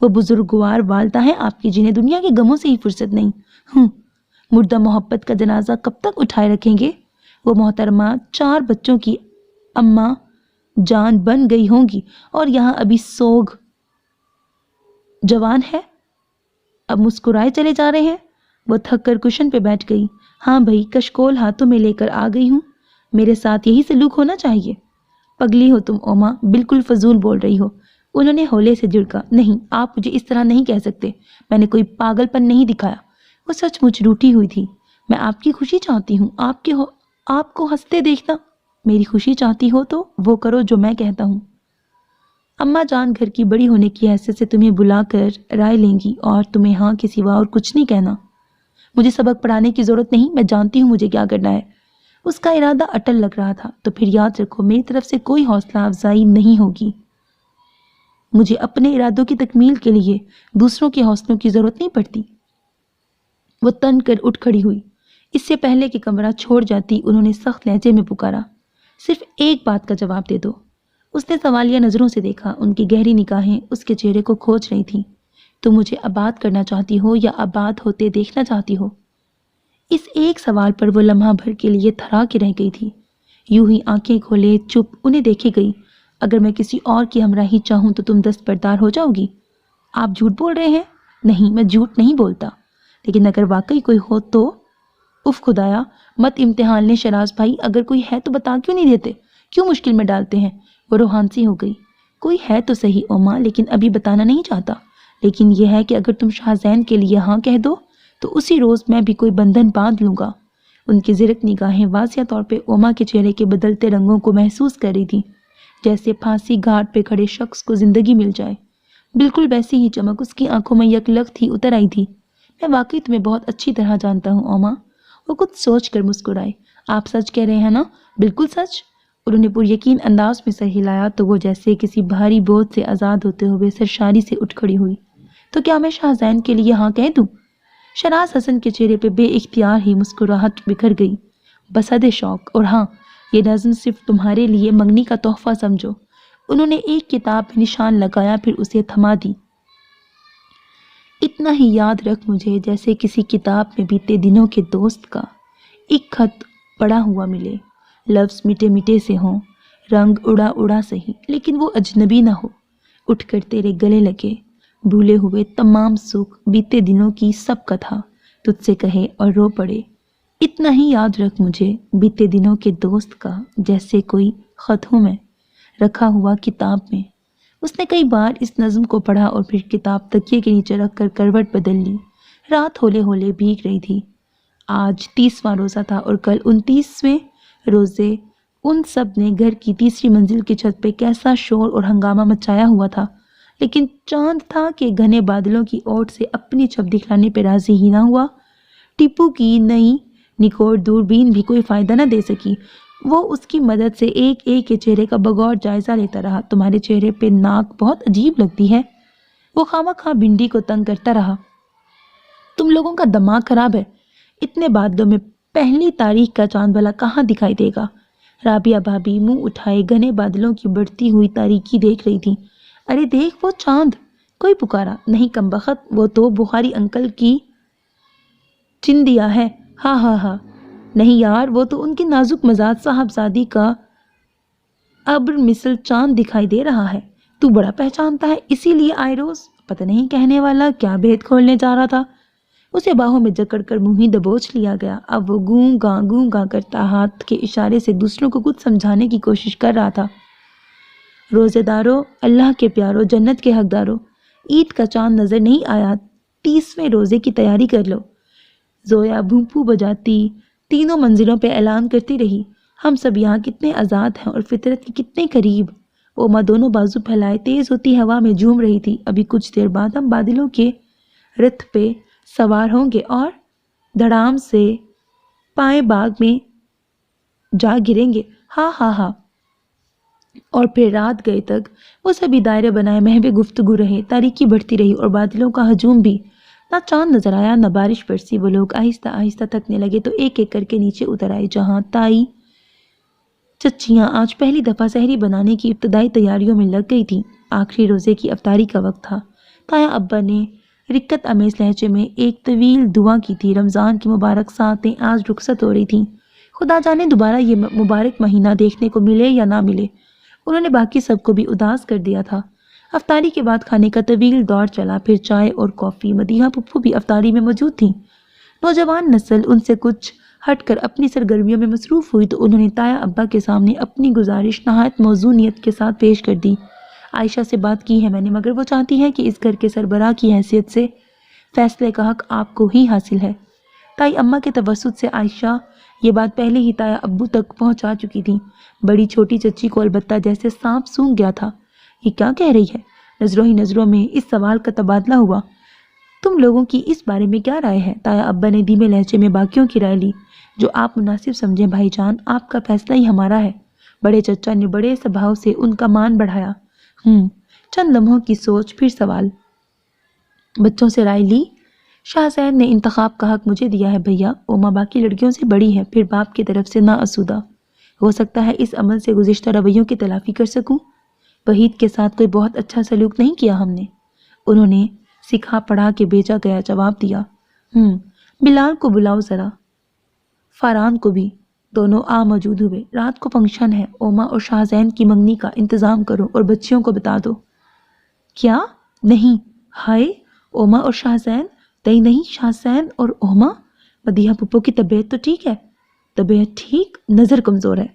وہ بزرگوار والدہ ہیں آپ کی، جنہیں دنیا کے غموں سے ہی فرصت نہیں۔ مردہ محبت کا جنازہ کب تک اٹھائے رکھیں گے؟ وہ محترمہ 4 بچوں کی اماں جان بن گئی ہوں گی اور یہاں ابھی سوگ جوان ہے، اب مسکرائے چلے جا رہے ہیں۔ وہ تھک کر کشن پہ بیٹھ گئی۔ ہاں بھائی، کشکول ہاتھوں میں لے کر آ گئی ہوں، میرے ساتھ یہی سلوک ہونا چاہیے۔ پگلی ہو تم اوما، بالکل فضول بول رہی ہو۔ انہوں نے ہولے سے جھڑکا۔ نہیں، آپ مجھے اس طرح نہیں کہہ سکتے، میں نے کوئی پاگل پن نہیں دکھایا۔ وہ سچ مچ روٹھی ہوئی تھی۔ میں آپ کی خوشی چاہتی ہوں، آپ کو ہنستے دیکھنا۔ میری خوشی چاہتی ہو تو وہ کرو جو میں کہتا ہوں۔ اماں جان گھر کی بڑی ہونے کی حیثیت سے تمہیں بلا کر رائے لیں گی اور تمہیں ہاں کے سوا اور کچھ نہیں کہنا۔ مجھے سبق پڑھانے کی ضرورت نہیں، میں جانتی ہوں مجھے کیا کرنا ہے۔ اس کا ارادہ اٹل لگ رہا تھا۔ تو پھر یاد رکھو، میری طرف سے کوئی حوصلہ افزائی نہیں ہوگی۔ مجھے اپنے ارادوں کی تکمیل کے لیے دوسروں کے حوصلوں کی ضرورت نہیں پڑتی۔ وہ تن کر اٹھ کھڑی ہوئی۔ اس سے پہلے کہ کمرہ چھوڑ جاتی، انہوں نے سخت لہجے میں پکارا، صرف ایک بات کا جواب دے دو۔ اس نے سوالیہ نظروں سے دیکھا۔ ان کی گہری نگاہیں اس کے چہرے کو کھوج رہی تھیں۔ تم مجھے آباد کرنا چاہتی ہو یا آباد ہوتے دیکھنا چاہتی ہو؟ اس ایک سوال پر وہ لمحہ بھر کے لیے تھرا کے رہ گئی تھی۔ یوں ہی آنکھیں کھولے چپ انہیں دیکھی گئی۔ اگر میں کسی اور کی ہمراہی چاہوں تو تم دستبردار ہو جاؤ گی؟ آپ جھوٹ بول رہے ہیں۔ نہیں، میں جھوٹ نہیں بولتا، لیکن اگر واقعی کوئی ہو تو؟ اف خدایا، مت امتحان لیں شراز بھائی، اگر کوئی ہے تو بتا کیوں نہیں دیتے؟ کیوں مشکل میں ڈالتے ہیں؟ وہ روحان سی ہو گئی۔ کوئی ہے تو صحیح اوما، لیکن ابھی بتانا نہیں چاہتا۔ لیکن یہ ہے کہ اگر تم شاہ زین کے لیے ہاں کہہ دو تو اسی روز میں بھی کوئی بندھن باندھ لوں گا۔ ان کی زرک نگاہیں واضح طور پہ اوما کے چہرے کے بدلتے رنگوں کو محسوس کر رہی تھی، جیسے پھانسی گھاٹ پہ کھڑے شخص کو زندگی مل جائے۔ بالکل ویسی ہی چمک اس کی آنکھوں میں یکلخت ہی اتر آئی تھی۔ میں واقعی تمہیں بہت اچھی طرح جانتا ہوں اوما۔ وہ کچھ سوچ کر مسکرائے۔ آپ سچ کہہ رہے ہیں نا؟ بالکل سچ۔ انہوں نے پر یقین انداز میں سر ہلایا تو وہ جیسے کسی بھاری بوجھ سے آزاد ہوتے ہوئے سرشاری سے اٹھ کھڑی ہوئی۔ تو کیا میں شاہ زین کے لیے ہاں کہہ دوں؟ شراز حسن کے چہرے پہ بے اختیار ہی مسکراہٹ بکھر گئی۔ بسد شوق، اور ہاں، یہ نظم صرف تمہارے لیے منگنی کا تحفہ سمجھو۔ انہوں نے ایک کتاب پہ نشان لگایا، پھر اسے تھما دی۔ اتنا ہی یاد رکھ مجھے جیسے کسی کتاب میں بیتے دنوں کے دوست کا ایک خط پڑا ہوا ملے، لفظ میٹھے میٹھے سے ہوں، رنگ اڑا اڑا سہی، لیکن وہ اجنبی نہ ہو۔ اٹھ کر تیرے گلے لگے، بھولے ہوئے تمام سکھ، بیتے دنوں کی سب کتھا تجھ سے کہے اور رو پڑے۔ اتنا ہی یاد رکھ مجھے بیتے دنوں کے دوست کا، جیسے کوئی خط ہوں میں رکھا ہوا کتاب میں۔ اس نے کئی بار اس نظم کو پڑھا اور پھر کتاب تکیے کے نیچے رکھ کر کروٹ بدل لی۔ رات ہولے ہولے بھیگ رہی تھی۔ آج 30واں روزہ تھا اور کل 29ویں روزے ان سب نے گھر کی تیسری منزل کی چھت پہ کیسا شور اور ہنگامہ مچایا ہوا تھا، لیکن چاند تھا کہ گھنے بادلوں کی اوٹ سے اپنی چھپ دکھلانے پہ راضی ہی نہ ہوا۔ ٹیپو کی نئی نکوڑ دوربین بھی کوئی فائدہ نہ دے سکی۔ وہ اس کی مدد سے ایک ایک کے چہرے کا بغور جائزہ لیتا رہا۔ تمہارے چہرے پہ ناک بہت عجیب لگتی ہے۔ وہ خواہ خواہ بھنڈی کو تنگ کرتا رہا۔ تم لوگوں کا دماغ خراب ہے، اتنے بادلوں میں پہلی تاریخ کا چاند بھلا کہاں دکھائی دے گا؟ رابعہ بھابی منہ اٹھائے گھنے بادلوں کی بڑھتی ہوئی تاریکی دیکھ رہی تھی۔ ارے دیکھ وہ چاند! کوئی پکارا۔ نہیں کمبخت، وہ تو بخاری انکل کی چندیا ہے۔ ہاں ہاں ہاں۔ نہیں یار، وہ تو ان کی نازک مزاج صاحبزادی کا ابر مثل چاند دکھائی دے رہا ہے۔ تو بڑا پہچانتا ہے، اسی لیے آئے روز۔ پتہ نہیں کہنے والا کیا بھید کھولنے جا رہا تھا۔ اسے باہوں میں جکڑ کر منہ ہی دبوچ لیا گیا۔ اب وہ گوں گاں کرتا ہاتھ کے اشارے سے دوسروں کو کچھ سمجھانے کی کوشش کر رہا تھا۔ روزے دارو، اللہ کے پیارو، جنت کے حقدارو، عید کا چاند نظر نہیں آیا، 30ویں روزے کی تیاری کر لو۔ زویا بھونپو بجاتی تینوں منزلوں پہ اعلان کرتی رہی، ہم سب یہاں کتنے آزاد ہیں اور فطرت کے کتنے قریب۔ اوما دونوں بازو پھیلائے تیز ہوتی ہوا میں جھوم رہی تھی۔ ابھی کچھ دیر بعد ہم بادلوں کے رتھ پہ سوار ہوں گے اور دھڑام سے پائیں باغ میں جا گریں گے۔ ہاں ہاں ہاں۔ اور پھر رات گئے تک وہ سبھی دائرے بنائے محو گفتگو رہے۔ تاریکی بڑھتی رہی اور بادلوں کا ہجوم بھی۔ نہ چاند نظر آیا نہ بارش برسی۔ وہ لوگ آہستہ آہستہ تھکنے لگے تو ایک ایک کر کے نیچے اتر آئے، جہاں تائی چچیاں آج پہلی دفعہ سحری بنانے کی ابتدائی تیاریوں میں لگ گئی تھیں۔ آخری روزے کی افطاری کا وقت تھا۔ تایا ابا نے رکت امیز لہجے میں ایک طویل دعا کی تھی۔ رمضان کی مبارک ساعتیں آج رخصت ہو رہی تھیں۔ خدا جانے دوبارہ یہ مبارک مہینہ دیکھنے کو ملے یا نہ ملے۔ انہوں نے باقی سب کو بھی اداس کر دیا تھا۔ افطاری کے بعد کھانے کا طویل دور چلا، پھر چائے اور کافی۔ مدیحہ پھپھو بھی افطاری میں موجود تھیں۔ نوجوان نسل ان سے کچھ ہٹ کر اپنی سرگرمیوں میں مصروف ہوئی تو انہوں نے تایا ابا کے سامنے اپنی گزارش نہایت موزونیت کے ساتھ پیش کر دی۔ عائشہ سے بات کی ہے میں نے، مگر وہ چاہتی ہے کہ اس گھر کے سربراہ کی حیثیت سے فیصلے کا حق آپ کو ہی حاصل ہے۔ تائی اماں کے توسط سے عائشہ یہ بات پہلے ہی تایا ابو تک پہنچا چکی تھی۔ بڑی چھوٹی چچی کو البتہ جیسے سانپ سونگھ گیا تھا۔ یہ کیا کہہ رہی ہے؟ نظروں ہی نظروں میں اس سوال کا تبادلہ ہوا۔ تم لوگوں کی اس بارے میں کیا رائے ہے؟ تایا ابا نے دھیمے لہجے میں باقیوں کی رائے لی۔ جو آپ مناسب سمجھیں بھائی جان، آپ کا فیصلہ ہی ہمارا ہے۔ بڑے چچا نے بڑے سبھاؤ سے ان کا مان بڑھایا۔ چند لمحوں کی سوچ، پھر سوال۔ بچوں سے رائے لی؟ شاہ زین نے انتخاب کا حق مجھے دیا ہے بھیا۔ اوما باقی لڑکیوں سے بڑی ہے، پھر باپ کی طرف سے ناآسودہ۔ ہو سکتا ہے اس عمل سے گزشتہ رویوں کی تلافی کر سکوں۔ وحید کے ساتھ کوئی بہت اچھا سلوک نہیں کیا ہم نے۔ انہوں نے سکھا پڑھا کے بھیجا گیا جواب دیا۔ بلال کو بلاؤ ذرا، فاران کو بھی۔ دونوں آ موجود ہوئے۔ رات کو فنکشن ہے، اوما اور شاہ زین کی منگنی کا انتظام کرو اور بچیوں کو بتا دو۔ کیا؟ نہیں، ہائے، اوما اور شاہ زین؟ نہیں، شاہ زین اور اوما؟ مدیحہ پھپھو کی طبیعت تو ٹھیک ہے؟ طبیعت ٹھیک؟ نظر کمزور ہے۔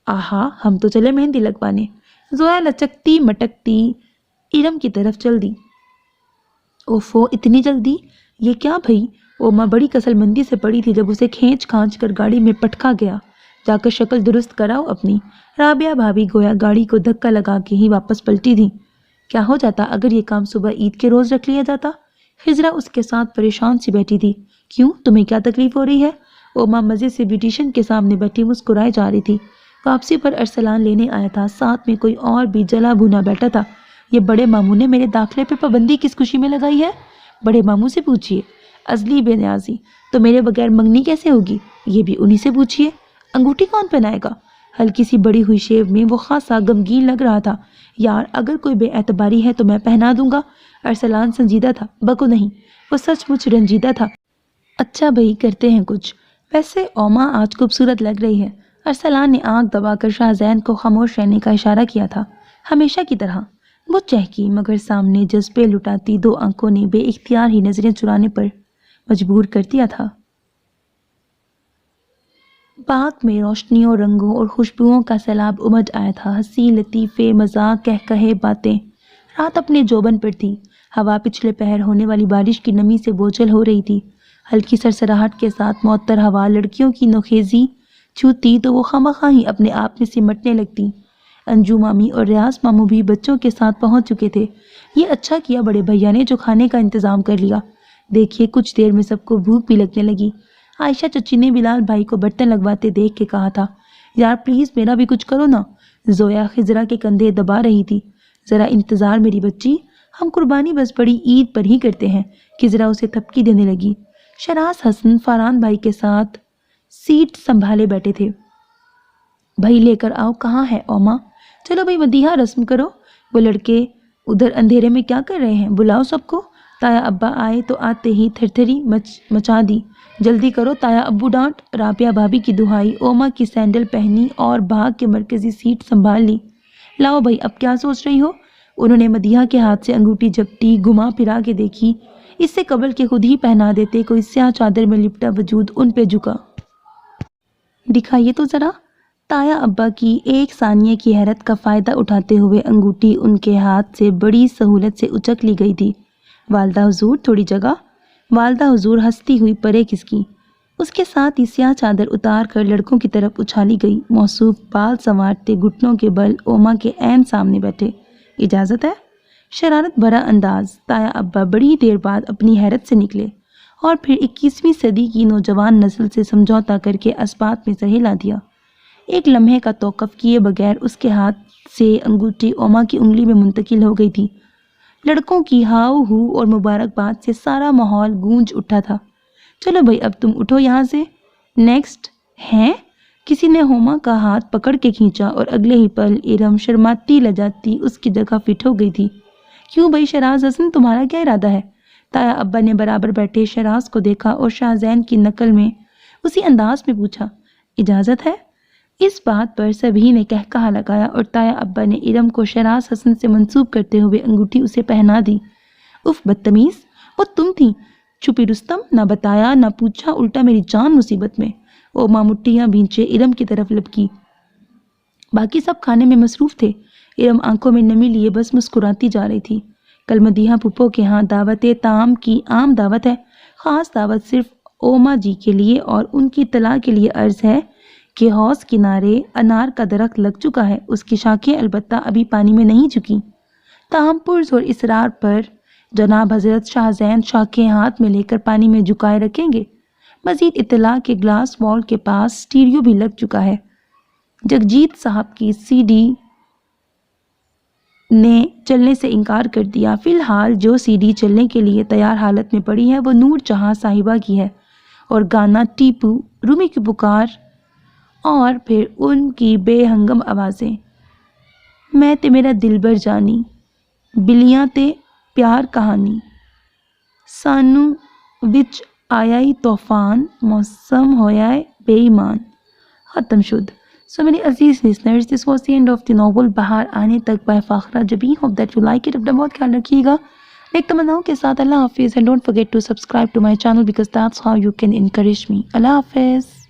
آہا، ہم تو چلے مہندی لگوانے۔ زویا لچکتی مٹکتی ارم کی طرف چل دی۔ اوفو، اتنی جلدی؟ یہ کیا بھئی؟ اوما بڑی کسل مندی سے پڑی تھی جب اسے کھینچ کھانچ کر گاڑی میں پٹکا گیا۔ جا کر شکل درست کراؤ اپنی۔ رابعہ بھابھی گویا گاڑی کو دھکا لگا کے ہی واپس پلٹی تھی۔ کیا ہو جاتا اگر یہ کام صبح عید کے روز رکھ لیا جاتا؟ خضرا اس کے ساتھ پریشان سی بیٹھی تھی۔ کیوں، تمہیں کیا تکلیف ہو رہی ہے؟ اوما مزے سے بیوٹیشن کے سامنے بیٹھی مسکرائے جا رہی تھی۔ واپسی پر ارسلان لینے آیا تھا، ساتھ میں کوئی اور بھی جلا بھونا بیٹھا تھا۔ یہ بڑے ماموں نے میرے داخلے پہ پابندی کس خوشی میں لگائی ہے؟ بڑے ماموں سے پوچھئے۔ ازلی بے نیازی، تو میرے بغیر منگنی کیسے ہوگی؟ یہ بھی انہی سے پوچھئے۔ انگوٹھی کون پہنائے گا؟ ہلکی سی بڑی ہوئی شیو میں وہ خاصا غمگین لگ رہا تھا۔ یار، اگر کوئی بے اعتباری ہے تو میں پہنا دوں گا۔ ارسلان سنجیدہ تھا، بکو نہیں، وہ سچ مچ رنجیدہ تھا۔ اچھا بھئی، کرتے ہیں کچھ۔ ویسے اوما آج خوبصورت لگ رہی ہے۔ ارسلان نے آنکھ دبا کر شاہ زین کو خاموش رہنے کا اشارہ کیا تھا۔ ہمیشہ کی طرح۔ وہ چہکی، مگر سامنے جذبے لٹاتی دو آنکھوں نے بے اختیار ہی نظریں چرانے پر مجبور کر دیا تھا۔ باغ میں روشنیوں، رنگوں اور خوشبوؤں کا سیلاب امڈ آیا تھا۔ ہنسی، لطیفے، مذاق، کہے باتیں۔ رات اپنے جوبن پر تھی۔ ہوا پچھلے پہر ہونے والی بارش کی نمی سے بوجھل ہو رہی تھی۔ ہلکی سرسراہٹ کے ساتھ معطر ہوا لڑکیوں کی نوخیزی چھوتی تو وہ خواہ ہی اپنے آپ میں سمٹنے لگتی۔ انجو مامی اور ریاض ماموں بھی بچوں کے ساتھ پہنچ چکے تھے۔ یہ اچھا کیا بڑے بھیا نے جو کھانے کا انتظام کر لیا۔ دیکھیے کچھ دیر میں سب کو بھوک بھی لگنے لگی۔ عائشہ چچی نے بلال بھائی کو برتن لگواتے دیکھ کے کہا تھا، یار پلیز میرا بھی کچھ کرو نا۔ زویا خضرا کے کندھے دبا رہی تھی۔ ذرا انتظار میری بچی، ہم قربانی بس بڑی عید پر ہی کرتے ہیں۔ خضرا اسے تھپکی دینے لگی۔ شراز حسن فاران بھائی کے ساتھ سیٹ سنبھالے بیٹھے تھے۔ بھائی لے کر آؤ، کہاں ہے اوما؟ چلو بھائی مدیحہ رسم کرو۔ وہ لڑکے ادھر اندھیرے میں کیا کر رہے ہیں؟ بلاؤ سب کو۔ تایا ابا آئے تو آتے ہی تھرتھری مچا دی۔ جلدی کرو، تایا ابو ڈانٹ۔ رابعہ بھابھی کی دہائی، اوما کی سینڈل پہنی اور بھاگ کے مرکزی سیٹ سنبھال لی۔ لاؤ بھائی، اب کیا سوچ رہی ہو؟ انہوں نے مدیحہ کے ہاتھ سے انگوٹھی جھپٹی، گھما پھرا کے دیکھی۔ اس سے قبل کے خود ہی پہنا دیتے کوئی سیاہ چادر میں لپٹا وجود ان پہ جھکا۔ دکھائیے تو ذرا۔ تایا ابا کی ایک ثانیے کی حیرت کا فائدہ اٹھاتے ہوئے انگوٹھی ان کے ہاتھ سے بڑی سہولت سے اچک لی گئی تھی۔ والدہ حضور تھوڑی جگہ۔ والدہ حضور ہنستی ہوئی پرے کھسکی۔ اس کے ساتھ ہی سیاہ چادر اتار کر لڑکوں کی طرف اچھالی گئی۔ موصوف بال سنوارتے گھٹنوں کے بل اوما کے عین سامنے بیٹھے۔ اجازت ہے؟ شرارت بھرا انداز۔ تایا ابا بڑی دیر بعد اپنی حیرت سے نکلے اور پھر 21ویں صدی کی نوجوان نسل سے سمجھوتا کر کے اسبات میں سر ہلا دیا۔ ایک لمحے کا توقف کیے بغیر اس کے ہاتھ سے انگوٹھی اوما کی انگلی میں منتقل ہو گئی تھی۔ لڑکوں کی ہاؤ ہو اور مبارکباد سے سارا ماحول گونج اٹھا تھا۔ چلو بھائی اب تم اٹھو یہاں سے۔ نیکسٹ ہیں؟ کسی نے اوما کا ہاتھ پکڑ کے کھینچا اور اگلے ہی پل ارم شرماتی لجاتی اس کی جگہ فٹ ہو گئی تھی۔ کیوں بھائی شہراز حسن، تمہارا کیا ارادہ ہے؟ تایا ابا نے برابر بیٹھے شہراز کو دیکھا اور شاہ زین کی نقل میں اسی انداز میں پوچھا، اجازت ہے؟ اس بات پر سبھی نے کہا لگایا اور تایا ابا نے ارم کو شہراز حسن سے منسوب کرتے ہوئے انگوٹھی اسے پہنا دی۔ اف بدتمیز، وہ تم تھی؟ چھپی رستم، نہ بتایا نہ پوچھا، الٹا میری جان مصیبت میں۔ وہ مامٹیاں بھینچے ارم کی طرف لپکی۔ باقی سب کھانے میں مصروف تھے۔ ارم آنکھوں میں نمی لیے بس مسکراتی جا رہی تھی۔ کل مدیحہ پھپھو کے ہاں دعوت طعام کی عام دعوت ہے۔ خاص دعوت صرف اوما جی کے لیے اور ان کی اطلاع کے لیے عرض ہے کہ حوض کنارے انار کا درخت لگ چکا ہے، اس کی شاخیں البتہ ابھی پانی میں نہیں جھکی۔ تاہم پرز اور اصرار پر جناب حضرت شاہ زین شاخیں ہاتھ میں لے کر پانی میں جھکائے رکھیں گے۔ مزید اطلاع کے گلاس وال کے پاس سٹیریو بھی لگ چکا ہے۔ جگجیت صاحب کی سی ڈی نے چلنے سے انکار کر دیا۔ فی الحال جو سی ڈی چلنے کے لیے تیار حالت میں پڑی ہے وہ نور جہاں صاحبہ کی ہے، اور گانا ٹیپو، رومی کی پکار اور پھر ان کی بے ہنگم آوازیں، میں تے میرا دلبر جانی، بلیاں تے پیار کہانی، سانو وچ آیا ہی طوفان، موسم ہویا ہے بے ایمان، ختم شد۔ So many Aziz listeners, this was the end of the novel بہار آنے تک by فاخرہ Jabeen. Hope that you like it. اپنا بہت خیال رکھیے گا. ایک تمناؤں کے ساتھ اللہ حافظ, and don't forget to subscribe to my channel because that's how you can encourage me. اللہ حافظ.